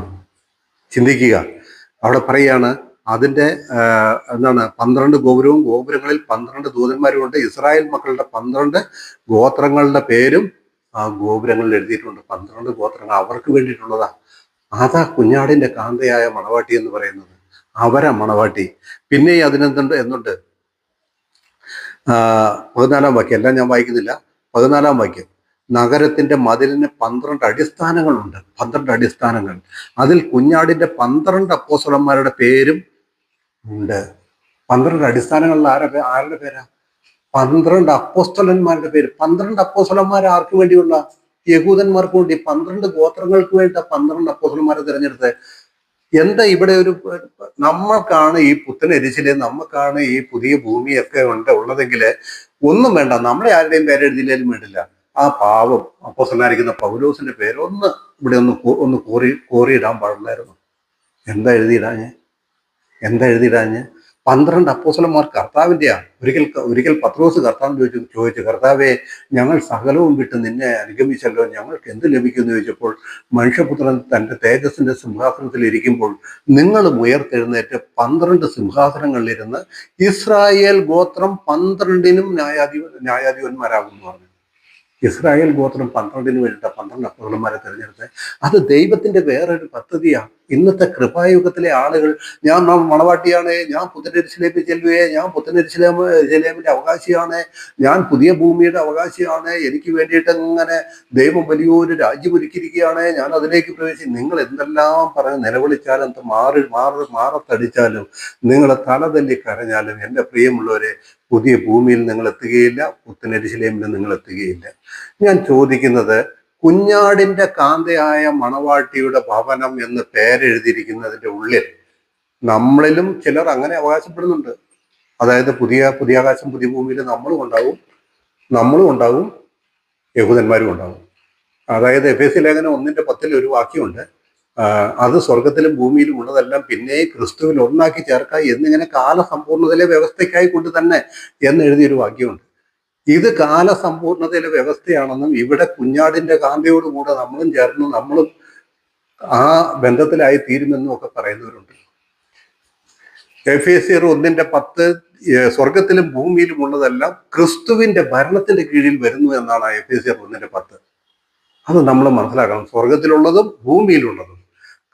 ചിന്തിക്കുക. അവിടെ പറയാണ്, അതിന്റെ 12 ഗോപുരവും ഗോപുരങ്ങളിൽ 12 ദൂതന്മാരും ഉണ്ട്. ഇസ്രായേൽ മക്കളുടെ 12 ഗോത്രങ്ങളുടെ പേരും ആ ഗോപുരങ്ങളിൽ എഴുതിയിട്ടുണ്ട്. 12 ഗോത്രങ്ങൾ അവർക്ക് വേണ്ടിയിട്ടുള്ളതാ. അതാ കുഞ്ഞാടിന്റെ കാന്തയായ മണവാട്ടി എന്ന് പറയുന്നത്. അവരാ മണവാട്ടി. പിന്നെ എന്നുണ്ട് 14-ാം വാക്യം, എല്ലാം ഞാൻ വായിക്കുന്നില്ല. 14-ാം വാക്യം, നഗരത്തിന്റെ മതിലിന് 12 അടിസ്ഥാനങ്ങളുണ്ട്. 12 അടിസ്ഥാനങ്ങൾ. അതിൽ കുഞ്ഞാടിന്റെ 12 അപ്പോസ്തലന്മാരുടെ പേരും ഉണ്ട്. 12 അടിസ്ഥാനങ്ങളിൽ ആരുടെ പേരാ? 12 അപ്പോസ്തലന്മാരുടെ പേര്. 12 അപ്പോസ്തലന്മാർ ആർക്ക് വേണ്ടിയുള്ള? യഹൂദന്മാർക്ക് വേണ്ടി. 12 ഗോത്രങ്ങൾക്ക് വേണ്ടി 12 അപ്പോസ്തലന്മാരെ തിരഞ്ഞെടുത്ത്. എന്താ ഇവിടെ നമ്മൾക്കാണ് ഈ പുത്തനെരുശലേം, നമുക്കാണ് ഈ പുതിയ ഭൂമിയൊക്കെ ഉള്ളതെങ്കിൽ ഒന്നും വേണ്ട, നമ്മളെ ആരുടെയും പേരെഴുതിയില്ലേലും വേണ്ടില്ല. ആ പാവം അപ്പോസ്തലനായിരിക്കുന്ന പൗലോസിന്റെ പേര് ഇവിടെ ഒന്ന് കോറിയിടാൻ പാടില്ലായിരുന്നു. എന്താ എഴുതിയിടാഞ്ഞ്? 12 അപ്പോസ്തലന്മാർ കർത്താവിൻ്റെയാ. ഒരിക്കൽ പത്രോസ് കർത്താവിന് ചോദിച്ചു, കർത്താവെ, ഞങ്ങൾ സകലവും വിട്ട് നിന്നെ അനുഗമിച്ചല്ലോ, ഞങ്ങൾക്ക് എന്ത് ലഭിക്കുമെന്ന് ചോദിച്ചപ്പോൾ, മനുഷ്യപുത്രൻ തന്റെ തേജസ്സിന്റെ സിംഹാസനത്തിൽ ഇരിക്കുമ്പോൾ നിങ്ങളും ഉയർത്തെഴുന്നേറ്റ് 12 സിംഹാസനങ്ങളിലിരുന്ന് ഇസ്രായേൽ ഗോത്രം 12-നും ന്യായാധിപന്മാരാകുമെന്ന് പറഞ്ഞു. ഇസ്രായേൽ ഗോത്രം 12-ന് വേണ്ടിയിട്ട് 12 അപ്പോസ്തലന്മാരെ തിരഞ്ഞെടുത്ത്. അത് ദൈവത്തിന്റെ വേറൊരു പദ്ധതിയാണ്. ഇന്നത്തെ കൃപായുഗത്തിലെ ആളുകൾ, ഞാൻ മണവാട്ടിയാണ്, ഞാൻ പുത്തനെരുശലേമിൽ ചെല്ലുകയെ, ഞാൻ പുത്തനെരുശലേമിന്റെ അവകാശിയാണ്, ഞാൻ പുതിയ ഭൂമിയുടെ അവകാശിയാണ്, എനിക്ക് വേണ്ടിയിട്ട് അങ്ങനെ ദൈവം വലിയൊരു രാജ്യം ഒരുക്കിയിരിക്കുകയാണ്, ഞാൻ അതിലേക്ക് പ്രവേശിച്ചു. നിങ്ങൾ എന്തെല്ലാം പറഞ്ഞ് നിലവിളിച്ചാലും, മാറത്തടിച്ചാലും, നിങ്ങൾ തലതല്ലി കരഞ്ഞാലും, എൻ്റെ പ്രിയമുള്ളവരെ, പുതിയ ഭൂമിയിൽ നിങ്ങൾ എത്തുകയില്ല, പുത്തനെരുശലേമിൽ നിങ്ങൾ എത്തുകയില്ല. ഞാൻ ചോദിക്കുന്നത്, കുഞ്ഞാടിന്റെ കാന്തയായ മണവാട്ടിയുടെ ഭവനം എന്ന് പേരെഴുതിയിരിക്കുന്നതിന്റെ ഉള്ളിൽ നമ്മളിലും ചിലർ അങ്ങനെ അവകാശപ്പെടുന്നുണ്ട്. അതായത് പുതിയ ആകാശം പുതിയ ഭൂമിയിൽ നമ്മളും ഉണ്ടാവും യഹൂദന്മാരും ഉണ്ടാവും. അതായത് എഫേസ്യ ലേഖനം 1:10 ഒരു വാക്യമുണ്ട്, അത് സ്വർഗത്തിലും ഭൂമിയിലും ഉള്ളതെല്ലാം പിന്നെ ക്രിസ്തുവിൽ ഒന്നാക്കി ചേർക്കാം എന്നിങ്ങനെ കാലസമ്പൂർണ്ണതയിലെ വ്യവസ്ഥയ്ക്കായി കൊണ്ട് തന്നെ എന്ന് എഴുതിയൊരു വാക്യമുണ്ട്. ഇത് കാലസമ്പൂർണ്ണതയിലെ വ്യവസ്ഥയാണെന്നും ഇവിടെ കുഞ്ഞാടിന്റെ കാന്തയോടുകൂടെ നമ്മളും ചേർന്ന് നമ്മളും ആ ബന്ധത്തിലായി തീരുമെന്നും ഒക്കെ പറയുന്നവരുണ്ട്. എഫേസ്യർ 1:10 സ്വർഗത്തിലും ഭൂമിയിലും ഉള്ളതെല്ലാം ക്രിസ്തുവിന്റെ ഭരണത്തിന്റെ കീഴിൽ വരുന്നു എന്നാണ് എഫേസ്യർ 1:10. അത് നമ്മൾ മനസ്സിലാക്കണം. സ്വർഗത്തിലുള്ളതും ഭൂമിയിലുള്ളതും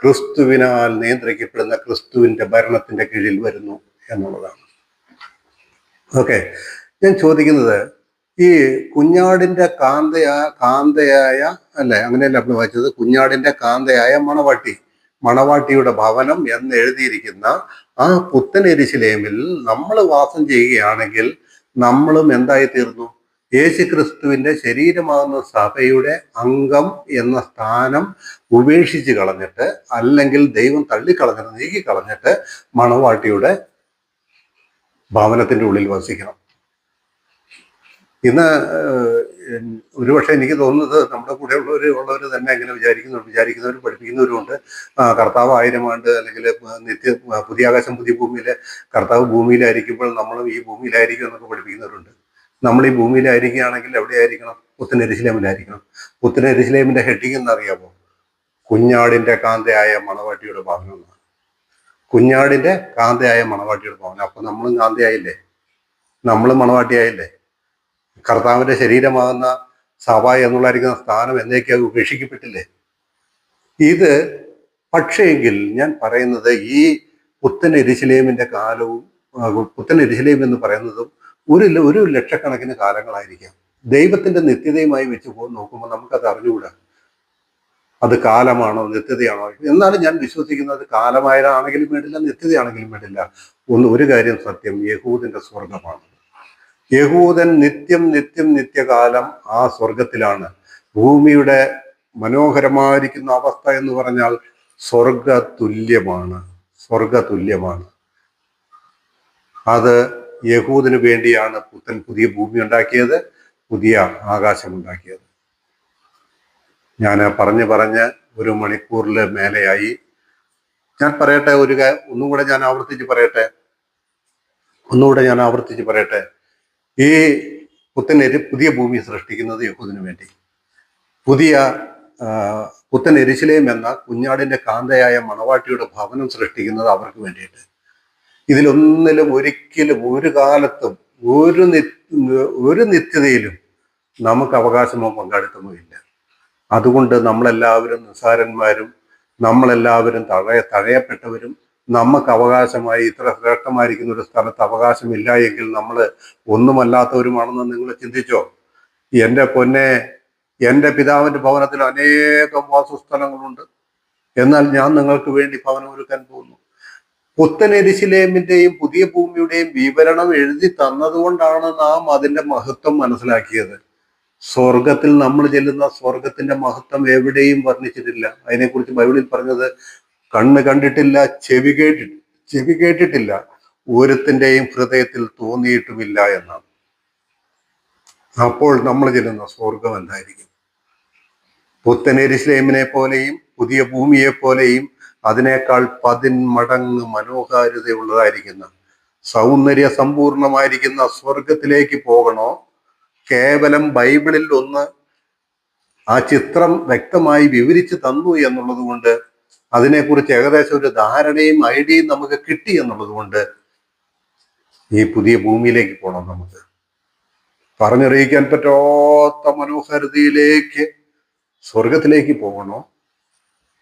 ക്രിസ്തുവിനാൽ നിയന്ത്രിക്കപ്പെടുന്ന ക്രിസ്തുവിന്റെ ഭരണത്തിന്റെ കീഴിൽ വരുന്നു എന്നുള്ളതാണ്. ഓക്കെ, ഞാൻ ചോദിക്കുന്നത്, ഈ കുഞ്ഞാടിന്റെ കാന്തയായ അല്ലെ, അങ്ങനെയല്ല നമ്മൾ വായിച്ചത്, കുഞ്ഞാടിന്റെ കാന്തയായ മണവാട്ടിയുടെ ഭവനം എന്ന് എഴുതിയിരിക്കുന്ന ആ പുത്തൻ യെരൂശലേമിൽ നമ്മൾ വാസം ചെയ്യുകയാണെങ്കിൽ നമ്മളും എന്തായി തീർന്നു? യേശു ക്രിസ്തുവിന്റെ ശരീരമാകുന്ന സഭയുടെ അംഗം എന്ന സ്ഥാനം ഉപേക്ഷിച്ച് കളഞ്ഞിട്ട്, അല്ലെങ്കിൽ ദൈവം തള്ളിക്കളഞ്ഞിട്ട് നീക്കിക്കളഞ്ഞിട്ട് മണവാട്ടിയുടെ ഭവനത്തിന്റെ ഉള്ളിൽ വസിക്കണം. ഇന്ന് ഒരുപക്ഷെ എനിക്ക് തോന്നുന്നത് നമ്മുടെ കൂടെ ഉള്ളവർ തന്നെ അങ്ങനെ വിചാരിക്കുന്നവരും പഠിപ്പിക്കുന്നവരുമുണ്ട്. കർത്താവ് 1000 ആണ്ട് അല്ലെങ്കിൽ പുതിയ ആകാശം പുതിയ ഭൂമിയിലെ കർത്താവ് ഭൂമിയിലായിരിക്കുമ്പോൾ നമ്മളും ഈ ഭൂമിയിലായിരിക്കും എന്നൊക്കെ പഠിപ്പിക്കുന്നവരുണ്ട്. നമ്മൾ ഈ ഭൂമിയിലായിരിക്കുകയാണെങ്കിൽ എവിടെയായിരിക്കണം? പുത്തൻ യെരൂശലേമിലായിരിക്കണം. പുത്തൻ യെരൂശലേമിന്റെ ഹെഡിങ് എന്നറിയാമോ? കുഞ്ഞാടിന്റെ കാന്തയായ മണവാട്ടിയുടെ ഭവനം എന്നാണ്. കുഞ്ഞാടിന്റെ കാന്തയായ മണവാട്ടിയുടെ ഭവനം. അപ്പൊ നമ്മളും കാന്തയായില്ലേ? നമ്മളും മണവാട്ടിയായില്ലേ? കർത്താവിന്റെ ശരീരമാകുന്ന സഭ എന്നുള്ളായിരിക്കുന്ന സ്ഥാനം എന്നേക്കും ഉപേക്ഷിക്കപ്പെട്ടില്ലേ? ഇത് പക്ഷേങ്കിൽ ഞാൻ പറയുന്നത്, ഈ പുത്തൻ യെരൂശലേമിന്റെ കാലവും പുത്തൻ യെരൂശലേം എന്ന് പറയുന്നതും ഒരു ലക്ഷക്കണക്കിന് കാലങ്ങളായിരിക്കാം. ദൈവത്തിന്റെ നിത്യതയുമായി വെച്ച് നോക്കുമ്പോൾ നമുക്കത് അറിഞ്ഞുകൂടാ അത് കാലമാണോ നിത്യതയാണോ. എന്നാലും ഞാൻ വിശ്വസിക്കുന്നത് കാലമായാണെങ്കിലും വേണ്ടില്ല, നിത്യതയാണെങ്കിലും വേണ്ടില്ല. ഒരു കാര്യം സത്യം, യഹൂദിന്റെ സ്വർഗമാണ്. യഹൂദൻ നിത്യകാലം ആ സ്വർഗത്തിലാണ്. ഭൂമിയുടെ മനോഹരമായിരിക്കുന്ന അവസ്ഥ എന്ന് പറഞ്ഞാൽ സ്വർഗതുല്യമാണ്. അത് യഹൂദിന് വേണ്ടിയാണ് പുതിയ ഭൂമി ഉണ്ടാക്കിയത്, പുതിയ ആകാശം ഉണ്ടാക്കിയത്. ഞാൻ പറഞ്ഞ് 1 മണിക്കൂറിൽ മേലെയായി. ഞാൻ പറയട്ടെ, ഒന്നും കൂടെ ഞാൻ ആവർത്തിച്ച് പറയട്ടെ. ഈ പുതിയ ഭൂമി സൃഷ്ടിക്കുന്നത് യഹൂദിന് വേണ്ടി, പുത്തൻ യെരൂശലേം എന്ന കുഞ്ഞാടിന്റെ കാന്തയായ മണവാട്ടിയുടെ ഭവനം സൃഷ്ടിക്കുന്നത് അവർക്ക് വേണ്ടിയിട്ട്. ഇതിലൊന്നിലും ഒരിക്കലും ഒരു കാലത്തും ഒരു നിത്യതയിലും നമുക്ക് അവകാശമോ പങ്കാളിത്തമോ ഇല്ല. അതുകൊണ്ട് നമ്മളെല്ലാവരും നിസ്സാരന്മാരും, നമ്മളെല്ലാവരും തഴയപ്പെട്ടവരും, നമുക്ക് അവകാശമായി ഇത്ര ശ്രേഷ്ഠമായിരിക്കുന്ന ഒരു സ്ഥലത്ത് അവകാശമില്ല എങ്കിൽ നമ്മൾ ഒന്നുമല്ലാത്തവരുമാണെന്ന് നിങ്ങൾ ചിന്തിച്ചോ? എൻ്റെ പൊന്നെ, എൻ്റെ പിതാവിൻ്റെ ഭവനത്തിൽ അനേകം വാസസ്ഥലങ്ങളുണ്ട്, എന്നാൽ ഞാൻ നിങ്ങൾക്ക് വേണ്ടി ഭവനം ഒരുക്കാൻ പോകുന്നു. പുത്തൻ യെരൂശലേമിന്റെയും പുതിയ ഭൂമിയുടെയും വിവരണം എഴുതി തന്നതുകൊണ്ടാണ് നാം അതിന്റെ മഹത്വം മനസ്സിലാക്കിയത്. സ്വർഗത്തിൽ നമ്മൾ ചെല്ലുന്ന സ്വർഗത്തിന്റെ മഹത്വം എവിടെയും വർണ്ണിച്ചിട്ടില്ല. അതിനെക്കുറിച്ച് ബൈബിളിൽ പറഞ്ഞത് കണ്ണ് കണ്ടിട്ടില്ല, ചെവി കേട്ടിട്ടില്ല, ഒരുത്തിൻ്റെയും ഹൃദയത്തിൽ തോന്നിയിട്ടുമില്ല എന്നാണ്. അപ്പോൾ നമ്മൾ ചെല്ലുന്ന സ്വർഗം എന്തായിരിക്കും? പുത്തൻ യെരൂശലേമിനെ പോലെയും പുതിയ ഭൂമിയെ പോലെയും അതിനേക്കാൾ 10 മടങ്ങ് മനോഹാരിതയുള്ളതായിരിക്കുന്ന സൗന്ദര്യ സമ്പൂർണമായിരിക്കുന്ന സ്വർഗത്തിലേക്ക് പോകണോ? കേവലം ബൈബിളിൽ ഒന്ന് ആ ചിത്രം വ്യക്തമായി വിവരിച്ചു തന്നു എന്നുള്ളത് കൊണ്ട്, അതിനെക്കുറിച്ച് ഏകദേശം ഒരു ധാരണയും ഐഡിയയും നമുക്ക് കിട്ടി എന്നുള്ളത് കൊണ്ട് ഈ പുതിയ ഭൂമിയിലേക്ക് പോകണം. നമുക്ക് പറഞ്ഞറിയിക്കാൻ പറ്റാത്ത മനോഹാരിതയിലേക്ക് സ്വർഗത്തിലേക്ക് പോകണോ?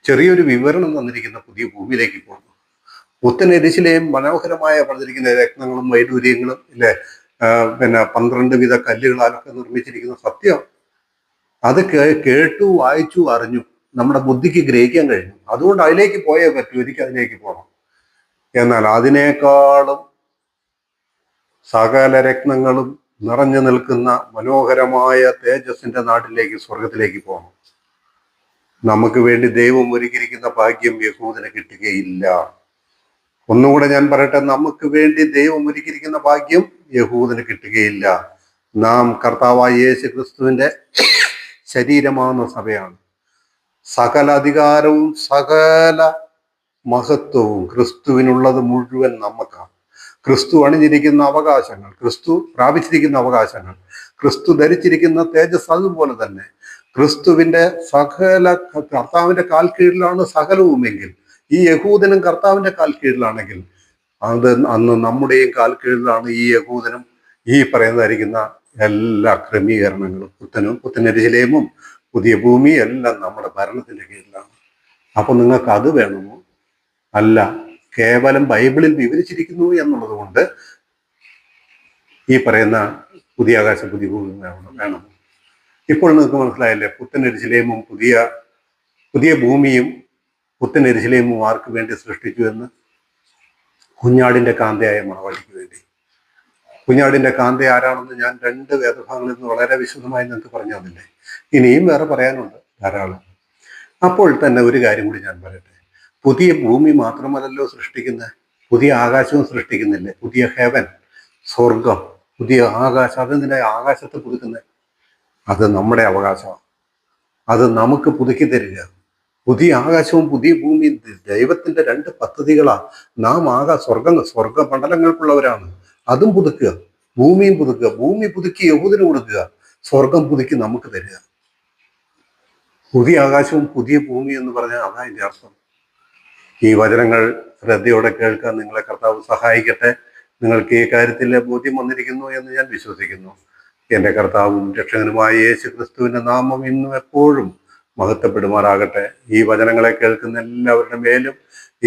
ചെറിയൊരു വിവരണം തന്നിരിക്കുന്ന പുതിയ ഭൂമിയിലേക്ക് പോകണം. പുത്തൻ യെരൂശലേം മനോഹരമായ പറഞ്ഞിരിക്കുന്ന രത്നങ്ങളും വൈഡൂര്യങ്ങളും ഇല്ലേ, 12 വിധ കല്ലുകളാലൊക്കെ നിർമ്മിച്ചിരിക്കുന്ന സത്യം. അത് കേട്ടു, വായിച്ചു, അറിഞ്ഞു, നമ്മുടെ ബുദ്ധിക്ക് ഗ്രഹിക്കാൻ കഴിഞ്ഞു. അതുകൊണ്ട് അതിലേക്ക് പോയേ പറ്റൂ. എനിക്ക് അതിലേക്ക് പോകണം. എന്നാൽ അതിനേക്കാളും സകല രത്നങ്ങളും നിറഞ്ഞു നിൽക്കുന്ന മനോഹരമായ തേജസ്സിന്റെ നാട്ടിലേക്ക്, സ്വർഗത്തിലേക്ക് പോകണം. നമുക്ക് വേണ്ടി ദൈവം ഒരുക്കിയിരിക്കുന്ന ഭാഗ്യം യഹൂദന് കിട്ടുകയില്ല. ഒന്നുകൂടെ ഞാൻ പറയട്ടെ, നമുക്ക് വേണ്ടി ദൈവം ഒരുക്കിയിരിക്കുന്ന ഭാഗ്യം യഹൂദന് കിട്ടുകയില്ല. നാം കർത്താവായ യേശു ക്രിസ്തുവിന്റെ ശരീരമാകുന്ന സഭയാണ്. സകല അധികാരവും സകല മഹത്വവും ക്രിസ്തുവിനുള്ളത് മുഴുവൻ നമുക്കാണ്. ക്രിസ്തു അണിഞ്ഞിരിക്കുന്ന അവകാശങ്ങൾ, ക്രിസ്തു പ്രാപിച്ചിരിക്കുന്ന അവകാശങ്ങൾ, ക്രിസ്തു ധരിച്ചിരിക്കുന്ന തേജസ്, അതുപോലെ തന്നെ ക്രിസ്തുവിന്റെ സകല, കർത്താവിന്റെ കാൽ കീഴിലാണ് സകലവുമെങ്കിൽ ഈ യഹൂദനും കർത്താവിന്റെ കാൽ കീഴിലാണെങ്കിൽ അത് അന്ന് നമ്മുടെയും കാൽ കീഴിലാണ് ഈ യഹൂദനും ഈ പറയുന്നതായിരിക്കുന്ന എല്ലാ ക്രമീകരണങ്ങളും. പുത്തനെരിശിലേമും പുതിയ ഭൂമി എല്ലാം നമ്മുടെ ഭരണത്തിന്റെ കീഴിലാണ്. അപ്പൊ നിങ്ങൾക്ക് അത് വേണമോ? അല്ല, കേവലം ബൈബിളിൽ വിവരിച്ചിരിക്കുന്നു എന്നുള്ളത് കൊണ്ട് ഈ പറയുന്ന പുതിയ ആകാശം പുതിയ ഭൂമി വേണം. ഇപ്പോൾ നിങ്ങൾക്ക് മനസ്സിലായല്ലേ പുത്തനെരിശിലേമും പുതിയ ഭൂമിയും പുത്തനെരിശിലേമും ആർക്ക് വേണ്ടി സൃഷ്ടിച്ചു എന്ന്? കുഞ്ഞാടിന്റെ കാന്തയായ മണവാളിക്ക് വേണ്ടി. കുഞ്ഞാടിന്റെ കാന്ത ആരാണെന്ന് ഞാൻ 2 വേദഭാഗങ്ങളിൽ നിന്ന് വളരെ വിശദമായി നിങ്ങൾക്ക് പറഞ്ഞു തന്നില്ലേ. ഇനിയും വേറെ പറയാനുണ്ട് ധാരാളം. അപ്പോൾ തന്നെ ഒരു കാര്യം കൂടി ഞാൻ പറയട്ടെ. പുതിയ ഭൂമി മാത്രമല്ലല്ലോ സൃഷ്ടിക്കുന്നത്, പുതിയ ആകാശവും സൃഷ്ടിക്കുന്നില്ലേ? പുതിയ ഹെവൻ, സ്വർഗം, പുതിയ ആകാശം. അതെന്തിനാ ആകാശത്തെ പുതുക്കുന്നത്? അത് നമ്മുടെ അവകാശമാണ്. അത് നമുക്ക് പുതുക്കി തരിക. പുതിയ ആകാശവും പുതിയ ഭൂമിയും ദൈവത്തിന്റെ 2 പദ്ധതികളാണ്. നാം സ്വർഗ മണ്ഡലങ്ങൾക്കുള്ളവരാണ്. അതും പുതുക്കുക, ഭൂമിയും പുതുക്കുക. ഭൂമി പുതുക്കി യഹൂദന് കൊടുക്കുക, സ്വർഗം പുതുക്കി നമുക്ക് തരിക. പുതിയ ആകാശവും പുതിയ ഭൂമി എന്ന് പറഞ്ഞാൽ അതാ ഇതിന്റെ അർത്ഥം. ഈ വചനങ്ങൾ ശ്രദ്ധയോടെ കേൾക്കാൻ നിങ്ങളെ കർത്താവ് സഹായിക്കട്ടെ. നിങ്ങൾക്ക് ഈ കാര്യത്തിൽ ബോധ്യം വന്നിരിക്കുന്നു എന്ന് ഞാൻ വിശ്വസിക്കുന്നു. എൻ്റെ കർത്താവും രക്ഷകനുമായ യേശു ക്രിസ്തുവിന്റെ നാമം ഇന്നും എപ്പോഴും മഹത്വപ്പെടുമാറാകട്ടെ. ഈ വചനങ്ങളെ കേൾക്കുന്ന എല്ലാവരുടെ മേലും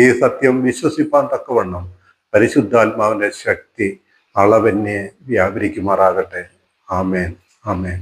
ഈ സത്യം വിശ്വസിപ്പാൻ തക്കവണ്ണം പരിശുദ്ധാത്മാവിന്റെ ശക്തി അളവന്യെ വ്യാപരിക്കുമാറാകട്ടെ. ആമേൻ, ആമേൻ.